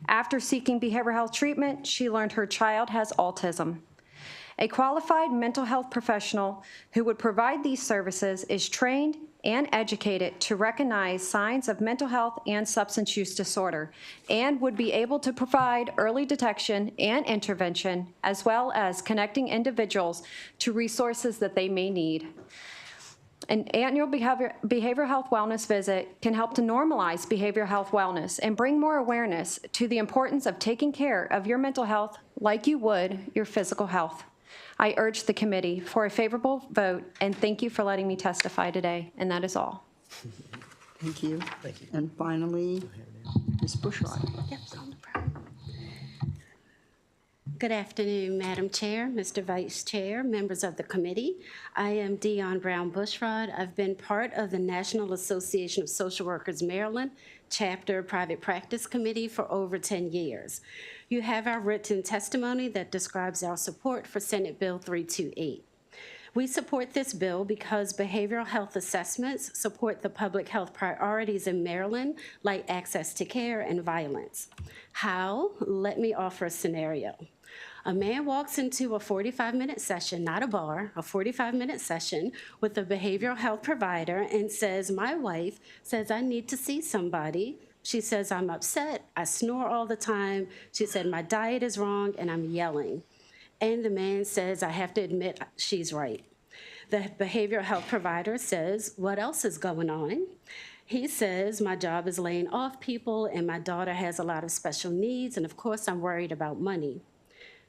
After seeking behavioral health treatment, she learned her child has autism. A qualified mental health professional who would provide these services is trained and educated to recognize signs of mental health and substance use disorder, and would be able to provide early detection and intervention, as well as connecting individuals to resources that they may need. An annual behavioral health wellness visit can help to normalize behavioral health wellness and bring more awareness to the importance of taking care of your mental health like you would your physical health. I urge the committee for a favorable vote, and thank you for letting me testify today, and that is all. Thank you. Thank you. And finally, Ms. Bushrod. Good afternoon, Madam Chair, Mr. Vice Chair, members of the committee. I am Dion Brown Bushrod. I've been part of the National Association of Social Workers Maryland Chapter Private Practice Committee for over 10 years. You have our written testimony that describes our support for Senate Bill 328. We support this bill because behavioral health assessments support the public health priorities in Maryland, like access to care and violence. How? Let me offer a scenario. A man walks into a 45-minute session, not a bar, a 45-minute session with a behavioral health provider and says, my wife says I need to see somebody. She says, I'm upset, I snore all the time. She said, my diet is wrong and I'm yelling. And the man says, I have to admit she's right. The behavioral health provider says, what else is going on? He says, my job is laying off people and my daughter has a lot of special needs, and of course I'm worried about money.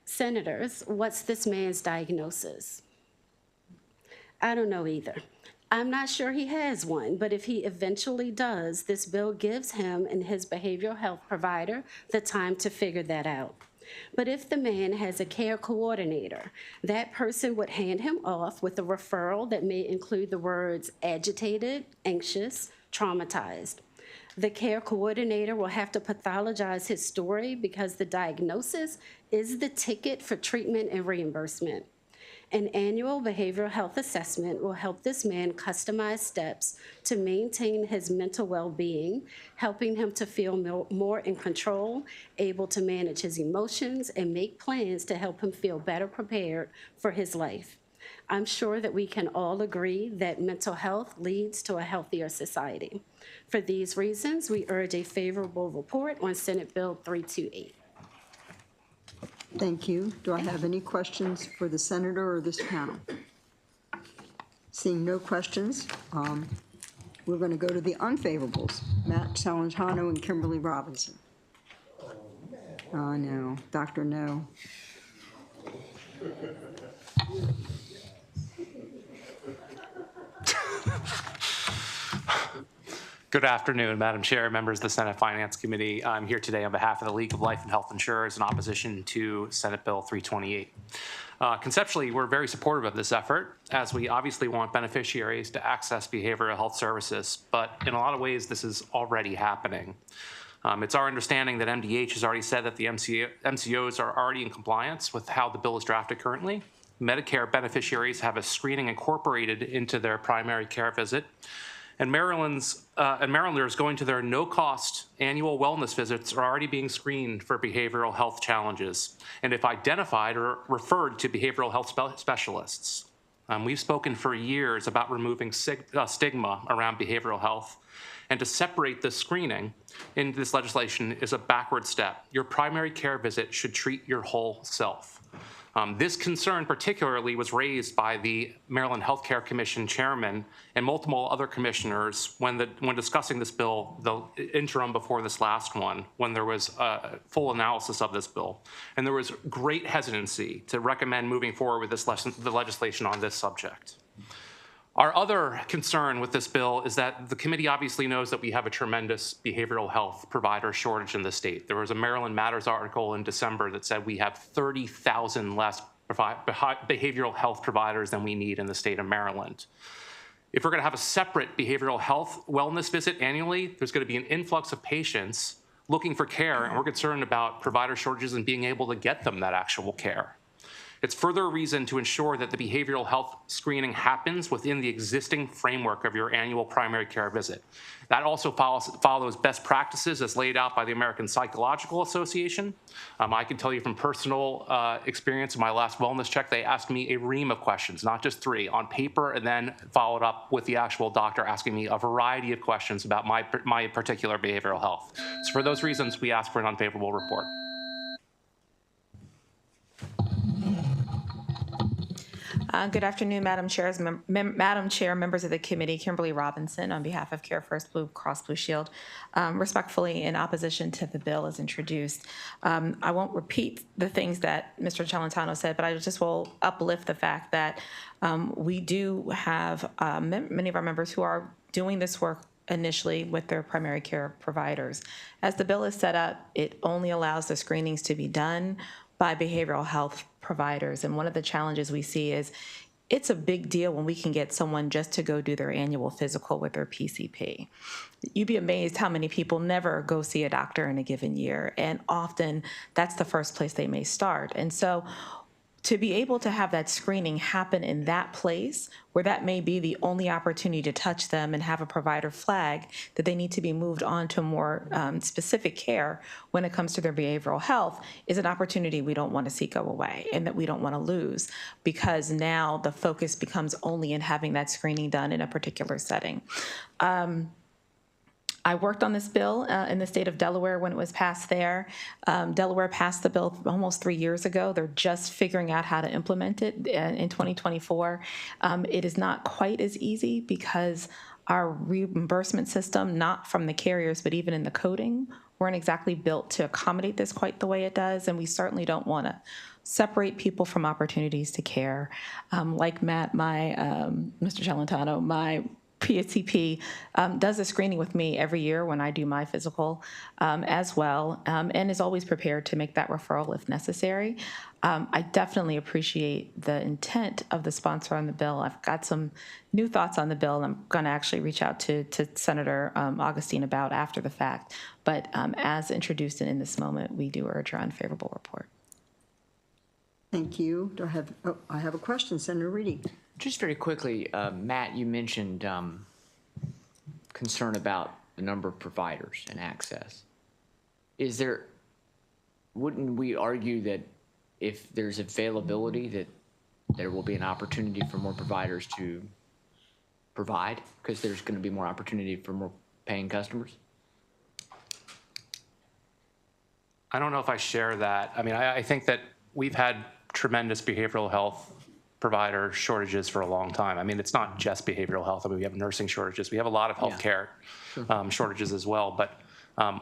Senators, what's this man's diagnosis? I don't know either. I'm not sure he has one, but if he eventually does, this bill gives him and his behavioral health provider the time to figure that out. But if the man has a care coordinator, that person would hand him off with a referral that may include the words agitated, anxious, traumatized. The care coordinator will have to pathologize his story because the diagnosis is the ticket for treatment and reimbursement. An annual behavioral health assessment will help this man customize steps to maintain his mental well-being, helping him to feel more in control, able to manage his emotions, and make plans to help him feel better prepared for his life. I'm sure that we can all agree that mental health leads to a healthier society. For these reasons, we urge a favorable report on Senate Bill 328. Thank you. Do I have any questions for the senator or this panel? Seeing no questions, we're going to go to the unfavorables. Matt Salentano and Kimberly Robinson. Oh, no. Dr. No. Good afternoon, Madam Chair, members of the Senate Finance Committee. I'm here today on behalf of the League of Life and Health Insurers in opposition to Senate Bill 328. Conceptually, we're very supportive of this effort, as we obviously want beneficiaries to access behavioral health services, but in a lot of ways, this is already happening. It's our understanding that MDH has already said that the MCOs are already in compliance with how the bill is drafted currently. Medicare beneficiaries have a screening incorporated into their primary care visit. And Marylanders going to their no-cost annual wellness visits are already being screened for behavioral health challenges, and if identified, are referred to behavioral health specialists. We've spoken for years about removing stigma around behavioral health, and to separate this screening in this legislation is a backward step. Your primary care visit should treat your whole self. This concern particularly was raised by the Maryland Healthcare Commission chairman and multiple other commissioners when discussing this bill, the interim before this last one, when there was a full analysis of this bill. And there was great hesitancy to recommend moving forward with the legislation on this subject. Our other concern with this bill is that the committee obviously knows that we have a tremendous behavioral health provider shortage in the state. There was a Maryland Matters article in December that said we have 30,000 less behavioral health providers than we need in the state of Maryland. If we're going to have a separate behavioral health wellness visit annually, there's going to be an influx of patients looking for care, and we're concerned about provider shortages and being able to get them that actual care. It's further a reason to ensure that the behavioral health screening happens within the existing framework of your annual primary care visit. That also follows best practices as laid out by the American Psychological Association. I can tell you from personal experience in my last wellness check, they asked me a ream of questions, not just 3, on paper, and then followed up with the actual doctor asking me a variety of questions about my particular behavioral health. So for those reasons, we ask for an unfavorable report. Good afternoon, Madam Chair, members of the committee. Kimberly Robinson on behalf of Care First Blue Cross Blue Shield, respectfully in opposition to the bill as introduced. I won't repeat the things that Mr. Celentano said, but I just will uplift the fact that we do have many of our members who are doing this work initially with their primary care providers. As the bill is set up, it only allows the screenings to be done by behavioral health providers. And one of the challenges we see is it's a big deal when we can get someone just to go do their annual physical with their PCP. You'd be amazed how many people never go see a doctor in a given year. And often that's the first place they may start. And so to be able to have that screening happen in that place where that may be the only opportunity to touch them and have a provider flag that they need to be moved on to more specific care when it comes to their behavioral health is an opportunity we don't want to see go away and that we don't want to lose, because now the focus becomes only in having that screening done in a particular setting. I worked on this bill in the state of Delaware when it was passed there. Delaware passed the bill almost 3 years ago. They're just figuring out how to implement it in 2024. It is not quite as easy because our reimbursement system, not from the carriers, but even in the coding, weren't exactly built to accommodate this quite the way it does. And we certainly don't want to separate people from opportunities to care. Like Matt, Mr. Celentano, my PSCP does a screening with me every year when I do my physical as well, and is always prepared to make that referral if necessary. I definitely appreciate the intent of the sponsor on the bill. I've got some new thoughts on the bill, and I'm going to actually reach out to Senator Augustine about after the fact. But as introduced in this moment, we do urge our unfavorable report. Thank you. Do I have a question, Senator Reedy. Just very quickly, Matt, you mentioned concern about the number of providers and access. Wouldn't we argue that if there's availability, that there will be an opportunity for more providers to provide, because there's going to be more opportunity for more paying customers? I don't know if I share that. I mean, I think that we've had tremendous behavioral health provider shortages for a long time. I mean, it's not just behavioral health. I mean, we have nursing shortages. We have a lot of healthcare shortages as well. But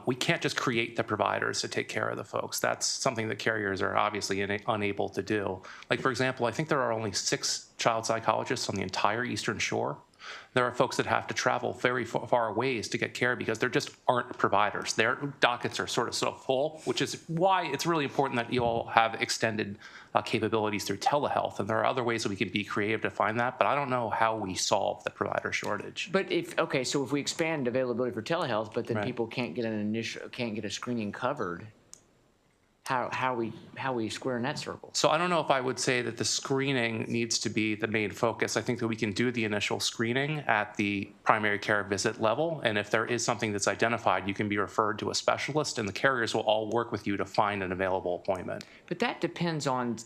we can't just create the providers to take care of the folks. That's something that carriers are obviously unable to do. Like, for example, I think there are only 6 child psychologists on the entire Eastern Shore. There are folks that have to travel very far ways to get care because there just aren't providers. Their dockets are sort of full, which is why it's really important that you all have extended capabilities through telehealth. And there are other ways that we can be creative to find that, but I don't know how we solve the provider shortage. But so if we expand availability for telehealth, but then people can't get a screening covered, how we square in that circle? So I don't know if I would say that the screening needs to be the main focus. I think that we can do the initial screening at the primary care visit level, and if there is something that's identified, you can be referred to a specialist, and the carriers will all work with you to find an available appointment. But that depends on,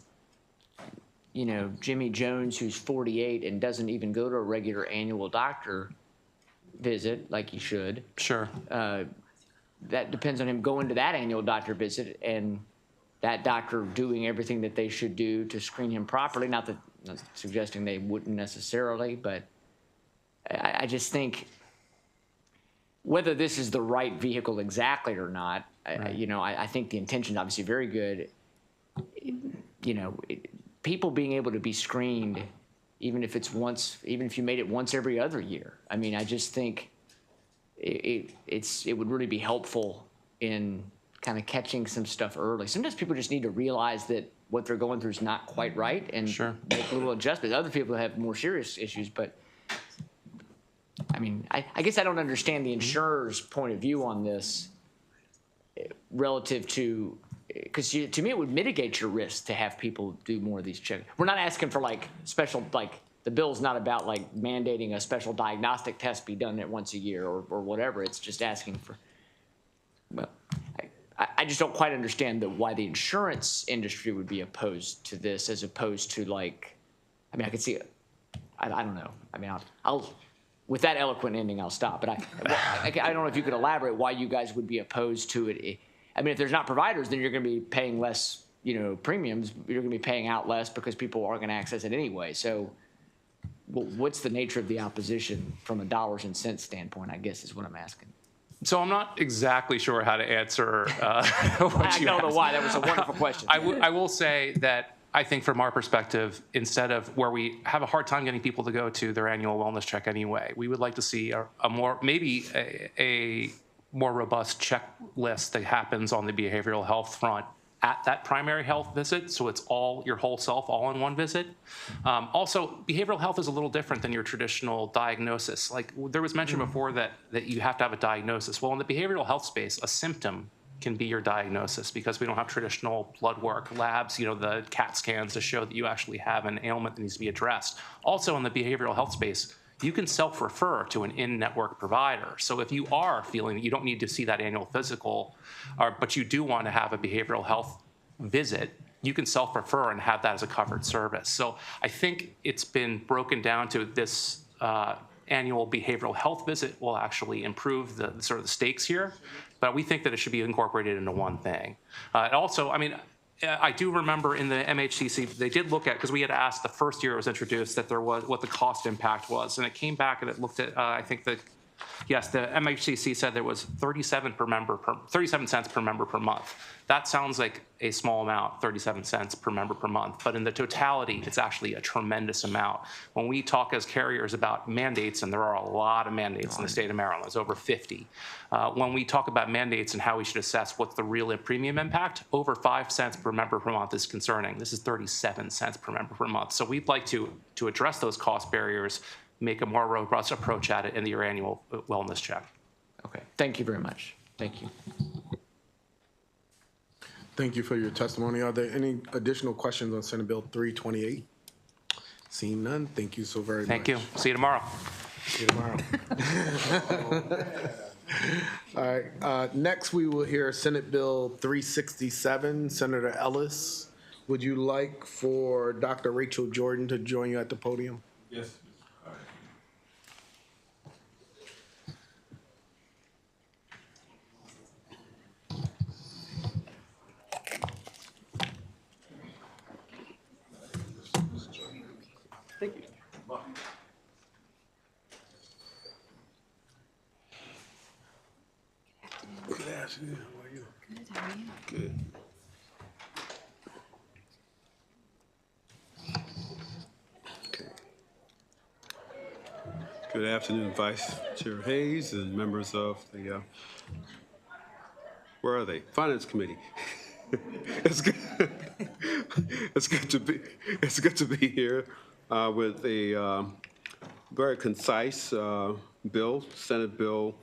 Jimmy Jones, who's 48 and doesn't even go to a regular annual doctor visit like he should. Sure. That depends on him going to that annual doctor visit and that doctor doing everything that they should do to screen him properly. Not suggesting they wouldn't necessarily, but I just think whether this is the right vehicle exactly or not, I think the intention is obviously very good. People being able to be screened, even if you made it once every other year. I mean, I just think it would really be helpful in kind of catching some stuff early. Sometimes people just need to realize that what they're going through is not quite right and make a little adjustment. Other people have more serious issues, but I mean, I guess I don't understand the insurer's point of view on this relative to, because to me it would mitigate your risk to have people do more of these checks. We're not asking for special the bill's not about mandating a special diagnostic test be done at once a year or whatever. It's just asking for, I just don't quite understand why the insurance industry would be opposed to this as opposed to I could see it. I don't know. I mean, I'll with that eloquent ending, I'll stop. But I don't know if you could elaborate why you guys would be opposed to it. I mean, if there's not providers, then you're going to be paying less, premiums. You're going to be paying out less because people aren't going to access it anyway. So what's the nature of the opposition from a dollars and cents standpoint, I guess is what I'm asking. So I'm not exactly sure how to answer what you I don't know asked. why. That was a wonderful question. I will say that I think from our perspective, instead of where we have a hard time getting people to go to their annual wellness check anyway, we would like to see a more, maybe a more robust checklist that happens on the behavioral health front at that primary health visit, so it's all your whole self all in one visit. Also, behavioral health is a little different than your traditional diagnosis. Like there was mentioned before that you have to have a diagnosis. Well, in the behavioral health space, a symptom can be your diagnosis because we don't have traditional blood work labs, the CAT scans to show that you actually have an ailment that needs to be addressed. Also in the behavioral health space, you can self-refer to an in-network provider. So if you are feeling that you don't need to see that annual physical, but you do want to have a behavioral health visit, you can self-refer and have that as a covered service. So I think it's been broken down to this annual behavioral health visit will actually improve the sort of the stakes here, but we think that it should be incorporated into one thing. Also, I mean, I do remember in the MHCC, they did look at, because we had asked the first year it was introduced that there was what the cost impact was, and it came back and it looked at, I think the Yes, the MHCC said there was 37 cents per member per month. That sounds like a small amount, 37 cents per member per month, but in the totality, it's actually a tremendous amount. When we talk as carriers about mandates, and there are a lot of mandates in the state of Maryland, there's over 50. When we talk about mandates and how we should assess what's the real premium impact, over 5 cents per member per month is concerning. This is 37 cents per member per month. So we'd like to address those cost barriers, make a more robust approach at it in your annual wellness check. Okay, thank you very much. Thank you. Thank you for your testimony. Are there any additional questions on Senate Bill 328? Seeing none, thank you so very much. Thank you. See you tomorrow. See you tomorrow. All right, next we will hear Senate Bill 367. Senator Ellis, would you like for Dr. Rachel Jordan to join you at the podium? Yes. Thank you. Good afternoon. How are you? Good, how are you? Good. Okay. Good afternoon, Vice Chair Hayes and members of the, where are they? Finance Committee. It's good. It's good to be here with a very concise bill, Senate Bill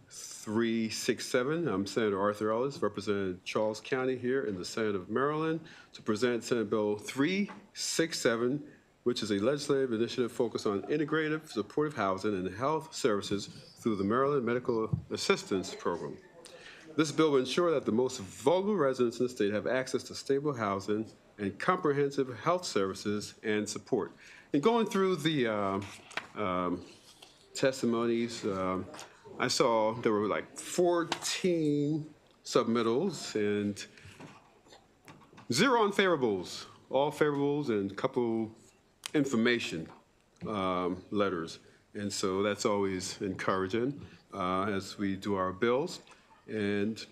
367. I'm Senator Arthur Ellis, representing Charles County here in the Senate of Maryland, to present Senate Bill 367, which is a legislative initiative focused on integrative supportive housing and health services through the Maryland Medical Assistance Program. This bill will ensure that the most vulnerable residents in the state have access to stable housing and comprehensive health services and support. And going through the testimonies, I saw there were like 14 submittals and 0 unfavorables, all favorables and a couple information letters. And so that's always encouraging as we do our bills. And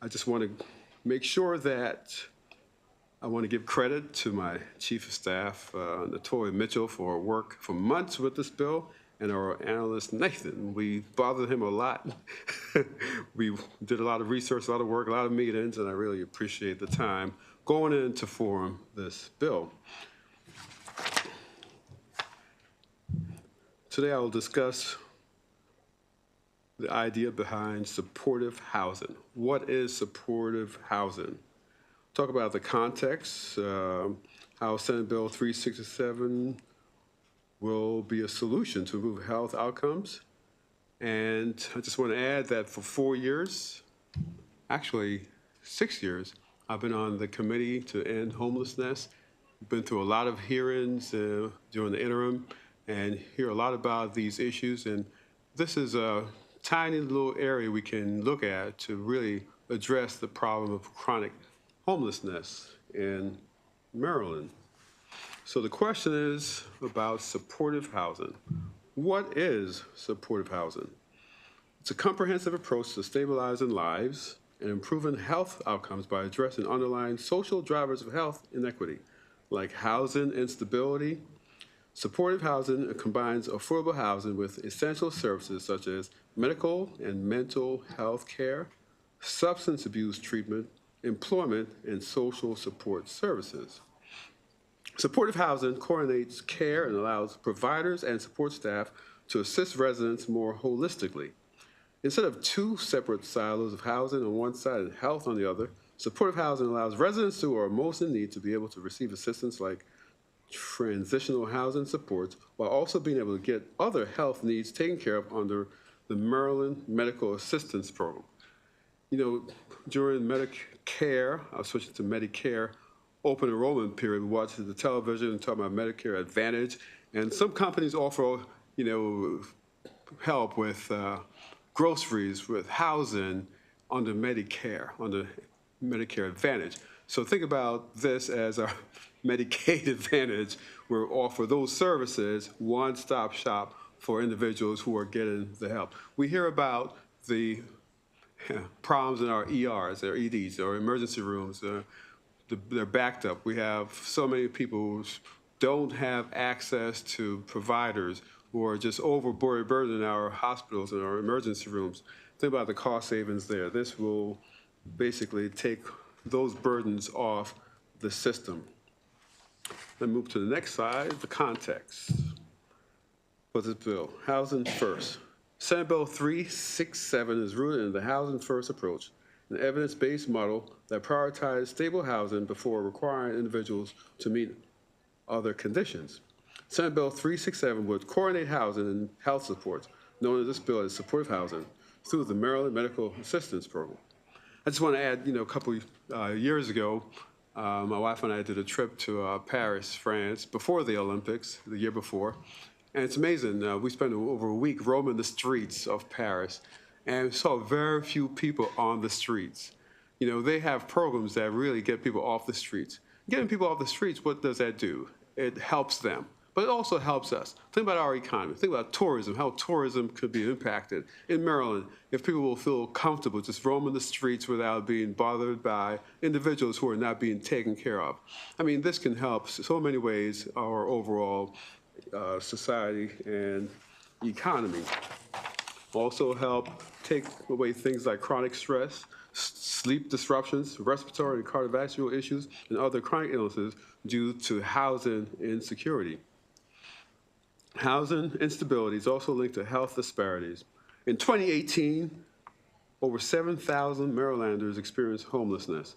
I just want to make sure that I want to give credit to my Chief of Staff, Natoya Mitchell, for work for months with this bill, and our analyst, Nathan. We bothered him a lot. We did a lot of research, a lot of work, a lot of meetings, and I really appreciate the time going in to form this bill. Today I will discuss the idea behind supportive housing. What is supportive housing? Talk about the context, how Senate Bill 367 will be a solution to improve health outcomes. And I just want to add that for 4 years, actually 6 years, I've been on the committee to end homelessness. Been through a lot of hearings during the interim and hear a lot about these issues. And this is a tiny little area we can look at to really address the problem of chronic homelessness in Maryland. So the question is about supportive housing. What is supportive housing? It's a comprehensive approach to stabilizing lives and improving health outcomes by addressing underlying social drivers of health inequity, like housing instability. Supportive housing combines affordable housing with essential services such as medical and mental health care, substance abuse treatment, employment, and social support services. Supportive housing coordinates care and allows providers and support staff to assist residents more holistically. Instead of 2 separate silos of housing on one side and health on the other, supportive housing allows residents who are most in need to be able to receive assistance like transitional housing supports, while also being able to get other health needs taken care of under the Maryland Medical Assistance Program. You know, during Medicare, I was switching to Medicare open enrollment period, we watched the television and talk about Medicare Advantage, and some companies offer, you know, help with groceries, with housing under Medicare Advantage. So think about this as our Medicaid Advantage, where we offer those services, one-stop shop for individuals who are getting the help. We hear about the problems in our ERs, our EDs, our emergency rooms. They're backed up. We have so many people who don't have access to providers who are just overburdened in our hospitals and our emergency rooms. Think about the cost savings there. This will basically take those burdens off the system. Then move to the next slide, the context for this bill. Housing First. Senate Bill 367 is rooted in the Housing First approach, an evidence-based model that prioritizes stable housing before requiring individuals to meet other conditions. Senate Bill 367 would coordinate housing and health supports, known as this bill as supportive housing, through the Maryland Medical Assistance Program. I just want to add, a couple years ago, my wife and I did a trip to Paris, France, before the Olympics, the year before. And it's amazing. We spent over a week roaming the streets of Paris and saw very few people on the streets. They have programs that really get people off the streets. Getting people off the streets, what does that do? It helps them, but it also helps us. Think about our economy. Think about tourism, how tourism could be impacted. In Maryland, if people will feel comfortable just roaming the streets without being bothered by individuals who are not being taken care of. I mean, this can help so many ways our overall society and economy. Also help take away things like chronic stress, sleep disruptions, respiratory and cardiovascular issues, and other chronic illnesses due to housing insecurity. Housing instability is also linked to health disparities. In 2018, over 7,000 Marylanders experienced homelessness,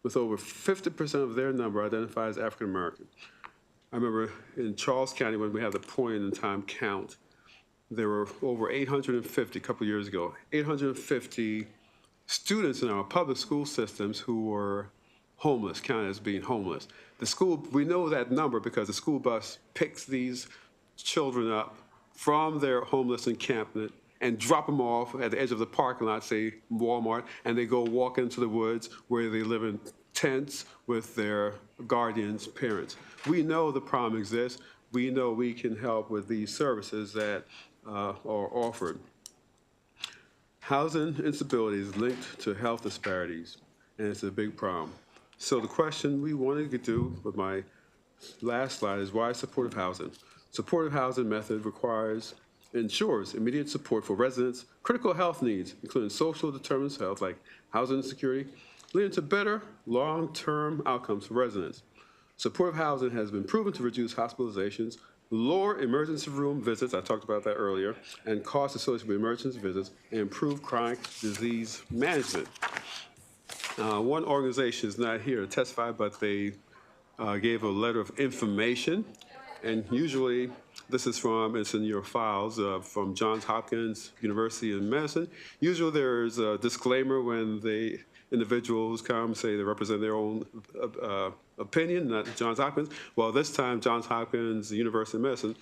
with over 50% of their number identified as African American. I remember in Charles County, when we had the point-in-time count, there were over 850, a couple of years ago, 850 students in our public school systems who were homeless, counted as being homeless. The school, we know that number because the school bus picks these children up from their homeless encampment and drop them off at the edge of the parking lot, say Walmart, and they go walk into the woods where they live in tents with their guardians' parents. We know the problem exists. We know we can help with these services that are offered. Housing instability is linked to health disparities, and it's a big problem. So the question we wanted to do with my last slide is why supportive housing? Supportive housing method ensures immediate support for residents' critical health needs, including social determinants of health like housing insecurity, leading to better long-term outcomes for residents. Supportive housing has been proven to reduce hospitalizations, lower emergency room visits, I talked about that earlier, and costs associated with emergency visits, and improve chronic disease management. One organization is not here to testify, but they gave a letter of information, and usually this is it's in your files, from Johns Hopkins University in Medicine. Usually there's a disclaimer when individuals come, say they represent their own opinion, not Johns Hopkins. Well, this time, Johns Hopkins University of Medicine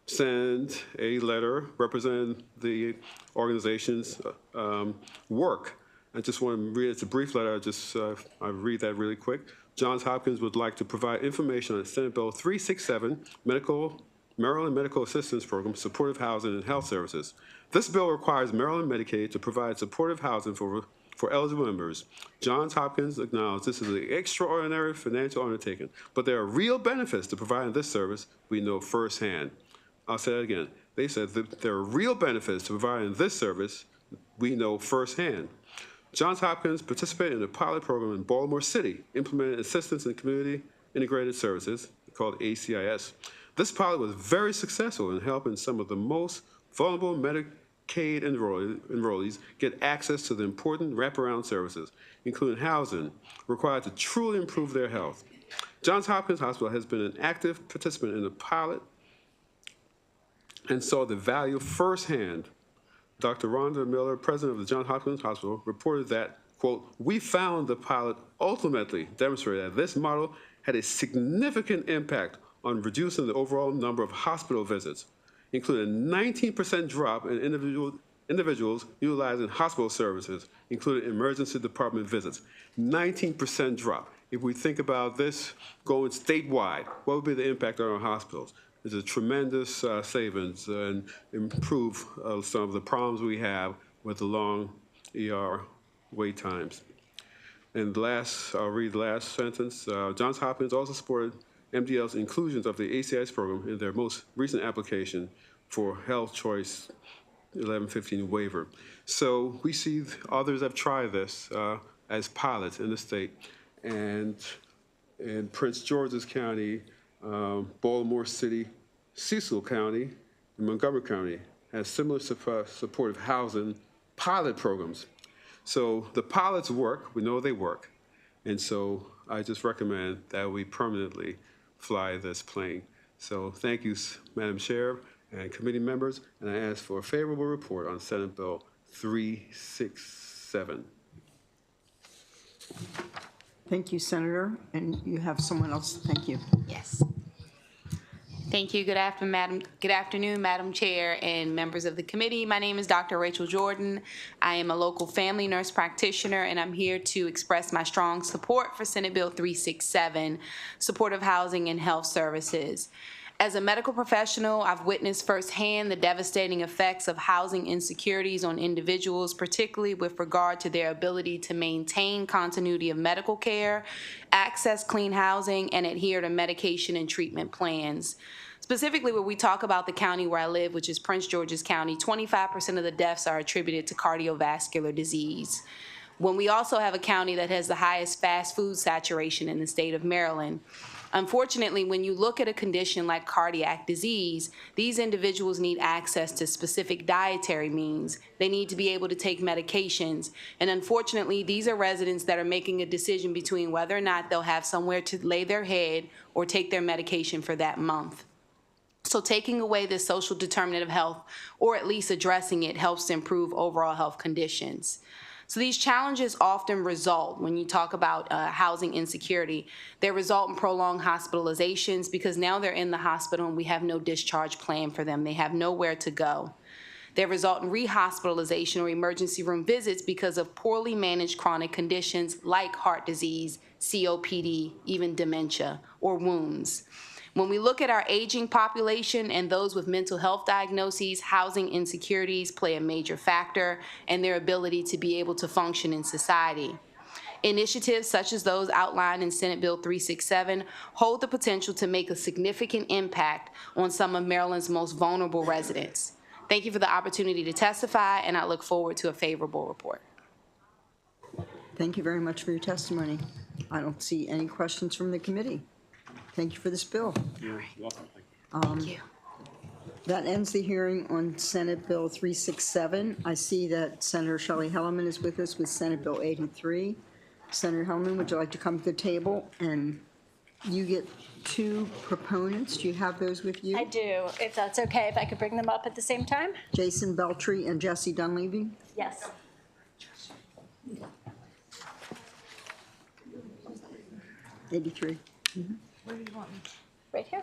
sent a letter representing the organization's work. I just want to read, it's a brief letter, I'll read that really quick. Johns Hopkins would like to provide information on Senate Bill 367, Maryland Medical Assistance Program, supportive housing and health services. This bill requires Maryland Medicaid to provide supportive housing for eligible members. Johns Hopkins acknowledged this is an extraordinary financial undertaking, but there are real benefits to providing this service we know firsthand. I'll say that again. They said that there are real benefits to providing this service we know firsthand. Johns Hopkins participated in a pilot program in Baltimore City, implementing assistance in community integrated services called ACIS. This pilot was very successful in helping some of the most vulnerable Medicaid enrollees get access to the important wraparound services, including housing, required to truly improve their health. Johns Hopkins Hospital has been an active participant in the pilot and saw the value firsthand. Dr. Rhonda Miller, president of the Johns Hopkins Hospital, reported that, quote, "We found the pilot ultimately demonstrated that this model had a significant impact on reducing the overall number of hospital visits, including a 19% drop in individuals utilizing hospital services, including emergency department visits. 19% drop. If we think about this going statewide, what would be the impact on our hospitals? is a tremendous savings and improve some of the problems we have with the long ER wait times. And I'll read the last sentence. Johns Hopkins also supported MDL's inclusions of the ACIs program in their most recent application for Health Choice 1115 waiver. So we see others have tried this as pilots in the state. And in Prince George's County, Baltimore City, Cecil County, and Montgomery County has similar supportive housing pilot programs. So the pilots work, we know they work. And so I just recommend that we permanently fly this plane. So thank you, Madam Chair and committee members, and I ask for a favorable report on Senate Bill 367. Thank you, Senator. And you have someone else. Thank you. Yes. Thank you. Good afternoon, Madam Chair and members of the committee. My name is Dr. Rachel Jordan. I am a local family nurse practitioner, and I'm here to express my strong support for Senate Bill 367, supportive housing and health services. As a medical professional, I've witnessed firsthand the devastating effects of housing insecurities on individuals, particularly with regard to their ability to maintain continuity of medical care, access clean housing, and adhere to medication and treatment plans. Specifically, when we talk about the county where I live, which is Prince George's County, 25% of the deaths are attributed to cardiovascular disease. When we also have a county that has the highest fast food saturation in the state of Maryland. Unfortunately, when you look at a condition like cardiac disease, these individuals need access to specific dietary means. They need to be able to take medications. And unfortunately, these are residents that are making a decision between whether or not they'll have somewhere to lay their head or take their medication for that month. So taking away this social determinant of health, or at least addressing it, helps to improve overall health conditions. So these challenges often result, when you talk about housing insecurity, they result in prolonged hospitalizations because now they're in the hospital and we have no discharge plan for them. They have nowhere to go. They result in rehospitalization or emergency room visits because of poorly managed chronic conditions like heart disease, COPD, even dementia, or wounds. When we look at our aging population and those with mental health diagnoses, housing insecurities play a major factor in their ability to be able to function in society. Initiatives such as those outlined in Senate Bill 367 hold the potential to make a significant impact on some of Maryland's most vulnerable residents. Thank you for the opportunity to testify, and I look forward to a favorable report. Thank you very much for your testimony. I don't see any questions from the committee. Thank you for this bill. You're welcome. Thank you. That ends the hearing on Senate Bill 367. I see that Senator Shelley Hellerman is with us with Senate Bill 83. Senator Hellerman, would you like to come to the table? And you get two proponents. Do you have those with you? I do, if that's okay, if I could bring them up at the same time? Jason Beltry and Jesse Dunleavy? Yes. 83. Mm-hmm. Where do you want me? Right here?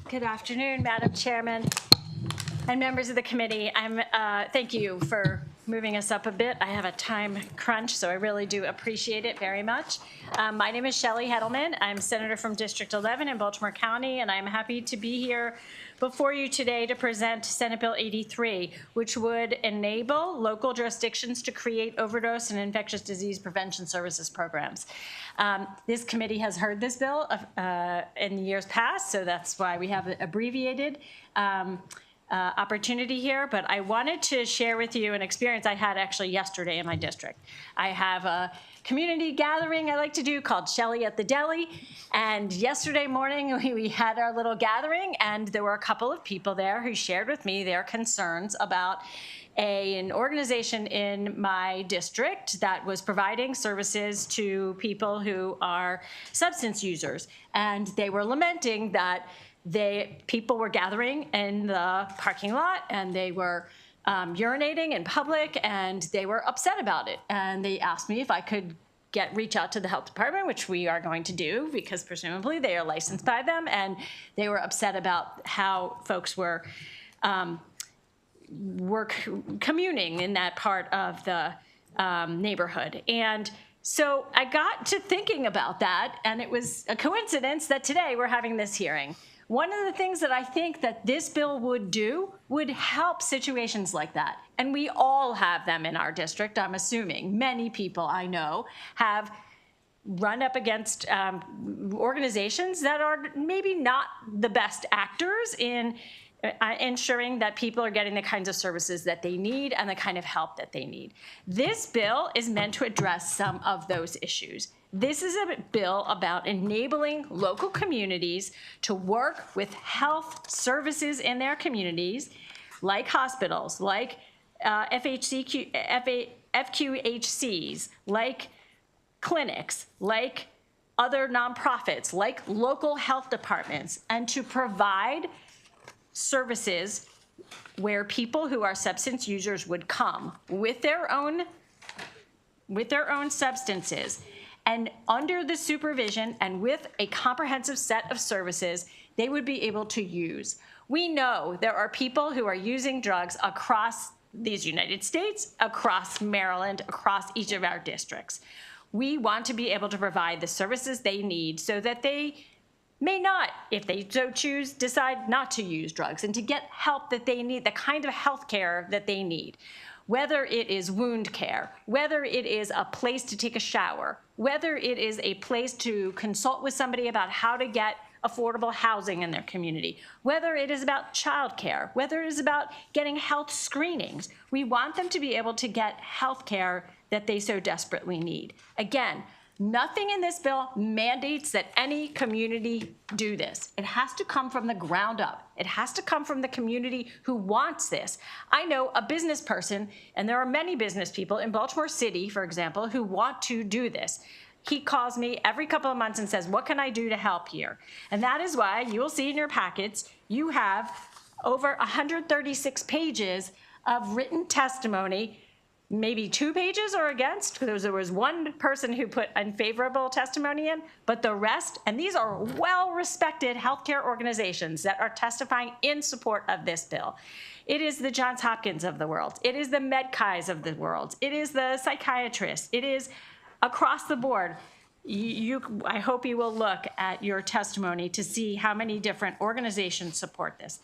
Good afternoon, Madam Chairman and members of the committee. Thank you for moving us up a bit. I have a time crunch, so I really do appreciate it very much. My name is Shelley Heddleman. I'm Senator from District 11 in Baltimore County, and I'm happy to be here before you today to present Senate Bill 83, which would enable local jurisdictions to create overdose and infectious disease prevention services programs. This committee has heard this bill in years past, so that's why we have an abbreviated opportunity here, but I wanted to share with you an experience I had actually yesterday in my district. I have a community gathering I like to do called Shelley at the Deli, and yesterday morning we had our little gathering, and there were a couple of people there who shared with me their concerns about an organization in my district that was providing services to people who are substance users, and they were lamenting that people were gathering in the parking lot and they were urinating in public, and they were upset about it. And they asked me if I could reach out to the health department, which we are going to do because presumably they are licensed by them, and they were upset about how folks were communing in that part of the neighborhood. And So I got to thinking about that, and it was a coincidence that today we're having this hearing. One of the things that I think that this bill would do would help situations like that. And we all have them in our district, I'm assuming. Many people I know have run up against organizations that are maybe not the best actors in ensuring that people are getting the kinds of services that they need and the kind of help that they need. This bill is meant to address some of those issues. This is a bill about enabling local communities to work with health services in their communities, like hospitals, like FQHCs, like clinics, like other nonprofits, like local health departments, and to provide services where people who are substance users would come with their own substances, and under the supervision and with a comprehensive set of services they would be able to use. We know there are people who are using drugs across these United States, across Maryland, across each of our districts. We want to be able to provide the services they need so that they may not, if they so choose, decide not to use drugs, and to get help that they need, the kind of health care that they need. Whether it is wound care, whether it is a place to take a shower, whether it is a place to consult with somebody about how to get affordable housing in their community, whether it is about childcare, whether it is about getting health screenings. We want them to be able to get health care that they so desperately need. Again, nothing in this bill mandates that any community do this. It has to come from the ground up. It has to come from the community who wants this. I know a business person, and there are many business people in Baltimore City, for example, who want to do this. He calls me every couple of months and says, what can I do to help here? And that is why you will see in your packets, you have over 136 pages of written testimony, maybe 2 pages are against, because there was one person who put unfavorable testimony in, but the rest, and these are well-respected healthcare organizations that are testifying in support of this bill. It is the Johns Hopkins of the world. It is the MedKais of the world. It is the psychiatrists. It is across the board. I hope you will look at your testimony to see how many different organizations support this.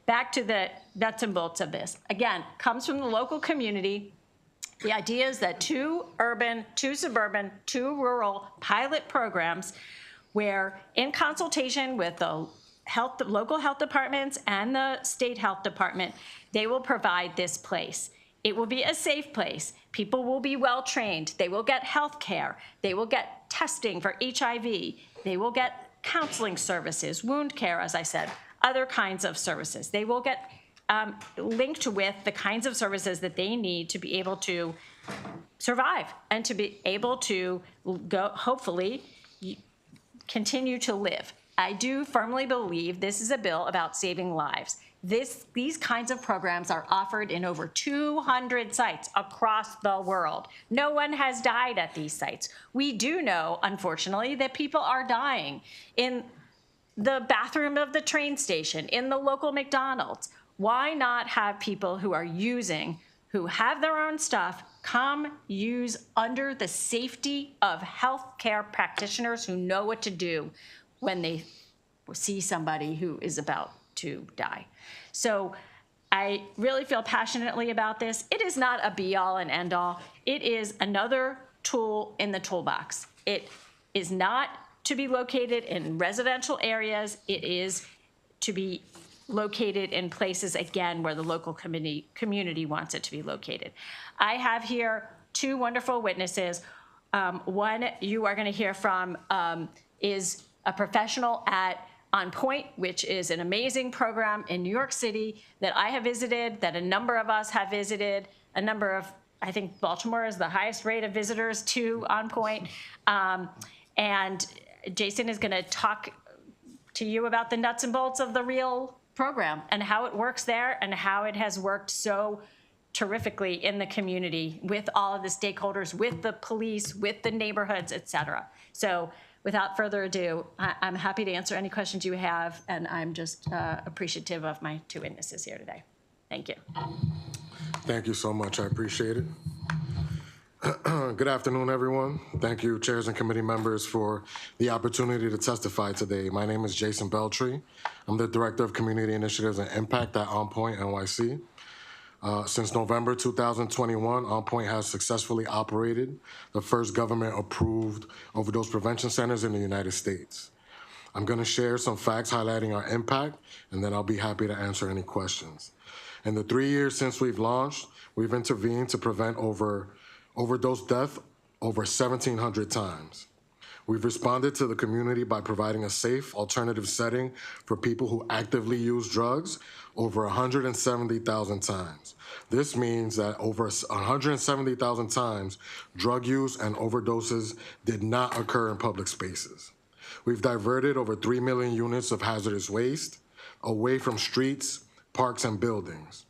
Back to the nuts and bolts of this. Again, comes from the local community. The idea is that 2 urban, 2 suburban, 2 rural pilot programs where, in consultation with the local health departments and the state health department, they will provide this place. It will be a safe place. People will be well trained. They will get health care. They will get testing for HIV. They will get counseling services, wound care, as I said, other kinds of services. They will get linked with the kinds of services that they need to be able to survive and to be able to go, hopefully, continue to live. I do firmly believe this is a bill about saving lives. These kinds of programs are offered in over 200 sites across the world. No one has died at these sites. We do know, unfortunately, that people are dying in the bathroom of the train station, in the local McDonald's. Why not have people who are using, who have their own stuff, come use under the safety of healthcare practitioners who know what to do when they see somebody who is about to die? So I really feel passionately about this. It is not a be-all and end-all. It is another tool in the toolbox. It is not to be located in residential areas. It is to be located in places, again, where the local community wants it to be located. I have here 2 wonderful witnesses. One you are going to hear from is a professional at On Point, which is an amazing program in New York City that I have visited, that a number of us have visited, I think Baltimore is the highest rate of visitors to On Point. And Jason is going to talk to you about the nuts and bolts of the real program and how it works there and how it has worked so terrifically in the community with all of the stakeholders, with the police, with the neighborhoods, et cetera. So without further ado, I'm happy to answer any questions you have, and I'm just appreciative of my 2 witnesses here today. Thank you. Thank you so much. I appreciate it. Good afternoon, everyone. Thank you, chairs and committee members, for the opportunity to testify today. My name is Jason Beltry. I'm the Director of Community Initiatives and Impact at On Point NYC. Since November 2021, On Point has successfully operated the first government-approved overdose prevention centers in the United States. I'm going to share some facts highlighting our impact, and then I'll be happy to answer any questions. In the 3 years since we've launched, we've intervened to prevent overdose death over 1,700 times. We've responded to the community by providing a safe alternative setting for people who actively use drugs over 170,000 times. This means that over 170,000 times, drug use and overdoses did not occur in public spaces. We've diverted over 3 million units of hazardous waste away from streets, parks, and buildings.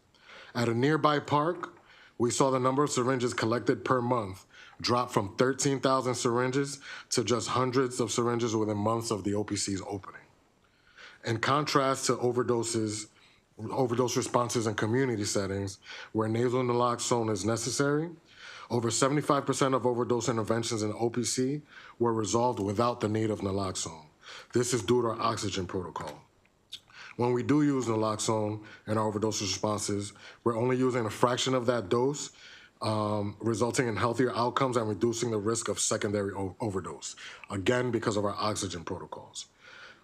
At a nearby park, we saw the number of syringes collected per month drop from 13,000 syringes to just hundreds of syringes within months of the OPC's opening. In contrast to overdose responses in community settings where nasal naloxone is necessary, over 75% of overdose interventions in OPC were resolved without the need of naloxone. This is due to our oxygen protocol. When we do use naloxone in our overdose responses, we're only using a fraction of that dose, resulting in healthier outcomes and reducing the risk of secondary overdose, again, because of our oxygen protocols.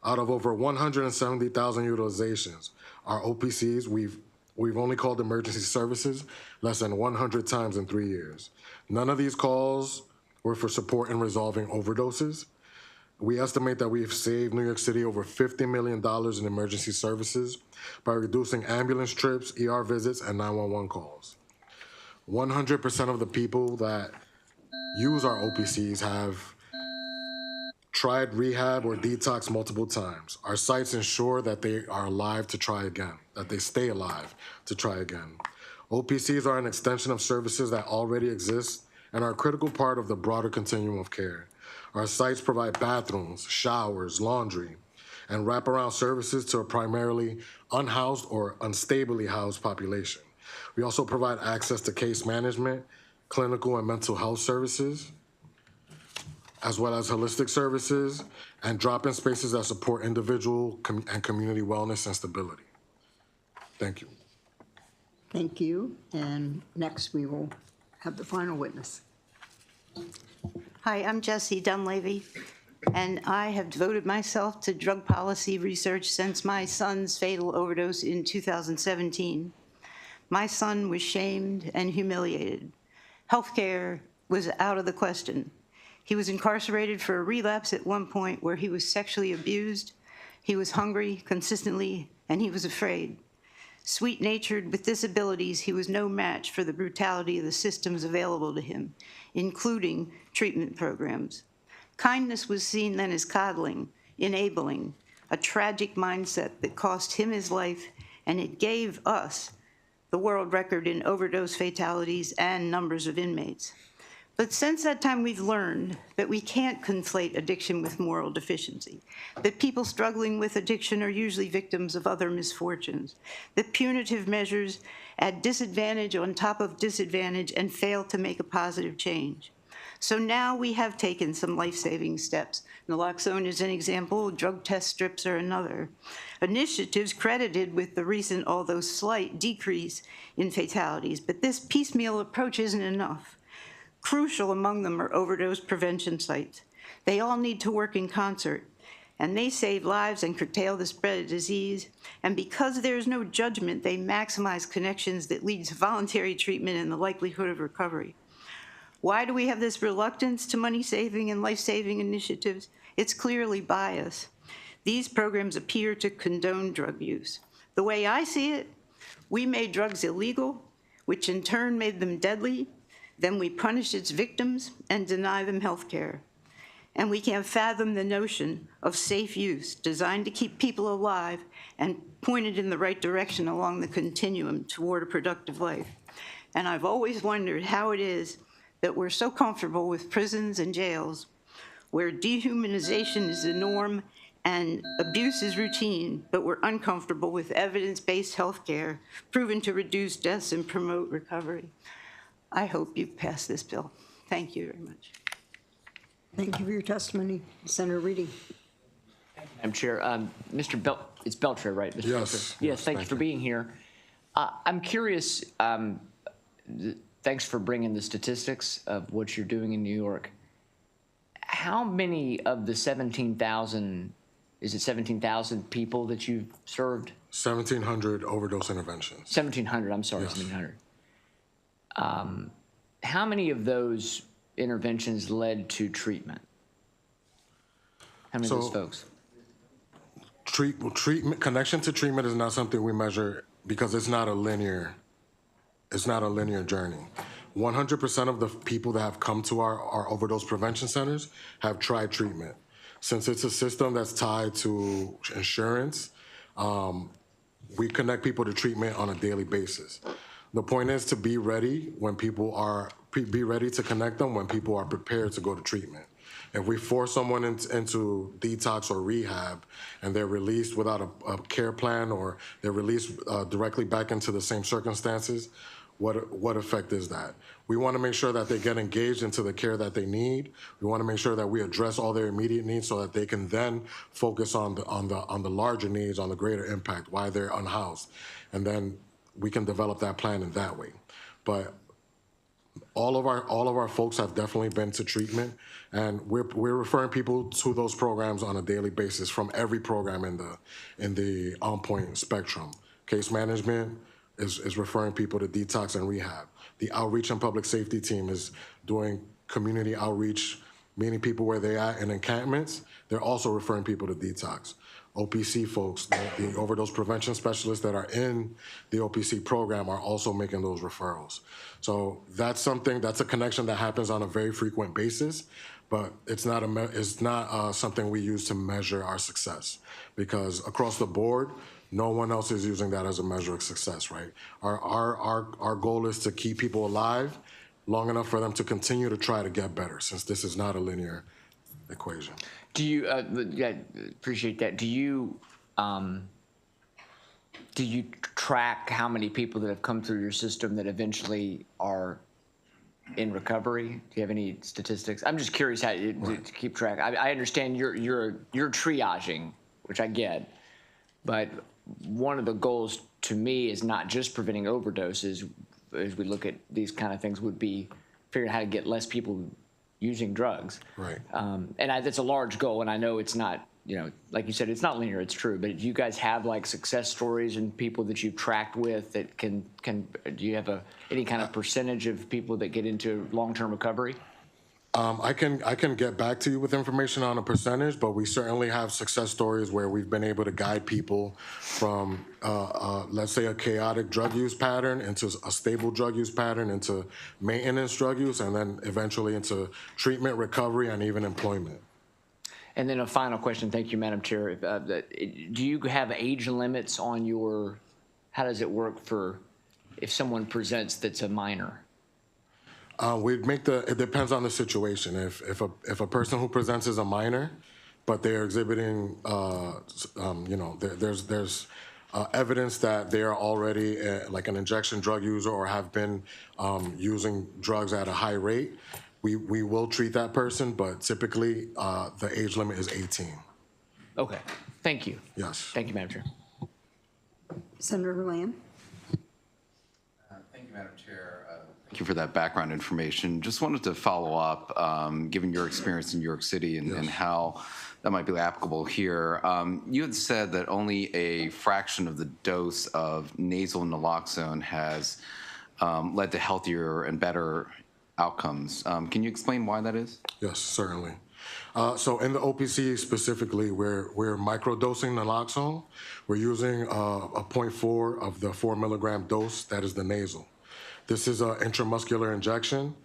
Out of over 170,000 utilizations, our OPCs, we've only called emergency services less than 100 times in 3 years. None of these calls were for support in resolving overdoses. We estimate that we've saved New York City over $50 million in emergency services by reducing ambulance trips, ER visits, and 911 calls. 100% of the people that use our OPCs have tried rehab or detox multiple times. Our sites ensure that they are alive to try again, that they stay alive to try again. OPCs are an extension of services that already exist and are a critical part of the broader continuum of care. Our sites provide bathrooms, showers, laundry, and wraparound services to a primarily unhoused or unstably housed population. We also provide access to case management, clinical and mental health services, as well as holistic services and drop-in spaces that support individual and community wellness and stability. Thank you. Thank you. And next we will have the final witness. Hi, I'm Jessie Dunleavy, and I have devoted myself to drug policy research since my son's fatal overdose in 2017. My son was shamed and humiliated. Healthcare was out of the question. He was incarcerated for a relapse at one point where he was sexually abused. He was hungry consistently, and he was afraid. Sweet-natured with disabilities, he was no match for the brutality of the systems available to him, including treatment programs. Kindness was seen then as coddling, enabling, a tragic mindset that cost him his life, and it gave us the world record in overdose fatalities and numbers of inmates. But since that time, we've learned that we can't conflate addiction with moral deficiency, that people struggling with addiction are usually victims of other misfortunes, that punitive measures add disadvantage on top of disadvantage and fail to make a positive change. So now we have taken some life-saving steps. Naloxone is an example, drug test strips are another. Initiatives credited with the recent, although slight, decrease in fatalities, but this piecemeal approach isn't enough. Crucial among them are overdose prevention sites. They all need to work in concert, and they save lives and curtail the spread of disease. And because there's no judgment, they maximize connections that lead to voluntary treatment and the likelihood of recovery. Why do we have this reluctance to money-saving and life-saving initiatives? It's clearly bias. These programs appear to condone drug use. The way I see it, we made drugs illegal, which in turn made them deadly. Then we punish its victims and deny them health care. And we can't fathom the notion of safe use designed to keep people alive and pointed in the right direction along the continuum toward a productive life. And I've always wondered how it is that we're so comfortable with prisons and jails where dehumanization is the norm and abuse is routine, but we're uncomfortable with evidence-based health care proven to reduce deaths and promote recovery. I hope you pass this bill. Thank you very much. Thank you for your testimony. Senator Reedy. Madam Chair, Mr. it's Belcher, right? Mr. Yes. Belcher? Yes, thank you for being here. I'm curious, thanks for bringing the statistics of what you're doing in New York. How many of the 17,000, is it 17,000 people that you've served? 1,700 overdose interventions. 1,700, I'm sorry, Yes. 1,700. How many of those interventions led to treatment? How many of those folks? Treatment connection to treatment is not something we measure because it's not a linear journey. 100% of the people that have come to our overdose prevention centers have tried treatment. Since it's a system that's tied to insurance, we connect people to treatment on a daily basis. The point is to be ready when be ready to connect them when people are prepared to go to treatment. If we force someone into detox or rehab and they're released without a care plan, or they're released directly back into the same circumstances, what effect is that? We want to make sure that they get engaged into the care that they need. We want to make sure that we address all their immediate needs so that they can then focus on the larger needs, on the greater impact, why they're unhoused, and then we can develop that plan in that way. But all of our folks have definitely been to treatment, and we're referring people to those programs on a daily basis from every program in the On Point spectrum. Case management is referring people to detox and rehab. The outreach and public safety team is doing community outreach, meeting people where they are in encampments. They're also referring people to detox. OPC folks, the overdose prevention specialists that are in the OPC program are also making those referrals. So that's a connection that happens on a very frequent basis, but it's not something we use to measure our success, because across the board, no one else is using that as a measure of success, right? Our goal is to keep people alive long enough for them to continue to try to get better, since this is not a linear equation. Do you, appreciate that. Do you track how many people that have come through your system that eventually are in recovery? Do you have any statistics? I'm just curious how to keep track. I understand you're triaging, which I get, but one of the goals to me is not just preventing overdoses, as we look at these kind of things, would be figuring out how to get less people using drugs. Right. And that's a large goal, and I know it's not, like you said, it's not linear, it's true, but do you guys have like success stories and people that you've tracked with that can do you have any kind of percentage of people that get into long-term recovery? I can get back to you with information on a percentage, but we certainly have success stories where we've been able to guide people from, let's say, a chaotic drug use pattern into a stable drug use pattern, into maintenance drug use, and then eventually into treatment, recovery, and even employment. And then a final question, thank you, Madam Chair. Do you have age limits on how does it work for if someone presents that's a minor? It depends on the situation. If a person who presents as a minor, but they're exhibiting, there's evidence that they are already like an injection drug user or have been using drugs at a high rate, we will treat that person, but typically the age limit is 18. Okay, thank you. Yes. Thank you, Madam Chair. Senator Lamb. Thank you, Madam Chair. Thank you for that background information. Just wanted to follow up, given your experience in New York City and how that might be applicable here. You had said that only a fraction of the dose of nasal naloxone has led to healthier and better outcomes. Can you explain why that is? Yes, certainly. So in the OPC specifically, we're microdosing naloxone. We're using a 0.4 of the 4 milligram dose that is the nasal. This is an intramuscular injection,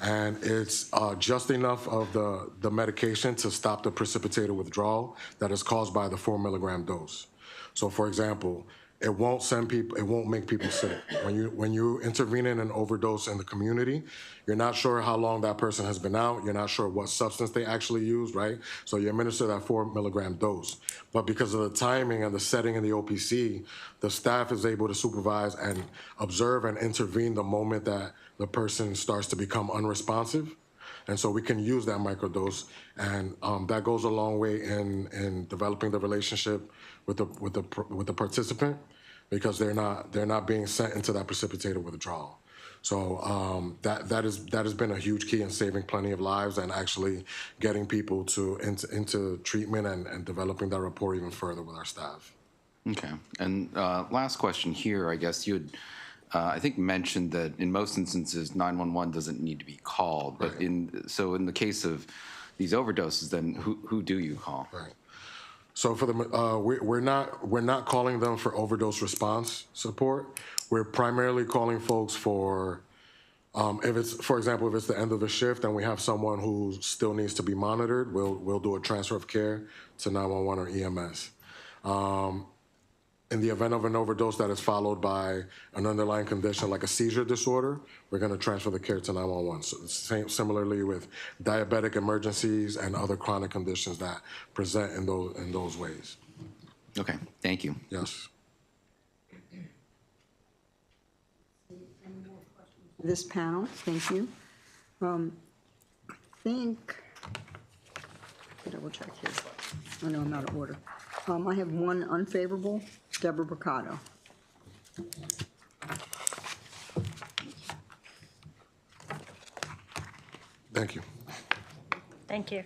and it's just enough of the medication to stop the precipitated withdrawal that is caused by the 4 milligram dose. So for example, it won't make people sick. When you intervene in an overdose in the community, you're not sure how long that person has been out. You're not sure what substance they actually used, right? So you administer that 4 milligram dose. But because of the timing and the setting in the OPC, the staff is able to supervise and observe and intervene the moment that the person starts to become unresponsive. And so we can use that microdose, and that goes a long way in developing the relationship with the participant, because they're not being sent into that precipitated withdrawal. So that has been a huge key in saving plenty of lives and actually getting people into treatment and developing that rapport even further with our staff. Okay. And last question here, I guess you had, I think, mentioned that in most instances 911 doesn't need to be called, but so in the case of these overdoses, then who do you call? Right. So for the we're not calling them for overdose response support. We're primarily calling folks for if it's, for example, if it's the end of a shift and we have someone who still needs to be monitored, we'll do a transfer of care to 911 or EMS. In the event of an overdose that is followed by an underlying condition like a seizure disorder, we're going to transfer the care to 911. So similarly with diabetic emergencies and other chronic conditions that present in those ways. Okay, thank you. Yes. This panel, thank you. Double check here. I know I'm out of order. I have one unfavorable, Deborah Bricado. Thank you. Thank you.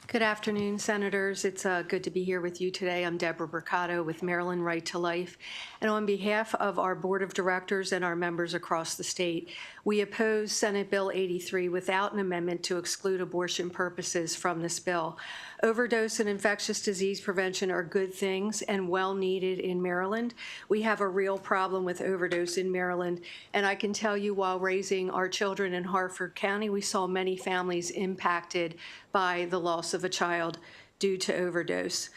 Good afternoon, Senators. It's good to be here with you today. I'm Deborah Bricado with Maryland Right to Life. And on behalf of our Board of Directors and our members across the state, we oppose Senate Bill 83 without an amendment to exclude abortion purposes from this bill. Overdose and infectious disease prevention are good things and well needed in Maryland. We have a real problem with overdose in Maryland. And I can tell you, while raising our children in Harford County, we saw many families impacted by the loss of a child due to overdose.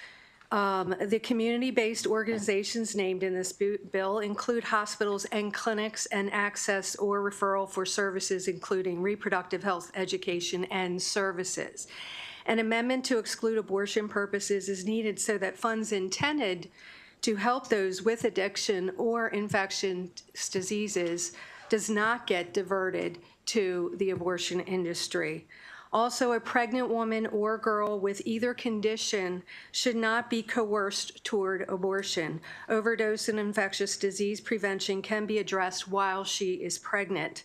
The community-based organizations named in this bill include hospitals and clinics and access or referral for services, including reproductive health education and services. An amendment to exclude abortion purposes is needed so that funds intended to help those with addiction or infectious diseases does not get diverted to the abortion industry. Also, a pregnant woman or girl with either condition should not be coerced toward abortion. Overdose and infectious disease prevention can be addressed while she is pregnant.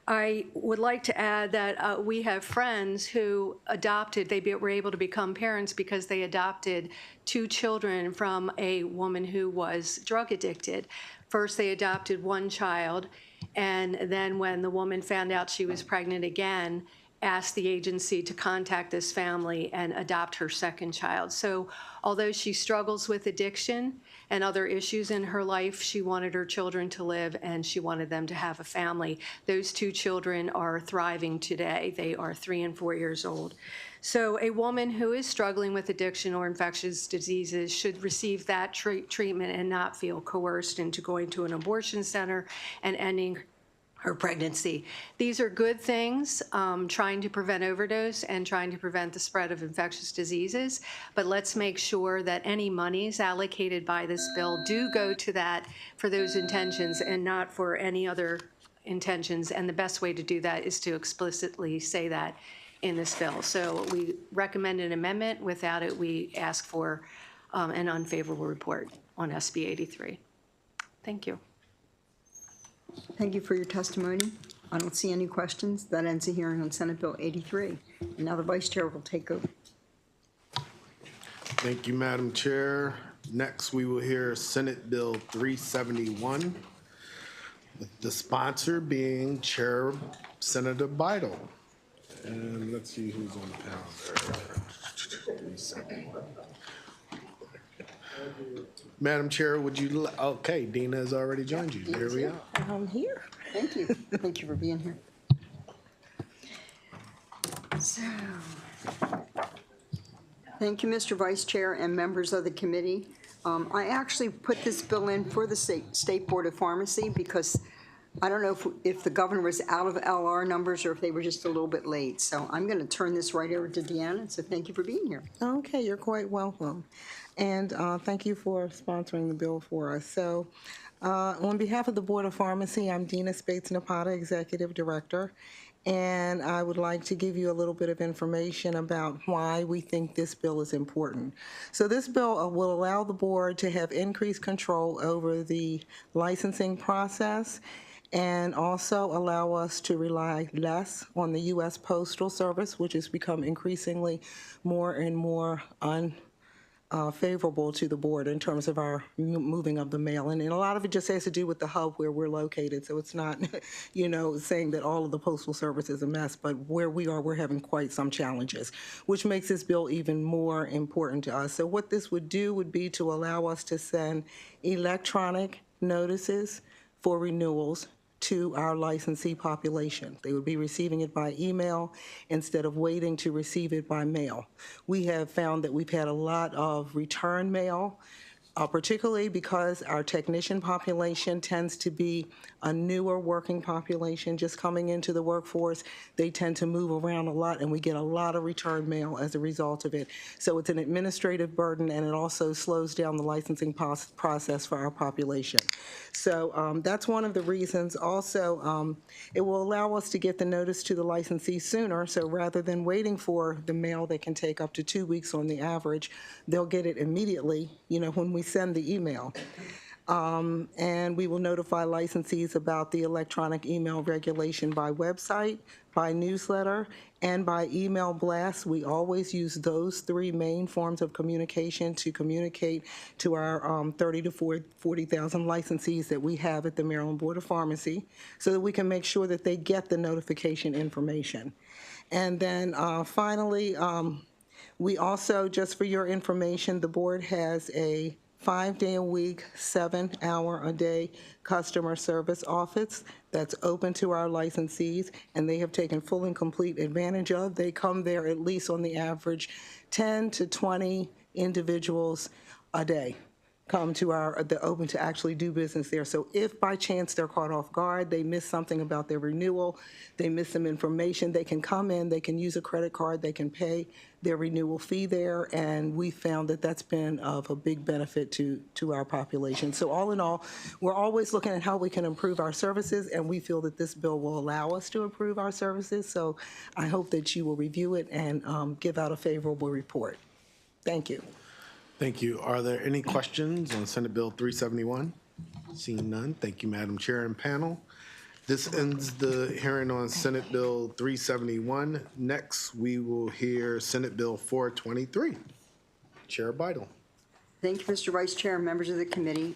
I would like to add that we have friends who adopted, they were able to become parents because they adopted 2 children from a woman who was drug addicted. First, they adopted 1 child, and then when the woman found out she was pregnant again, asked the agency to contact this family and adopt her 2nd child. So although she struggles with addiction and other issues in her life, she wanted her children to live and she wanted them to have a family. Those 2 children are thriving today. They are 3 and 4 years old. So a woman who is struggling with addiction or infectious diseases should receive that treatment and not feel coerced into going to an abortion center and ending her pregnancy. These are good things, trying to prevent overdose and trying to prevent the spread of infectious diseases. But let's make sure that any monies allocated by this bill do go to that for those intentions and not for any other intentions. And the best way to do that is to explicitly say that in this bill. So we recommend an amendment. Without it, we ask for an unfavorable report on SB 83. Thank you. Thank you for your testimony. I don't see any questions. That ends the hearing on Senate Bill 83. And now the Vice Chair will take over. Thank you, Madam Chair. Next, we will hear Senate Bill 371, with the sponsor being Chair Senator Beidle. And let's see who's on the panel there. 371. Madam Chair, would you, okay, Dina has already joined you. Here we are. I'm here. Thank you. Thank you for being here. So, thank you, Mr. Vice Chair and members of the committee. I actually put this bill in for the State Board of Pharmacy because I don't know if the governor was out of LR numbers or if they were just a little bit late. So I'm going to turn this right over to Deanna. So thank you for being here. Okay, you're quite welcome. And thank you for sponsoring the bill for us. So on behalf of the Board of Pharmacy, I'm Dina Spates-Napata, Executive Director. And I would like to give you a little bit of information about why we think this bill is important. So this bill will allow the board to have increased control over the licensing process and also allow us to rely less on the U.S. Postal Service, which has become increasingly more and more unfavorable to the board in terms of our moving of the mail. And a lot of it just has to do with the hub where we're located. So it's not, saying that all of the Postal Service is a mess, but where we are, we're having quite some challenges, which makes this bill even more important to us. So what this would do would be to allow us to send electronic notices for renewals to our licensee population. They would be receiving it by email instead of waiting to receive it by mail. We have found that we've had a lot of return mail, particularly because our technician population tends to be a newer working population just coming into the workforce. They tend to move around a lot, and we get a lot of return mail as a result of it. So it's an administrative burden, and it also slows down the licensing process for our population. So that's one of the reasons. Also, it will allow us to get the notice to the licensee sooner. So rather than waiting for the mail that can take up to 2 weeks on the average, they'll get it immediately, when we send the email. And we will notify licensees about the electronic email regulation by website, by newsletter, and by email blast. We always use those three main forms of communication to communicate to our 30 to 40,000 licensees that we have at the Maryland Board of Pharmacy so that we can make sure that they get the notification information. And then finally, we also, just for your information, the board has a 5-day-a-week, 7-hour-a-day customer service office that's open to our licensees, and they have taken full and complete advantage of. They come there at least on the average 10 to 20 individuals a day come to the open to actually do business there. So if by chance they're caught off guard, they miss something about their renewal, they miss some information, they can come in, they can use a credit card, they can pay their renewal fee there, and we found that that's been of a big benefit to our population. So all in all, we're always looking at how we can improve our services, and we feel that this bill will allow us to improve our services. So I hope that you will review it and give out a favorable report. Thank you. Thank you. Are there any questions on Senate Bill 371? Seeing none, thank you, Madam Chair and panel. This ends the hearing on Senate Bill 371. Next, we will hear Senate Bill 423. Chair Bidle. Thank you, Mr. Vice Chair and members of the committee.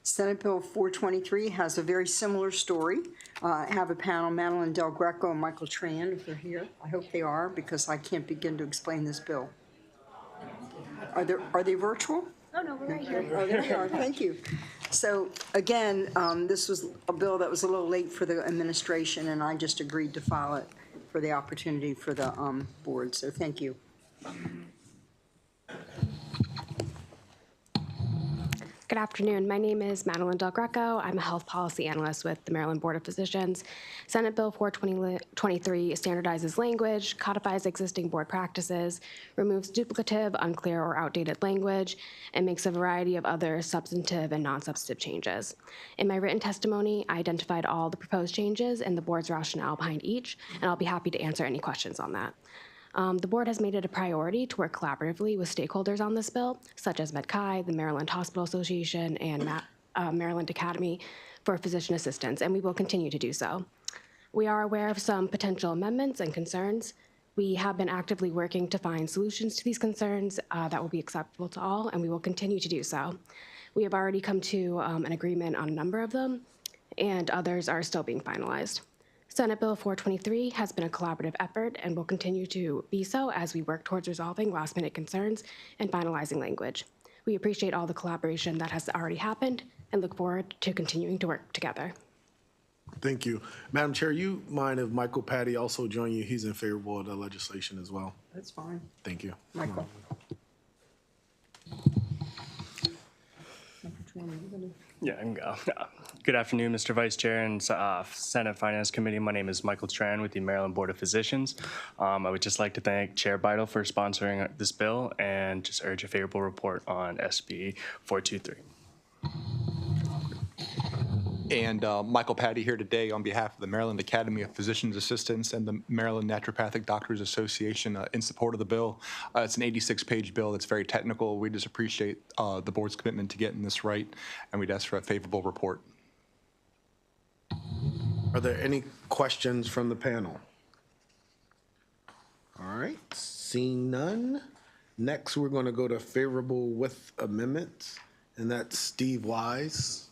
Senate Bill 423 has a very similar story. I have a panel, Madeline Del Greco and Michael Tran, if they're here. I hope they are, because I can't begin to explain this bill. Are they virtual? Oh, no, we're right here. Oh, there they are. Thank you. So again, this was a bill that was a little late for the administration, and I just agreed to file it for the opportunity for the board. So thank you. Good afternoon. My name is Madeline Del Greco. I'm a health policy analyst with the Maryland Board of Physicians. Senate Bill 423 standardizes language, codifies existing board practices, removes duplicative, unclear, or outdated language, and makes a variety of other substantive and non-substantive changes. In my written testimony, I identified all the proposed changes and the board's rationale behind each, and I'll be happy to answer any questions on that. The board has made it a priority to work collaboratively with stakeholders on this bill, such as MedChi, the Maryland Hospital Association, and Maryland Academy for Physician Assistants, and we will continue to do so. We are aware of some potential amendments and concerns. We have been actively working to find solutions to these concerns that will be acceptable to all, and we will continue to do so. We have already come to an agreement on a number of them, and others are still being finalized. Senate Bill 423 has been a collaborative effort and will continue to be so as we work towards resolving last-minute concerns and finalizing language. We appreciate all the collaboration that has already happened and look forward to continuing to work together. Thank you. Madam Chair, you mind if Michael Patty also join you? He's in favor of the legislation as well. That's fine. Thank you. Michael. Yeah, good afternoon, Mr. Vice Chair and Senate Finance Committee. My name is Michael Tran with the Maryland Board of Physicians. I would just like to thank Chair Beidel for sponsoring this bill and just urge a favorable report on SB 423. And Michael Patty here today on behalf of the Maryland Academy of Physicians Assistants and the Maryland Naturopathic Doctors Association in support of the bill. It's an 86-page bill that's very technical. We just appreciate the board's commitment to getting this right, and we'd ask for a favorable report. Are there any questions from the panel? All right, seeing none. Next, we're going to go to favorable with amendments, and that's Steve Wise.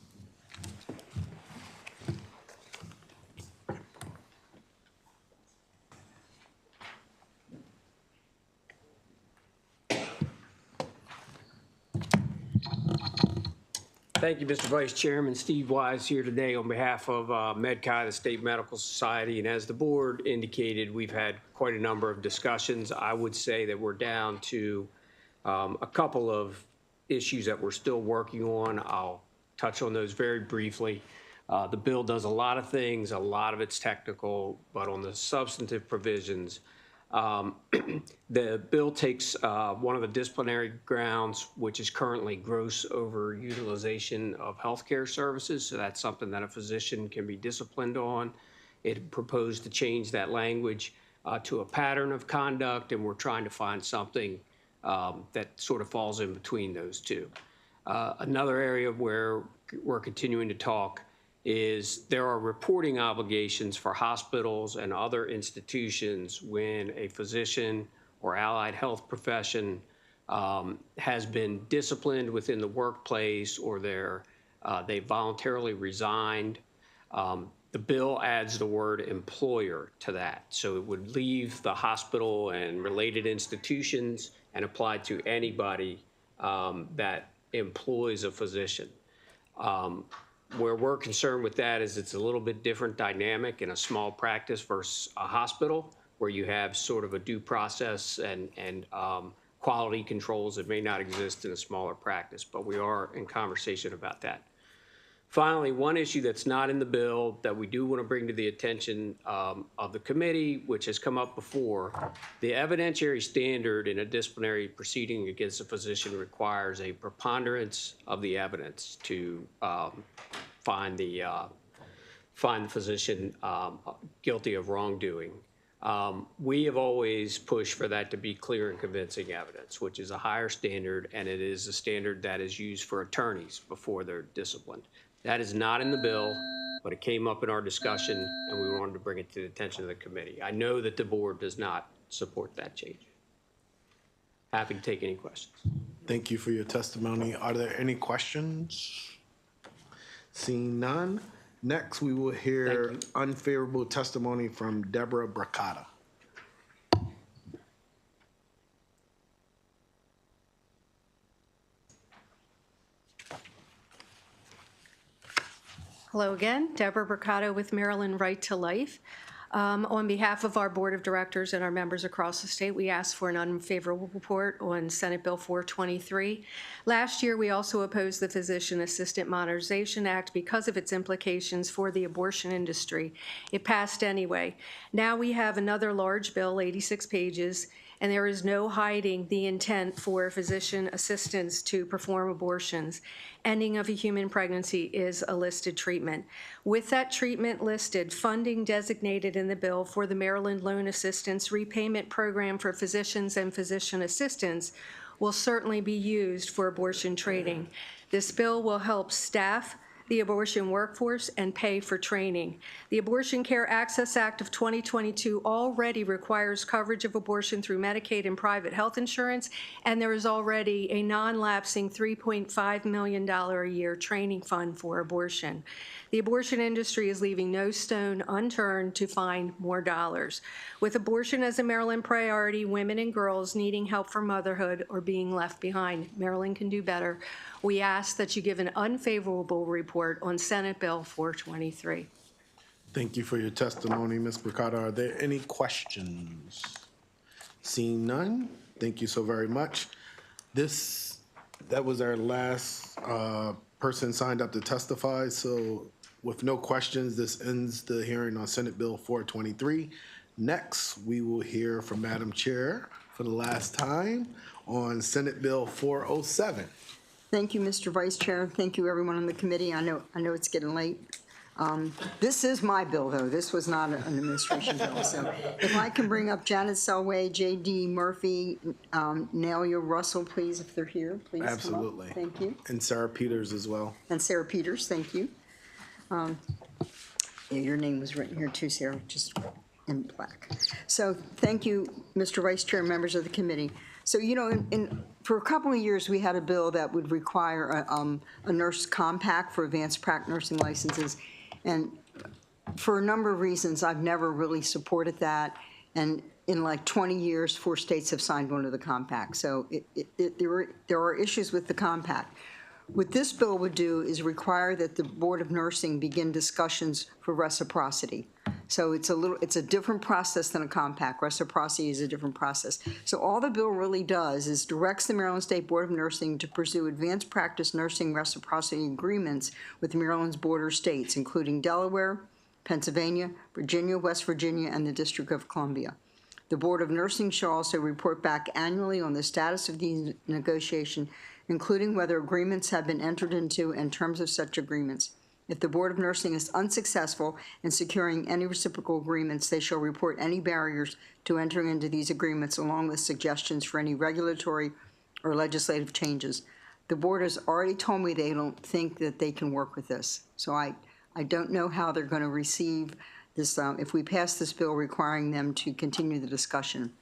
Thank you, Mr. Vice Chairman. Steve Wise here today on behalf of MedChi, the State Medical Society. And as the board indicated, we've had quite a number of discussions. I would say that we're down to a couple of issues that we're still working on. I'll touch on those very briefly. The bill does a lot of things. A lot of it's technical, but on the substantive provisions, the bill takes one of the disciplinary grounds, which is currently gross overutilization of healthcare services. So that's something that a physician can be disciplined on. It proposed to change that language to a pattern of conduct, and we're trying to find something that sort of falls in between those two. Another area where we're continuing to talk is there are reporting obligations for hospitals and other institutions when a physician or allied health profession has been disciplined within the workplace or they voluntarily resigned. The bill adds the word employer to that. So it would leave the hospital and related institutions and apply to anybody that employs a physician. Where we're concerned with that is it's a little bit different dynamic in a small practice versus a hospital where you have sort of a due process and quality controls that may not exist in a smaller practice, but we are in conversation about that. Finally, one issue that's not in the bill that we do want to bring to the attention of the committee, which has come up before, the evidentiary standard in a disciplinary proceeding against a physician requires a preponderance of the evidence to find the physician guilty of wrongdoing. We have always pushed for that to be clear and convincing evidence, which is a higher standard, and it is a standard that is used for attorneys before they're disciplined. That is not in the bill, but it came up in our discussion, and we wanted to bring it to the attention of the committee. I know that the board does not support that change. Happy to take any questions. Thank you for your testimony. Are there any questions? Seeing none. Next, we will hear unfavorable testimony from Deborah Bracata. Hello again, Deborah Bracata with Maryland Right to Life. On behalf of our Board of Directors and our members across the state, we ask for an unfavorable report on Senate Bill 423. Last year, we also opposed the Physician Assistant Modernization Act because of its implications for the abortion industry. It passed anyway. Now we have another large bill, 86 pages, and there is no hiding the intent for physician assistants to perform abortions. Ending of a human pregnancy is a listed treatment. With that treatment listed, funding designated in the bill for the Maryland Loan Assistance Repayment Program for physicians and physician assistants will certainly be used for abortion training. This bill will help staff the abortion workforce and pay for training. The Abortion Care Access Act of 2022 already requires coverage of abortion through Medicaid and private health insurance, and there is already a non-lapsing $3.5 million a year training fund for abortion. The abortion industry is leaving no stone unturned to find more dollars. With abortion as a Maryland priority, women and girls needing help for motherhood or being left behind, Maryland can do better. We ask that you give an unfavorable report on Senate Bill 423. Thank you for your testimony, Ms. Bracata. Are there any questions? Seeing none, thank you so very much. That was our last person signed up to testify, so with no questions, this ends the hearing on Senate Bill 423. Next, we will hear from Madam Chair for the last time on Senate Bill 407. Thank you, Mr. Vice Chair. Thank you, everyone on the committee. I know it's getting late. This is my bill, though. This was not an administration bill. So if I can bring up Janet Selway, J.D. Murphy, Nelia Russell, please, if they're here, please come up. Absolutely. Thank you. And Sarah Peters as well. And Sarah Peters, thank you. Yeah, your name was written here too, Sarah, just in black. So thank you, Mr. Vice Chair and members of the committee. So, you know, for a couple of years, we had a bill that would require a nurse compact for advanced prac nursing licenses. And for a number of reasons, I've never really supported that. And in like 20 years, 4 states have signed on to the compact. So there are issues with the compact. What this bill would do is require that the Board of Nursing begin discussions for reciprocity. So it's a different process than a compact. Reciprocity is a different process. So all the bill really does is directs the Maryland State Board of Nursing to pursue advanced practice nursing reciprocity agreements with Maryland's border states, including Delaware, Pennsylvania, Virginia, West Virginia, and the District of Columbia. The Board of Nursing shall also report back annually on the status of these negotiations, including whether agreements have been entered into and terms of such agreements. If the Board of Nursing is unsuccessful in securing any reciprocal agreements, they shall report any barriers to entering into these agreements along with suggestions for any regulatory or legislative changes. The board has already told me they don't think that they can work with this. So I don't know how they're going to receive this if we pass this bill requiring them to continue the discussion.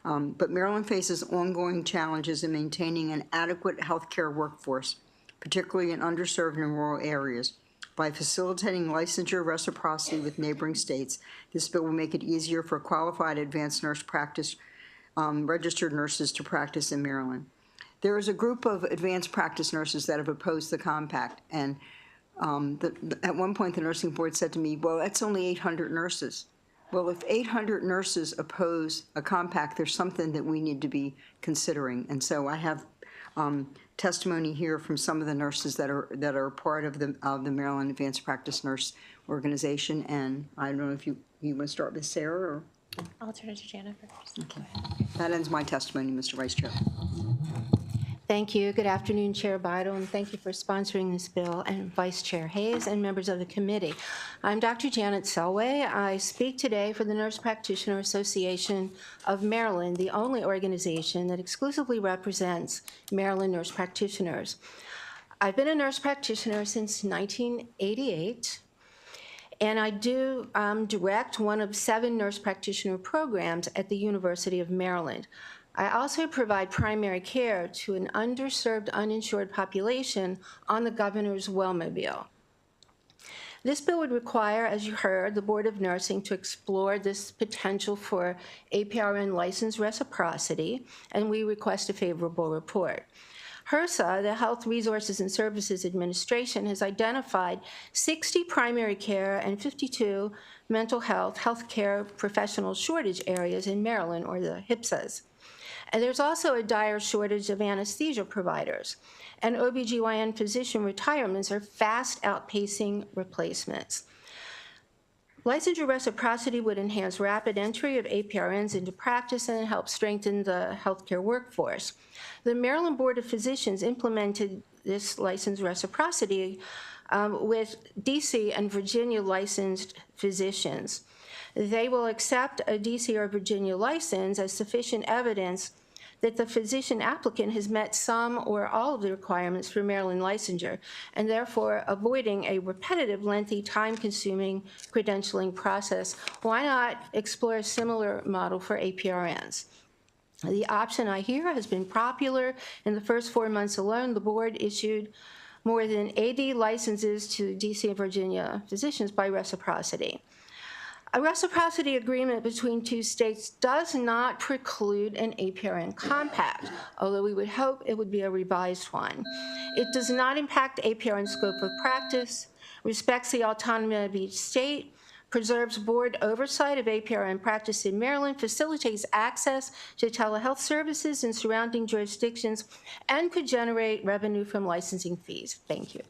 But Maryland faces ongoing challenges in maintaining an adequate healthcare workforce, particularly in underserved and rural areas. By facilitating licensure reciprocity with neighboring states, this bill will make it easier for qualified advanced nurse practice registered nurses to practice in Maryland. There is a group of advanced practice nurses that have opposed the compact, and at one point the nursing board said to me, well, that's only 800 nurses. Well, if 800 nurses oppose a compact, there's something that we need to be considering. And so I have testimony here from some of the nurses that are part of the Maryland Advanced Practice Nurse Organization. And I don't know if you want to start with Sarah or? I'll turn it to Jennifer first. Okay. That ends my testimony, Mr. Vice Chair. Thank you. Good afternoon, Chair Bidle, and thank you for sponsoring this bill, and Vice Chair Hayes and members of the committee. I'm Dr. Janet Selway. I speak today for the Nurse Practitioner Association of Maryland, the only organization that exclusively represents Maryland nurse practitioners. I've been a nurse practitioner since 1988, and I do direct one of 7 nurse practitioner programs at the University of Maryland. I also provide primary care to an underserved, uninsured population on the governor's Wellmobile. This bill would require, as you heard, the Board of Nursing to explore this potential for APRN license reciprocity, and we request a favorable report. HRSA, the Health Resources and Services Administration, has identified 60 primary care and 52 mental health care professional shortage areas in Maryland, or the HPSAs. And there's also a dire shortage of anesthesia providers. And OBGYN physician retirements are fast outpacing replacements. Licensure reciprocity would enhance rapid entry of APRNs into practice and help strengthen the healthcare workforce. The Maryland Board of Physicians implemented this license reciprocity with DC and Virginia licensed physicians. They will accept a DC or Virginia license as sufficient evidence that the physician applicant has met some or all of the requirements for Maryland licensure, and therefore avoiding a repetitive, lengthy, time-consuming credentialing process. Why not explore a similar model for APRNs? The option I hear has been popular. In the first 4 months alone, the board issued more than 80 licenses to DC and Virginia physicians by reciprocity. A reciprocity agreement between 2 states does not preclude an APRN compact, although we would hope it would be a revised one. It does not impact APRN scope of practice, respects the autonomy of each state, preserves board oversight of APRN practice in Maryland, facilitates access to telehealth services in surrounding jurisdictions, and could generate revenue from licensing fees. Thank you.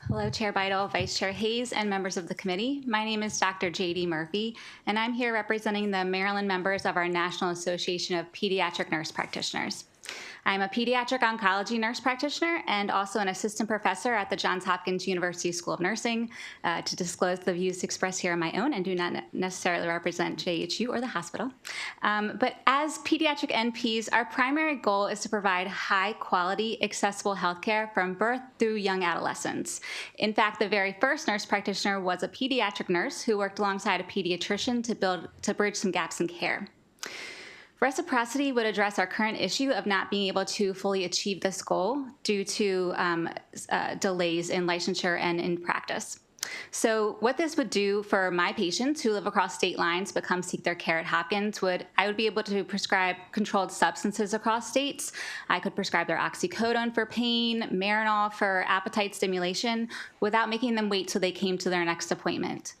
Hello, Chair Beidle, Vice Chair Hayes, and members of the committee. My name is Dr. J.D. Murphy, and I'm here representing the Maryland members of our National Association of Pediatric Nurse Practitioners. I'm a pediatric oncology nurse practitioner and also an assistant professor at the Johns Hopkins University School of Nursing. To disclose, the views expressed here are my own and do not necessarily represent JHU or the hospital. But as pediatric NPs, our primary goal is to provide high-quality, accessible healthcare from birth through young adolescents. In fact, the very first nurse practitioner was a pediatric nurse who worked alongside a pediatrician to bridge some gaps in care. Reciprocity would address our current issue of not being able to fully achieve this goal due to delays in licensure and in practice. So what this would do for my patients who live across state lines but come seek their care at Hopkins I would be able to prescribe controlled substances across states. I could prescribe their oxycodone for pain, Marinol for appetite stimulation without making them wait till they came to their next appointment.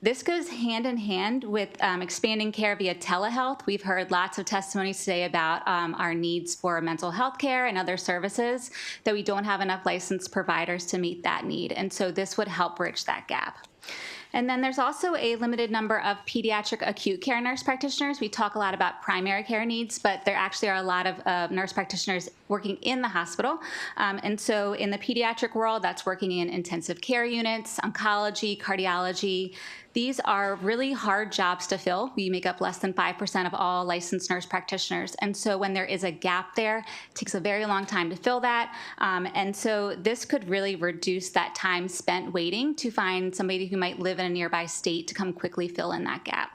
This goes hand in hand with expanding care via telehealth. We've heard lots of testimonies today about our needs for mental health care and other services, that we don't have enough licensed providers to meet that need. And so this would help bridge that gap. And then there's also a limited number of pediatric acute care nurse practitioners. We talk a lot about primary care needs, but there actually are a lot of nurse practitioners working in the hospital. And so in the pediatric world, that's working in intensive care units, oncology, cardiology. These are really hard jobs to fill. We make up less than 5% of all licensed nurse practitioners. And so when there is a gap there, it takes a very long time to fill that. And so this could really reduce that time spent waiting to find somebody who might live in a nearby state to come quickly fill in that gap.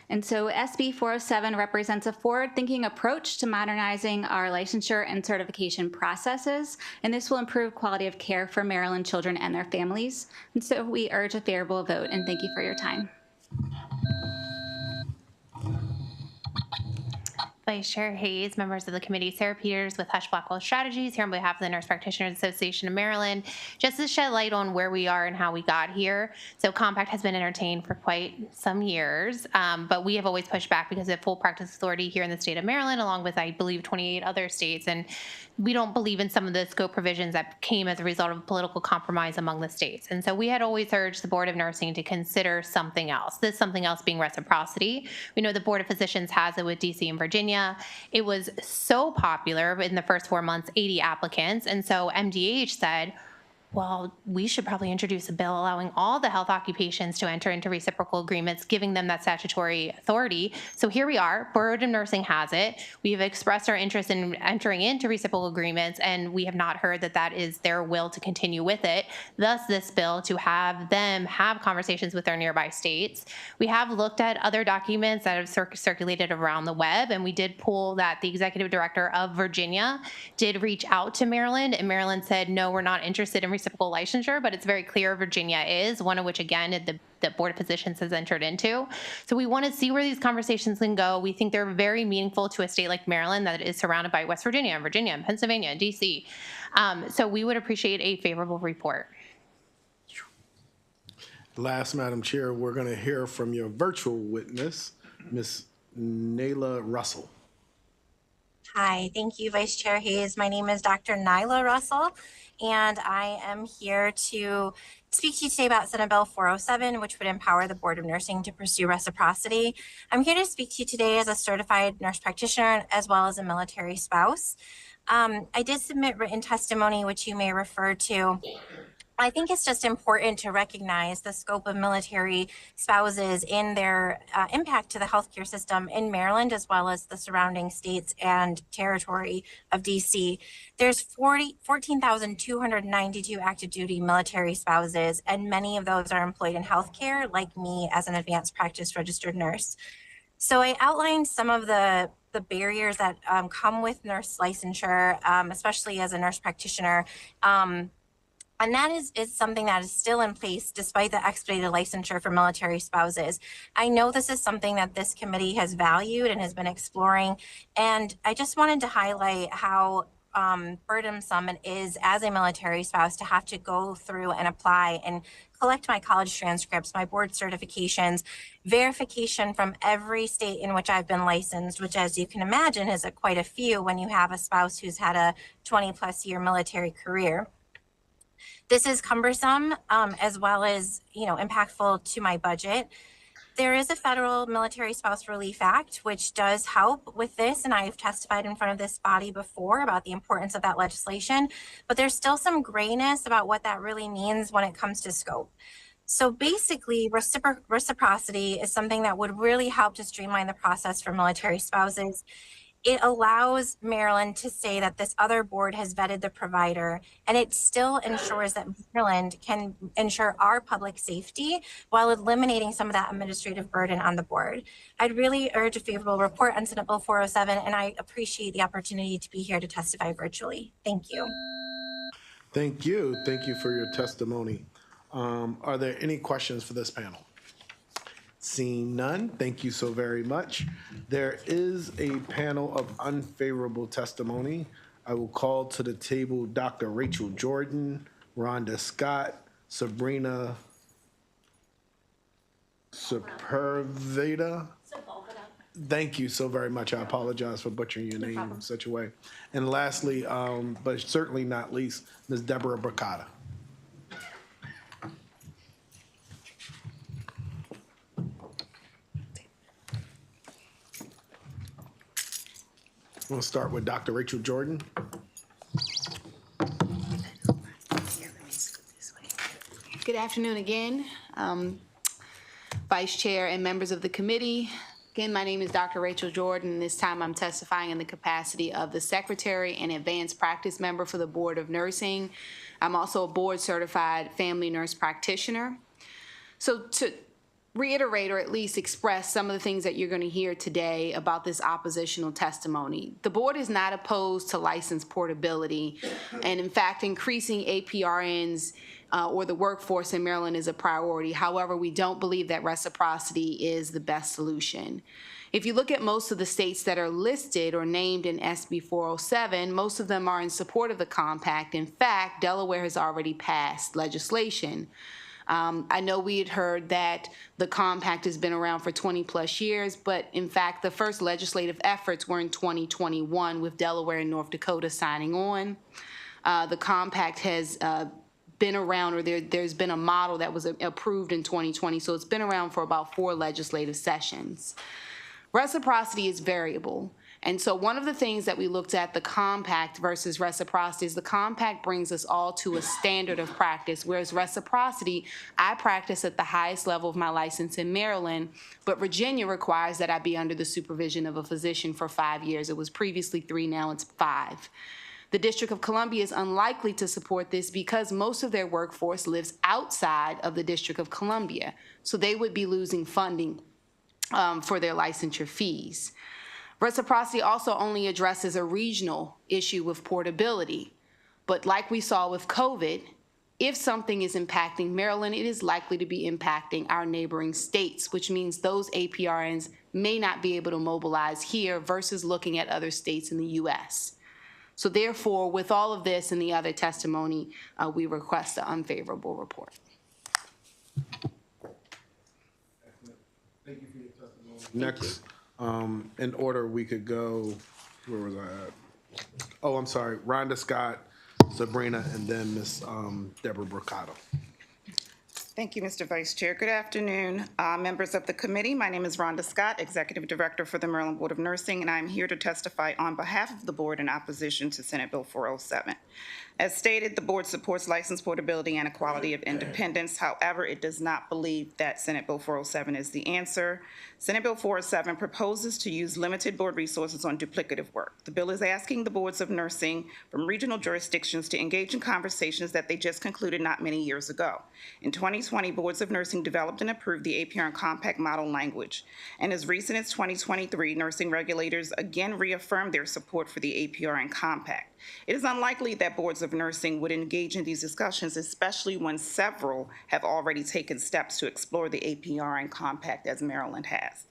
And so SB 407 represents a forward-thinking approach to modernizing our licensure and certification processes, and this will improve quality of care for Maryland children and their families. And so we urge a favorable vote, and thank you for your time. Vice Chair Hayes, members of the committee, Sarah Peters with Hush Blackwell Strategies, here on behalf of the Nurse Practitioners Association of Maryland, just to shed light on where we are and how we got here. So Compact has been entertained for quite some years, but we have always pushed back because of full practice authority here in the state of Maryland, along with, I believe, 28 other states. And we don't believe in some of the scope provisions that came as a result of political compromise among the states. And so we had always urged the Board of Nursing to consider something else, this something else being reciprocity. We know the Board of Physicians has it with DC and Virginia. It was so popular in the first 4 months, 80 applicants. And so MDH said, well, we should probably introduce a bill allowing all the health occupations to enter into reciprocal agreements, giving them that statutory authority. So here we are, Board of Nursing has it. We have expressed our interest in entering into reciprocal agreements, and we have not heard that that is their will to continue with it. Thus, this bill to have them have conversations with their nearby states. We have looked at other documents that have circulated around the web, and we did pull that the executive director of Virginia did reach out to Maryland, and Maryland said, no, we're not interested in reciprocal licensure, but it's very clear Virginia is, one of which, again, the Board of Physicians has entered into. So we want to see where these conversations can go. We think they're very meaningful to a state like Maryland that is surrounded by West Virginia and Pennsylvania and DC. So we would appreciate a favorable report. Last, Madam Chair, we're going to hear from your virtual witness, Ms. Nayla Russell. Hi, thank you, Vice Chair Hayes. My name is Dr. Nyla Russell, and I am here to speak to you today about Senate Bill 407, which would empower the Board of Nursing to pursue reciprocity. I'm here to speak to you today as a certified nurse practitioner as well as a military spouse. I did submit written testimony, which you may refer to. I think it's just important to recognize the scope of military spouses in their impact to the healthcare system in Maryland, as well as the surrounding states and territory of DC. There's 14,292 active duty military spouses, and many of those are employed in healthcare, like me as an advanced practice registered nurse. So I outlined some of the barriers that come with nurse licensure, especially as a nurse practitioner. And that is something that is still in place despite the expedited licensure for military spouses. I know this is something that this committee has valued and has been exploring. And I just wanted to highlight how burdensome it is as a military spouse to have to go through and apply and collect my college transcripts, my board certifications, verification from every state in which I've been licensed, which, as you can imagine, is quite a few when you have a spouse who's had a 20+ year military career. This is cumbersome, as well as, impactful to my budget. There is a federal Military Spouse Relief Act, which does help with this, and I've testified in front of this body before about the importance of that legislation, but there's still some grayness about what that really means when it comes to scope. So basically, reciprocity is something that would really help to streamline the process for military spouses. It allows Maryland to say that this other board has vetted the provider, and it still ensures that Maryland can ensure our public safety while eliminating some of that administrative burden on the board. I'd really urge a favorable report on Senate Bill 407, and I appreciate the opportunity to be here to testify virtually. Thank you. Thank you. Thank you for your testimony. Are there any questions for this panel? Seeing none, thank you so very much. There is a panel of unfavorable testimony. I will call to the table Dr. Rachel Jordan, Rhonda Scott, Sabrina Sepulveda. Thank you so very much. I apologize for butchering your name in such a way. And lastly, but certainly not least, Ms. Deborah Bricata. We'll start with Dr. Rachel Jordan. Good afternoon again, Vice Chair and members of the committee. Again, my name is Dr. Rachel Jordan, and this time I'm testifying in the capacity of the Secretary and Advanced Practice Member for the Board of Nursing. I'm also a board-certified family nurse practitioner. So to reiterate or at least express some of the things that you're going to hear today about this oppositional testimony. The board is not opposed to license portability, and in fact, increasing APRNs or the workforce in Maryland is a priority. However, we don't believe that reciprocity is the best solution. If you look at most of the states that are listed or named in SB 407, most of them are in support of the compact. In fact, Delaware has already passed legislation. I know we had heard that the compact has been around for 20+ years, but in fact, the first legislative efforts were in 2021 with Delaware and North Dakota signing on. The compact has been around, or there's been a model that was approved in 2020, so it's been around for about 4 legislative sessions. Reciprocity is variable. And so one of the things that we looked at, the compact versus reciprocity, is the compact brings us all to a standard of practice, whereas reciprocity, I practice at the highest level of my license in Maryland, but Virginia requires that I be under the supervision of a physician for 5 years. It was previously 3, now it's 5. The District of Columbia is unlikely to support this because most of their workforce lives outside of the District of Columbia, so they would be losing funding for their licensure fees. Reciprocity also only addresses a regional issue with portability. But like we saw with COVID, if something is impacting Maryland, it is likely to be impacting our neighboring states, which means those APRNs may not be able to mobilize here versus looking at other states in the U.S. So therefore, with all of this and the other testimony, we request an unfavorable report. Thank you for your testimony. Next. In order, we could go, where was I at? Oh, I'm sorry, Rhonda Scott, Sabrina, and then Ms. Deborah Bricata. Thank you, Mr. Vice Chair. Good afternoon, members of the committee. My name is Rhonda Scott, Executive Director for the Maryland Board of Nursing, and I'm here to testify on behalf of the board in opposition to Senate Bill 407. As stated, the board supports license portability and equality of independence. However, it does not believe that Senate Bill 407 is the answer. Senate Bill 407 proposes to use limited board resources on duplicative work. The bill is asking the boards of nursing from regional jurisdictions to engage in conversations that they just concluded not many years ago. In 2020, boards of nursing developed and approved the APRN compact model language. And as recent as 2023, nursing regulators again reaffirmed their support for the APRN compact. It is unlikely that boards of nursing would engage in these discussions, especially when several have already taken steps to explore the APRN compact as Maryland has.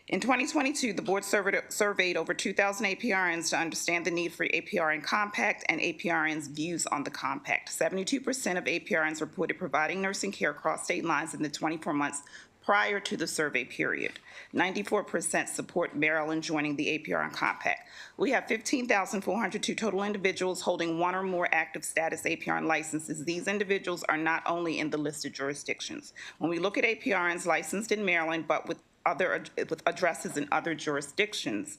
In 2022, the board surveyed over 2,000 APRNs to understand the need for APRN Compact and APRN's views on the Compact. 72% of APRNs reported providing nursing care across state lines in the 24 months prior to the survey period. 94% support Maryland joining the APRN Compact. We have 15,402 total individuals holding one or more active status APRN licenses. These individuals are not only in the listed jurisdictions. When we look at APRNs licensed in Maryland, but with addresses in other jurisdictions,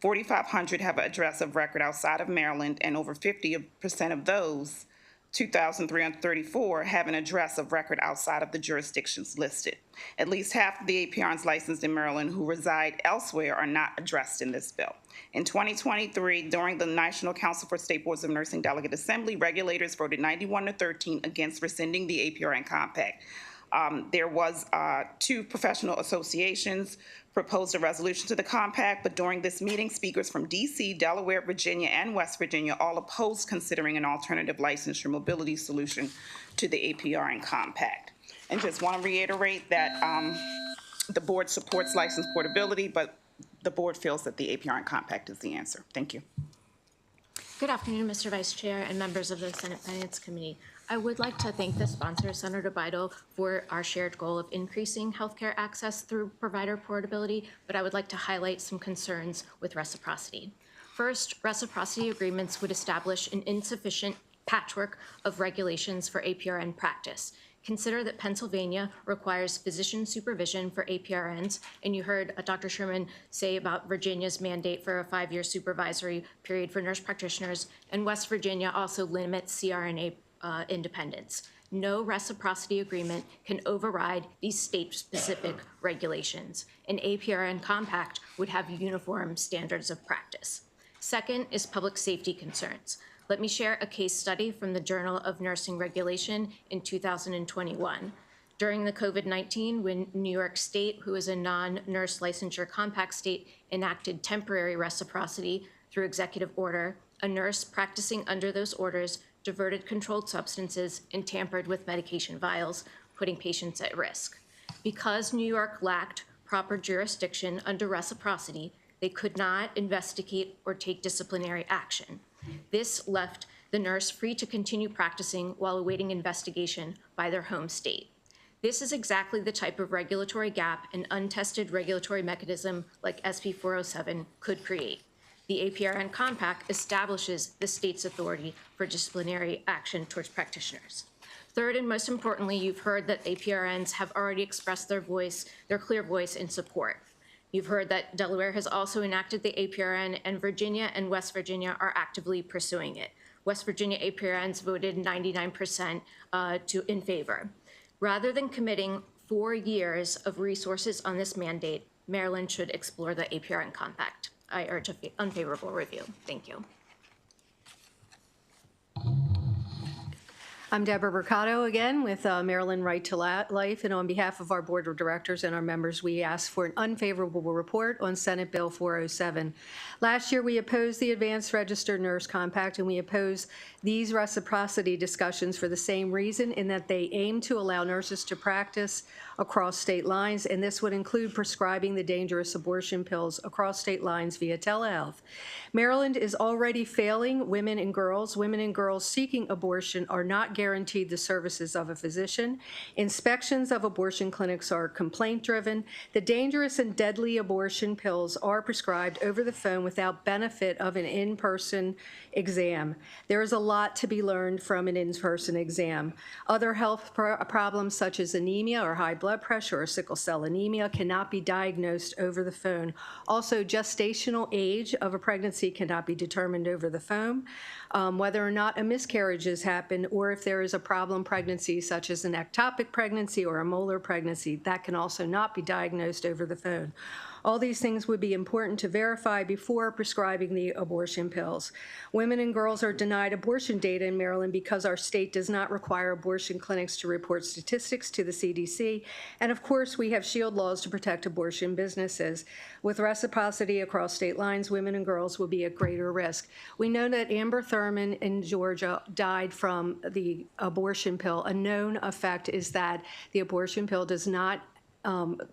4,500 have an address of record outside of Maryland, and over 50% of those, 2,334, have an address of record outside of the jurisdictions listed. At least half of the APRNs licensed in Maryland who reside elsewhere are not addressed in this bill. In 2023, during the National Council for State Boards of Nursing Delegate Assembly, regulators voted 91-13 against rescinding the APRN Compact. There was two professional associations proposed a resolution to the compact, but during this meeting, speakers from DC, Delaware, Virginia, and West Virginia all opposed considering an alternative licensure mobility solution to the APRN compact. And just want to reiterate that the board supports license portability, but the board feels that the APRN compact is the answer. Thank you. Good afternoon, Mr. Vice Chair and members of the Senate Finance Committee. I would like to thank the sponsor, Senator Bidel, for our shared goal of increasing healthcare access through provider portability, but I would like to highlight some concerns with reciprocity. First, reciprocity agreements would establish an insufficient patchwork of regulations for APRN practice. Consider that Pennsylvania requires physician supervision for APRNs, and you heard Dr. Sherman say about Virginia's mandate for a 5-year supervisory period for nurse practitioners, and West Virginia also limits CRNA independence. No reciprocity agreement can override these state-specific regulations. An APRN compact would have uniform standards of practice. Second is public safety concerns. Let me share a case study from the Journal of Nursing Regulation in 2021. During the COVID-19, when New York State, who is a non-nurse licensure compact state, enacted temporary reciprocity through executive order, a nurse practicing under those orders diverted controlled substances and tampered with medication vials, putting patients at risk. Because New York lacked proper jurisdiction under reciprocity, they could not investigate or take disciplinary action. This left the nurse free to continue practicing while awaiting investigation by their home state. This is exactly the type of regulatory gap an untested regulatory mechanism like SB 407 could create. The APRN Compact establishes the state's authority for disciplinary action towards practitioners. Third, and most importantly, you've heard that APRNs have already expressed their clear voice in support. You've heard that Delaware has also enacted the APRN, and Virginia and West Virginia are actively pursuing it. West Virginia APRNs voted 99% in favor. Rather than committing 4 years of resources on this mandate, Maryland should explore the APRN Compact. I urge an unfavorable review. Thank you. I'm Deborah Mercado again with Maryland Right to Life, and on behalf of our Board of Directors and our members, we ask for an unfavorable report on Senate Bill 407. Last year, we opposed the Advanced Registered Nurse Compact, and we oppose these reciprocity discussions for the same reason, in that they aim to allow nurses to practice across state lines, and this would include prescribing the dangerous abortion pills across state lines via telehealth. Maryland is already failing women and girls. Women and girls seeking abortion are not guaranteed the services of a physician. Inspections of abortion clinics are complaint-driven. The dangerous and deadly abortion pills are prescribed over the phone without benefit of an in-person exam. There is a lot to be learned from an in-person exam. Other health problems such as anemia or high blood pressure or sickle cell anemia cannot be diagnosed over the phone. Also, gestational age of a pregnancy cannot be determined over the phone. Whether or not a miscarriage has happened, or if there is a problem pregnancy such as an ectopic pregnancy or a molar pregnancy, that can also not be diagnosed over the phone. All these things would be important to verify before prescribing the abortion pills. Women and girls are denied abortion data in Maryland because our state does not require abortion clinics to report statistics to the CDC. And of course, we have shield laws to protect abortion businesses. With reciprocity across state lines, women and girls will be at greater risk. We know that Amber Thurman in Georgia died from the abortion pill. A known effect is that the abortion pill does not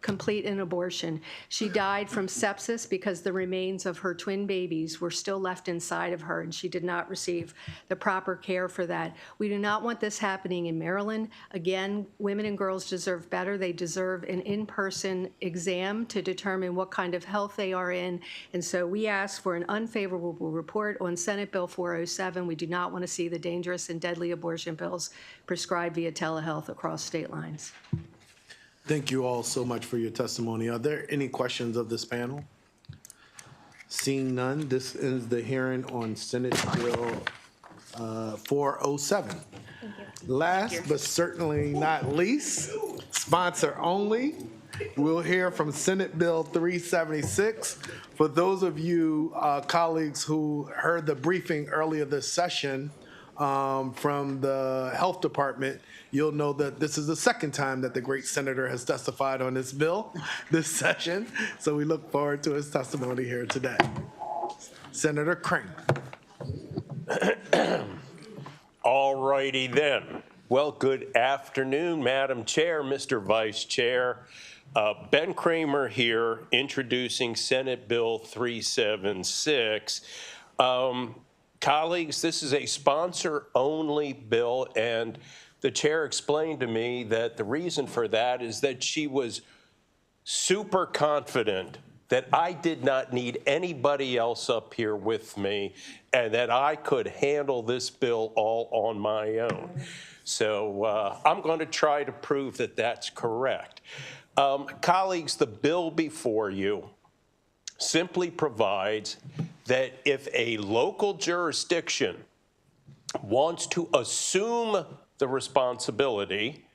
complete an abortion. She died from sepsis because the remains of her twin babies were still left inside of her, and she did not receive the proper care for that. We do not want this happening in Maryland. Again, women and girls deserve better. They deserve an in-person exam to determine what kind of health they are in. And so we ask for an unfavorable report on Senate Bill 407. We do not want to see the dangerous and deadly abortion bills prescribed via telehealth across state lines. Thank you all so much for your testimony. Are there any questions of this panel? Seeing none, this is the hearing on Senate Bill 407. Last but certainly not least, sponsor only, we'll hear from Senate Bill 376. For those of you colleagues who heard the briefing earlier this session from the Health Department, you'll know that this is the second time that the great senator has testified on this bill this session. So we look forward to his testimony here today. Senator Kramer. All righty then. Well, good afternoon, Madam Chair, Mr. Vice Chair. Ben Kramer here, introducing Senate Bill 376. Colleagues, this is a sponsor-only bill, and the chair explained to me that the reason for that is that she was super confident that I did not need anybody else up here with me and that I could handle this bill all on my own. So I'm going to try to prove that that's correct. Colleagues, the bill before you simply provides that if a local jurisdiction wants to assume the responsibility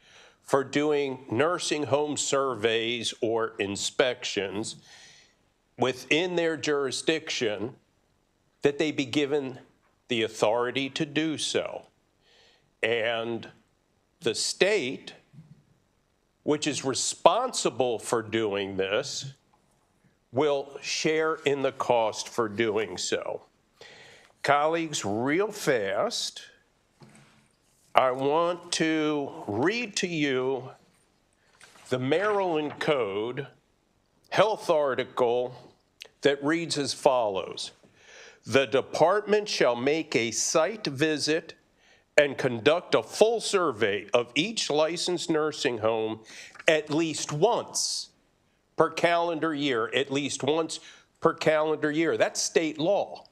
for doing nursing home surveys or inspections within their jurisdiction, that they be given the authority to do so. And the state, which is responsible for doing this, will share in the cost for doing so. Colleagues, real fast, I want to read to you the Maryland Code health article that reads as follows. The department shall make a site visit and conduct a full survey of each licensed nursing home at least once per calendar year, at least once per calendar year. That's state law.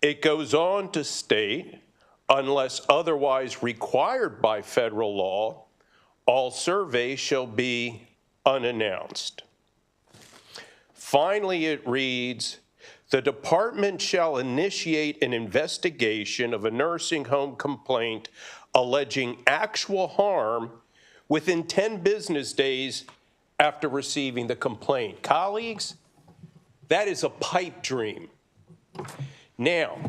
It goes on to state, unless otherwise required by federal law, all surveys shall be unannounced. Finally, it reads, the department shall initiate an investigation of a nursing home complaint alleging actual harm within 10 business days after receiving the complaint. Colleagues, that is a pipe dream. Now,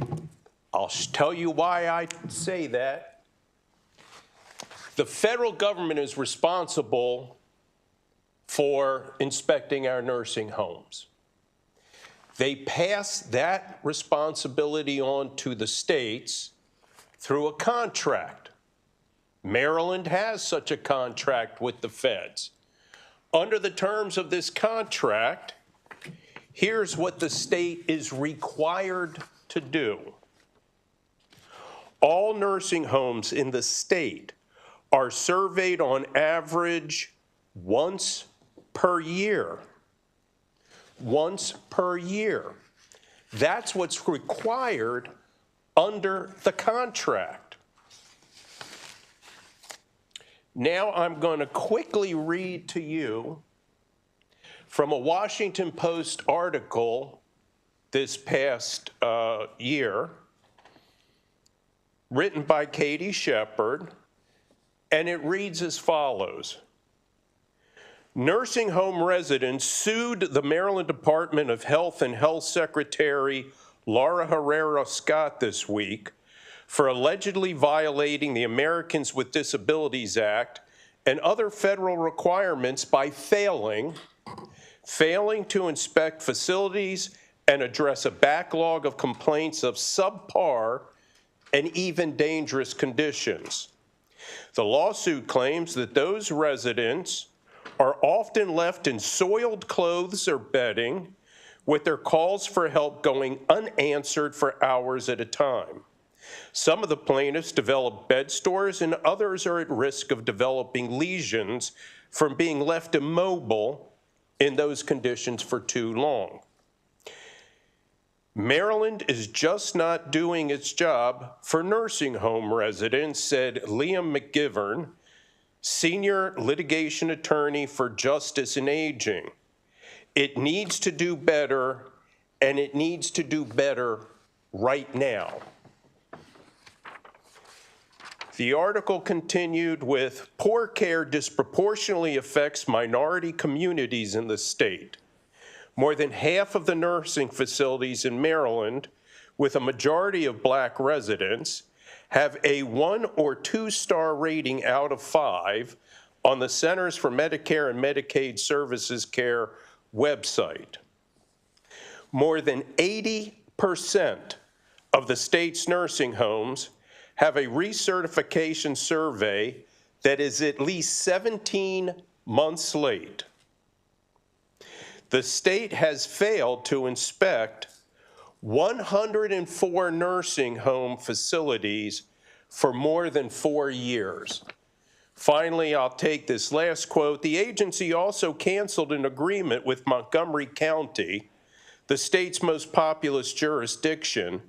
I'll tell you why I say that. The federal government is responsible for inspecting our nursing homes. They pass that responsibility on to the states through a contract. Maryland has such a contract with the feds. Under the terms of this contract, here's what the state is required to do. All nursing homes in the state are surveyed on average once per year. Once per year. That's what's required under the contract. Now I'm going to quickly read to you from a Washington Post article this past year, written by Katie Shepard, and it reads as follows. Nursing home residents sued the Maryland Department of Health and Health Secretary Laura Herrera Scott this week for allegedly violating the Americans with Disabilities Act and other federal requirements by failing to inspect facilities and address a backlog of complaints of subpar and even dangerous conditions. The lawsuit claims that those residents are often left in soiled clothes or bedding, with their calls for help going unanswered for hours at a time. Some of the plaintiffs develop bed sores, and others are at risk of developing lesions from being left immobile in those conditions for too long. Maryland is just not doing its job for nursing home residents, said Liam McGivern, senior litigation attorney for Justice and Aging. It needs to do better, and it needs to do better right now. The article continued with, poor care disproportionately affects minority communities in the state. More than half of the nursing facilities in Maryland, with a majority of Black residents, have a 1 or 2 star rating out of 5 on the Centers for Medicare and Medicaid Services Care website. More than 80% of the state's nursing homes have a recertification survey that is at least 17 months late. The state has failed to inspect 104 nursing home facilities for more than 4 years. Finally, I'll take this last quote. The agency also canceled an agreement with Montgomery County, the state's most populous jurisdiction,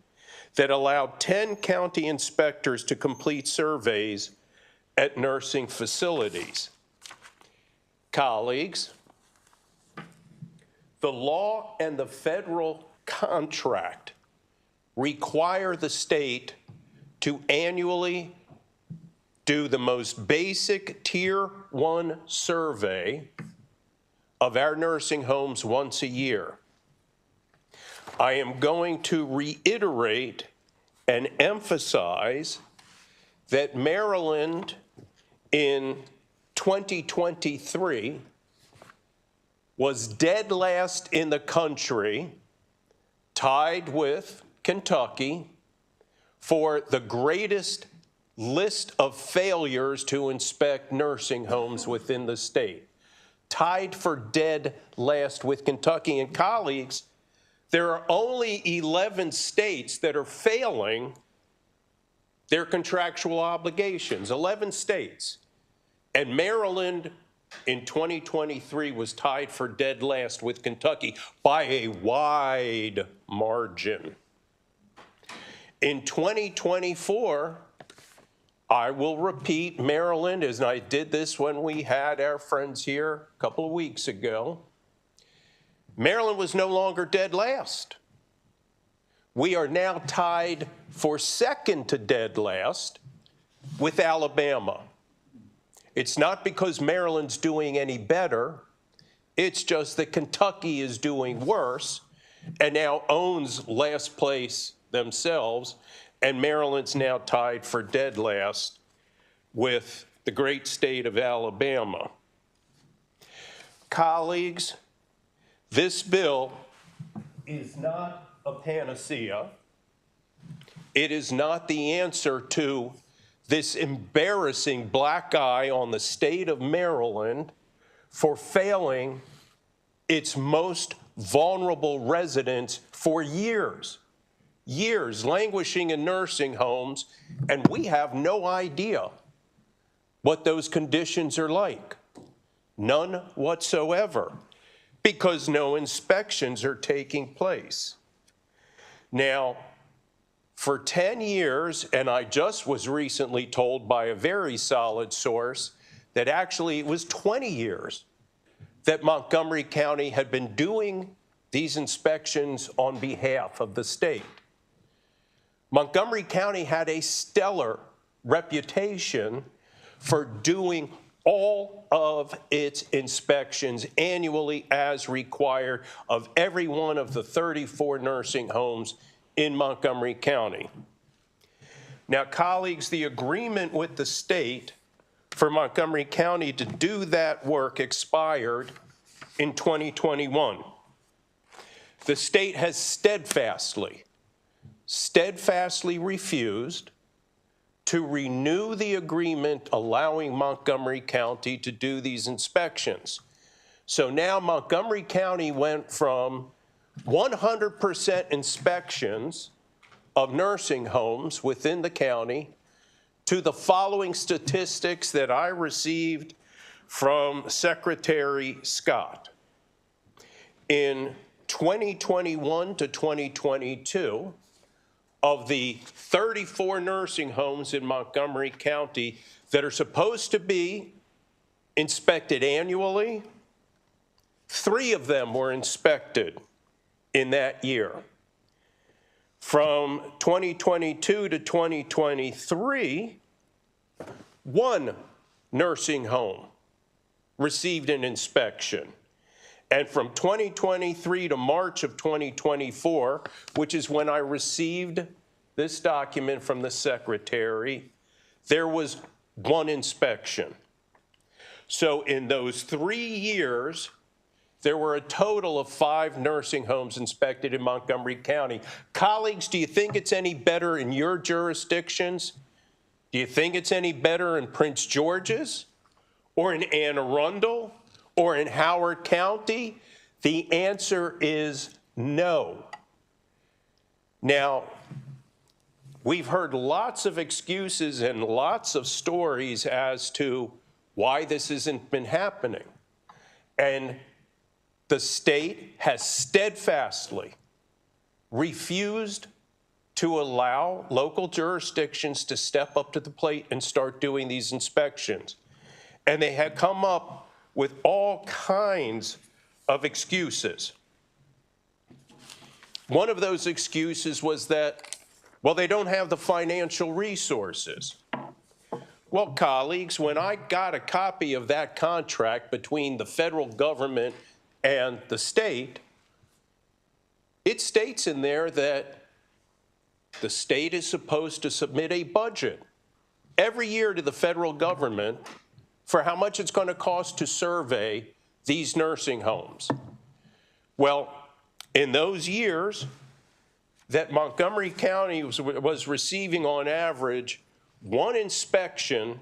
that allowed 10 county inspectors to complete surveys at nursing facilities. Colleagues, the law and the federal contract require the state to annually do the most basic Tier 1 survey of our nursing homes once a year. I am going to reiterate and emphasize that Maryland in 2023 was dead last in the country, tied with Kentucky, for the greatest list of failures to inspect nursing homes within the state. Tied for dead last with Kentucky. And colleagues, there are only 11 states that are failing their contractual obligations, 11 states. And Maryland in 2023 was tied for dead last with Kentucky by a wide margin. In 2024, I will repeat, Maryland, as I did this when we had our friends here a couple of weeks ago, Maryland was no longer dead last. We are now tied for second to dead last with Alabama. It's not because Maryland's doing any better. It's just that Kentucky is doing worse and now owns last place themselves, and Maryland's now tied for dead last with the great state of Alabama. Colleagues, this bill is not a panacea. It is not the answer to this embarrassing black eye on the state of Maryland for failing its most vulnerable residents for years, languishing in nursing homes, and we have no idea what those conditions are like. None whatsoever, because no inspections are taking place. Now, for 10 years, and I just was recently told by a very solid source that actually it was 20 years that Montgomery County had been doing these inspections on behalf of the state. Montgomery County had a stellar reputation for doing all of its inspections annually as required of every one of the 34 nursing homes in Montgomery County. Now, colleagues, the agreement with the state for Montgomery County to do that work expired in 2021. The state has steadfastly refused to renew the agreement allowing Montgomery County to do these inspections. So now Montgomery County went from 100% inspections of nursing homes within the county to the following statistics that I received from Secretary Scott. In 2021 to 2022, of the 34 nursing homes in Montgomery County that are supposed to be inspected annually, 3 of them were inspected in that year. From 2022 to 2023, 1 nursing home received an inspection. And from 2023 to March of 2024, which is when I received this document from the secretary, there was 1 inspection. So in those 3 years, there were a total of 5 nursing homes inspected in Montgomery County. Colleagues, do you think it's any better in your jurisdictions? Do you think it's any better in Prince George's or in Anne Arundel or in Howard County? The answer is no. Now, we've heard lots of excuses and lots of stories as to why this hasn't been happening. And the state has steadfastly refused to allow local jurisdictions to step up to the plate and start doing these inspections. And they had come up with all kinds of excuses. One of those excuses was that, well, they don't have the financial resources. Well, colleagues, when I got a copy of that contract between the federal government and the state, it states in there that the state is supposed to submit a budget every year to the federal government for how much it's going to cost to survey these nursing homes. Well, in those years that Montgomery County was receiving on average 1 inspection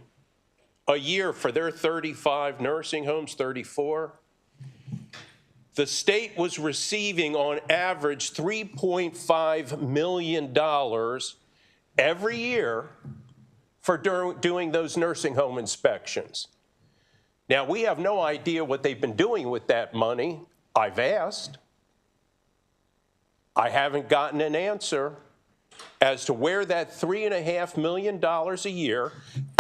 a year for their 35 nursing homes, 34, the state was receiving on average $3.5 million every year for doing those nursing home inspections. Now, we have no idea what they've been doing with that money. I've asked. I haven't gotten an answer as to where that $3.5 million a year,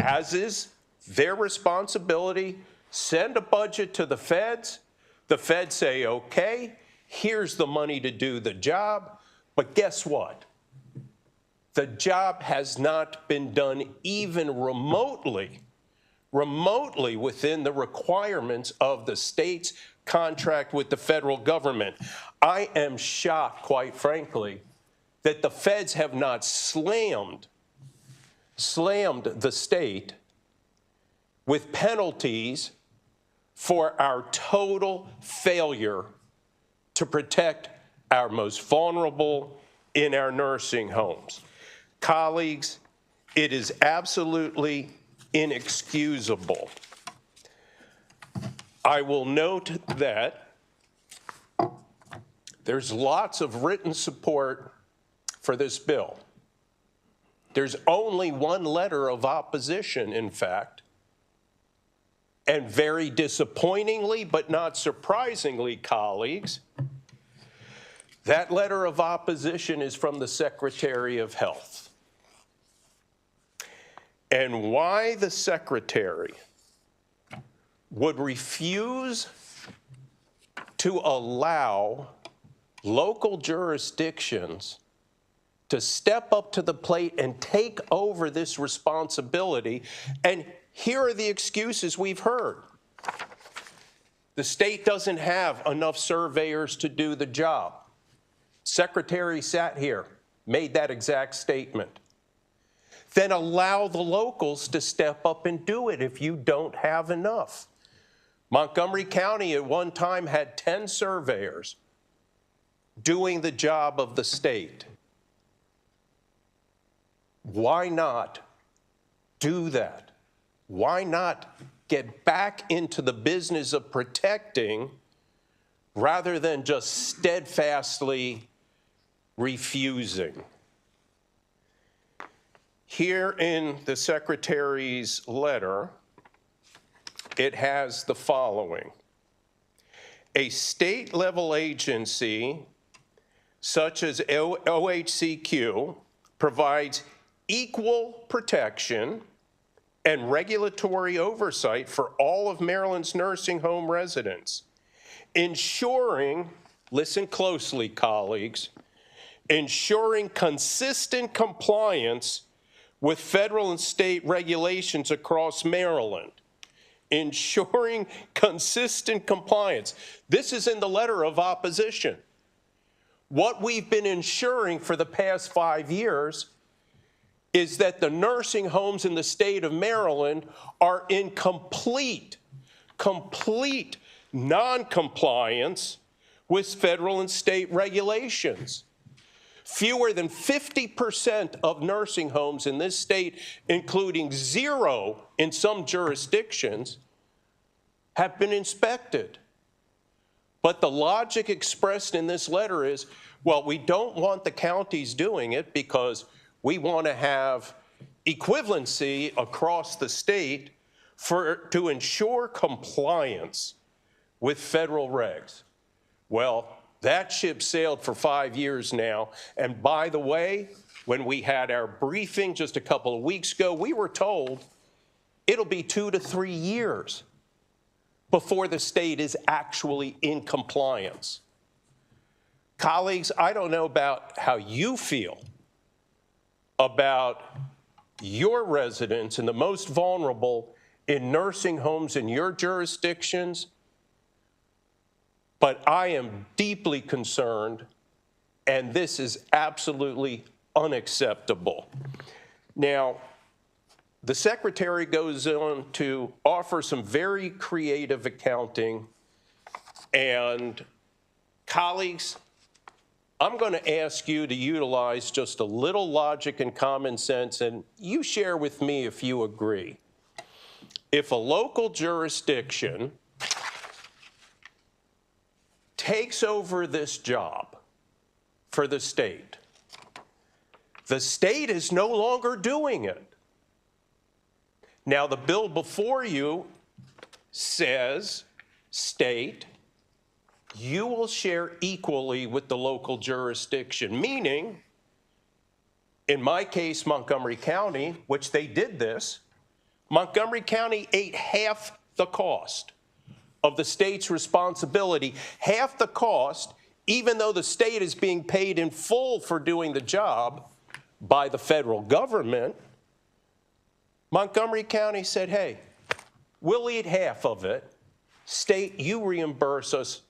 as is their responsibility, send a budget to the feds. The feds say, okay, here's the money to do the job. But guess what? The job has not been done even remotely within the requirements of the state's contract with the federal government. I am shocked, quite frankly, that the feds have not slammed the state with penalties for our total failure to protect our most vulnerable in our nursing homes. Colleagues, it is absolutely inexcusable. I will note that there's lots of written support for this bill. There's only 1 letter of opposition, in fact. And very disappointingly, but not surprisingly, colleagues, that letter of opposition is from the Secretary of Health. And why the Secretary would refuse to allow local jurisdictions to step up to the plate and take over this responsibility. And here are the excuses we've heard. The state doesn't have enough surveyors to do the job. Secretary sat here, made that exact statement. Then allow the locals to step up and do it if you don't have enough. Montgomery County at one time had 10 surveyors doing the job of the state. Why not do that? Why not get back into the business of protecting rather than just steadfastly refusing? Here in the Secretary's letter, it has the following. A state-level agency such as OHCQ provides equal protection and regulatory oversight for all of Maryland's nursing home residents, ensuring, listen closely, colleagues, ensuring consistent compliance with federal and state regulations across Maryland. Ensuring consistent compliance. This is in the letter of opposition. What we've been ensuring for the past 5 years is that the nursing homes in the state of Maryland are in complete non-compliance with federal and state regulations. Fewer than 50% of nursing homes in this state, including 0 in some jurisdictions, have been inspected. But the logic expressed in this letter is, well, we don't want the counties doing it because we want to have equivalency across the state to ensure compliance with federal regs. Well, that ship sailed for 5 years now. And by the way, when we had our briefing just a couple of weeks ago, we were told it'll be 2 to 3 years before the state is actually in compliance. Colleagues, I don't know about how you feel about your residents and the most vulnerable in nursing homes in your jurisdictions, but I am deeply concerned, and this is absolutely unacceptable. Now, the Secretary goes on to offer some very creative accounting, and colleagues, I'm going to ask you to utilize just a little logic and common sense, and you share with me if you agree. If a local jurisdiction takes over this job for the state is no longer doing it. Now, the bill before you says, state, you will share equally with the local jurisdiction, meaning, in my case, Montgomery County, which they did this, Montgomery County ate half the cost of the state's responsibility, half the cost, even though the state is being paid in full for doing the job by the federal government. Montgomery County said, hey, we'll eat half of it. State, you reimburse us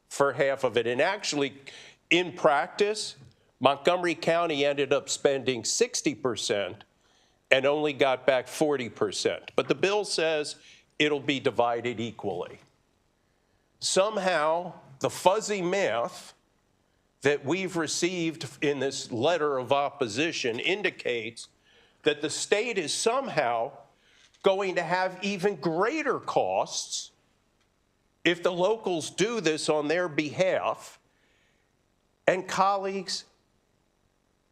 for half of it. And actually, in practice, Montgomery County ended up spending 60% and only got back 40%. But the bill says it'll be divided equally. Somehow, the fuzzy math that we've received in this letter of opposition indicates that the state is somehow going to have even greater costs if the locals do this on their behalf. And colleagues,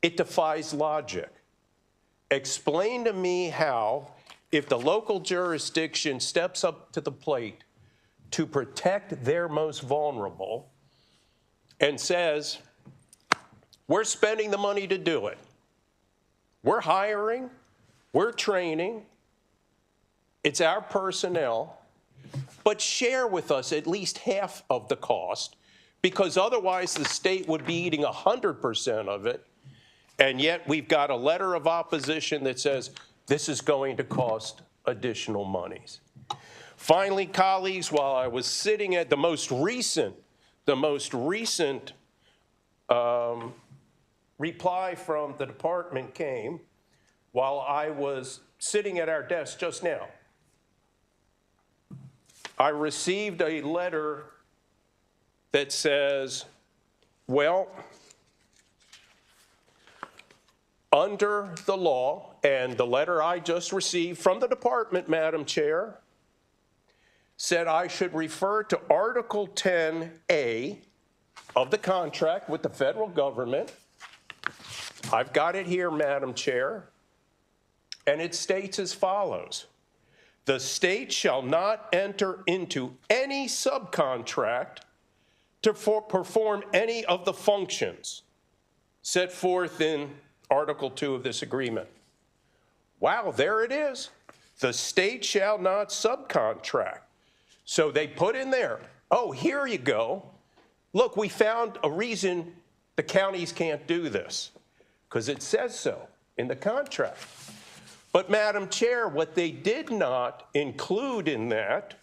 it defies logic. Explain to me how, if the local jurisdiction steps up to the plate to protect their most vulnerable and says, we're spending the money to do it. We're hiring, we're training, it's our personnel, but share with us at least half of the cost, because otherwise the state would be eating 100% of it, and yet we've got a letter of opposition that says this is going to cost additional monies. Finally, colleagues, while I was sitting at the most recent reply from the department came while I was sitting at our desk just now. I received a letter that says, well, under the law, and the letter I just received from the department, Madam Chair, said I should refer to Article 10A of the contract with the federal government. I've got it here, Madam Chair, and it states as follows. The state shall not enter into any subcontract to perform any of the functions set forth in Article 2 of this agreement. Wow, there it is. The state shall not subcontract. So they put in there, oh, here you go. Look, we found a reason the counties can't do this, because it says so in the contract. But Madam Chair, what they did not include in that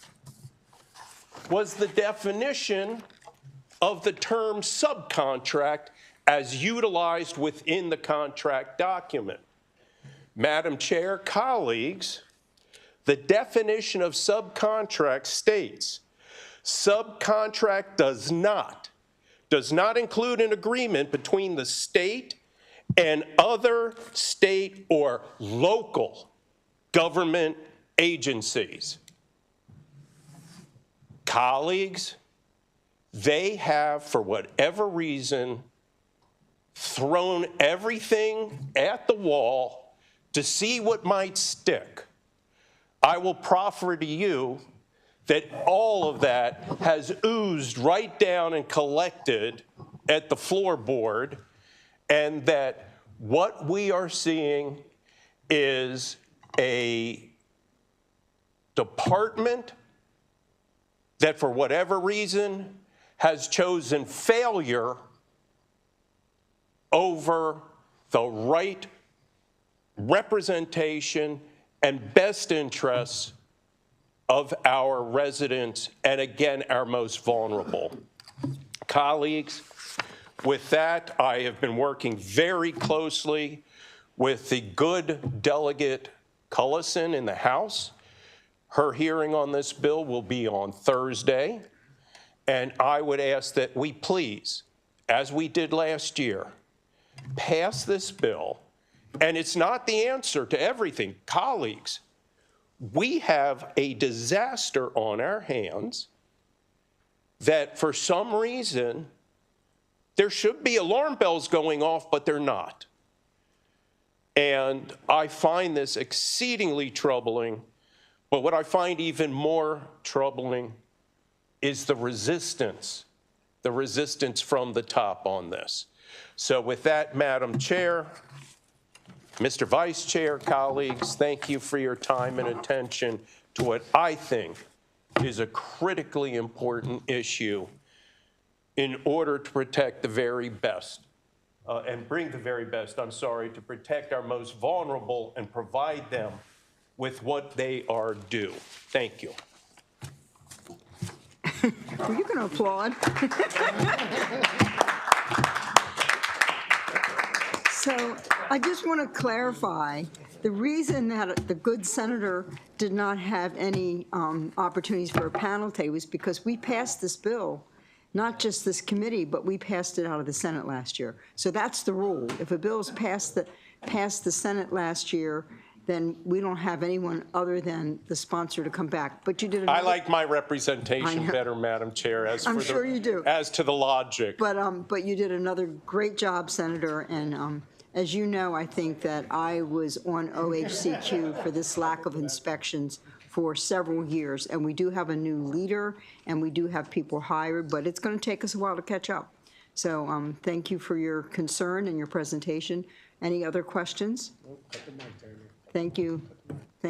was the definition of the term subcontract as utilized within the contract document. Madam Chair, colleagues, the definition of subcontract states, subcontract does not include an agreement between the state and other state or local government agencies. Colleagues, they have, for whatever reason, thrown everything at the wall to see what might stick. I will proffer to you that all of that has oozed right down and collected at the floorboard, and that what we are seeing is a department that, for whatever reason, has chosen failure over the right representation and best interests of our residents, and again, our most vulnerable. Colleagues, with that, I have been working very closely with the good Delegate Cullison in the House. Her hearing on this bill will be on Thursday, and I would ask that we please, as we did last year, pass this bill. And it's not the answer to everything. Colleagues, we have a disaster on our hands that for some reason there should be alarm bells going off, but they're not. And I find this exceedingly troubling. But what I find even more troubling is the resistance from the top on this. So with that, Madam Chair, Mr. Vice Chair, colleagues, thank you for your time and attention to what I think is a critically important issue in order to protect the very best and bring the very best, to protect our most vulnerable and provide them with what they are due. Thank you. Were you going to applaud? So I just want to clarify, the reason that the good senator did not have any opportunities for a panel today was because we passed this bill, not just this committee, but we passed it out of the Senate last year. So that's the rule. If a bill is passed the Senate last year, then we don't have anyone other than the sponsor to come back. But you did another. I like my representation better, Madam Chair, I'm sure you do. As to the logic. But you did another great job, Senator, and as you know, I think that I was on OHCQ for this lack of inspections for several years, and we do have a new leader, and we do have people hired, but it's going to take us a while to catch up. So thank you for your concern and your presentation. Any other questions? Thank you.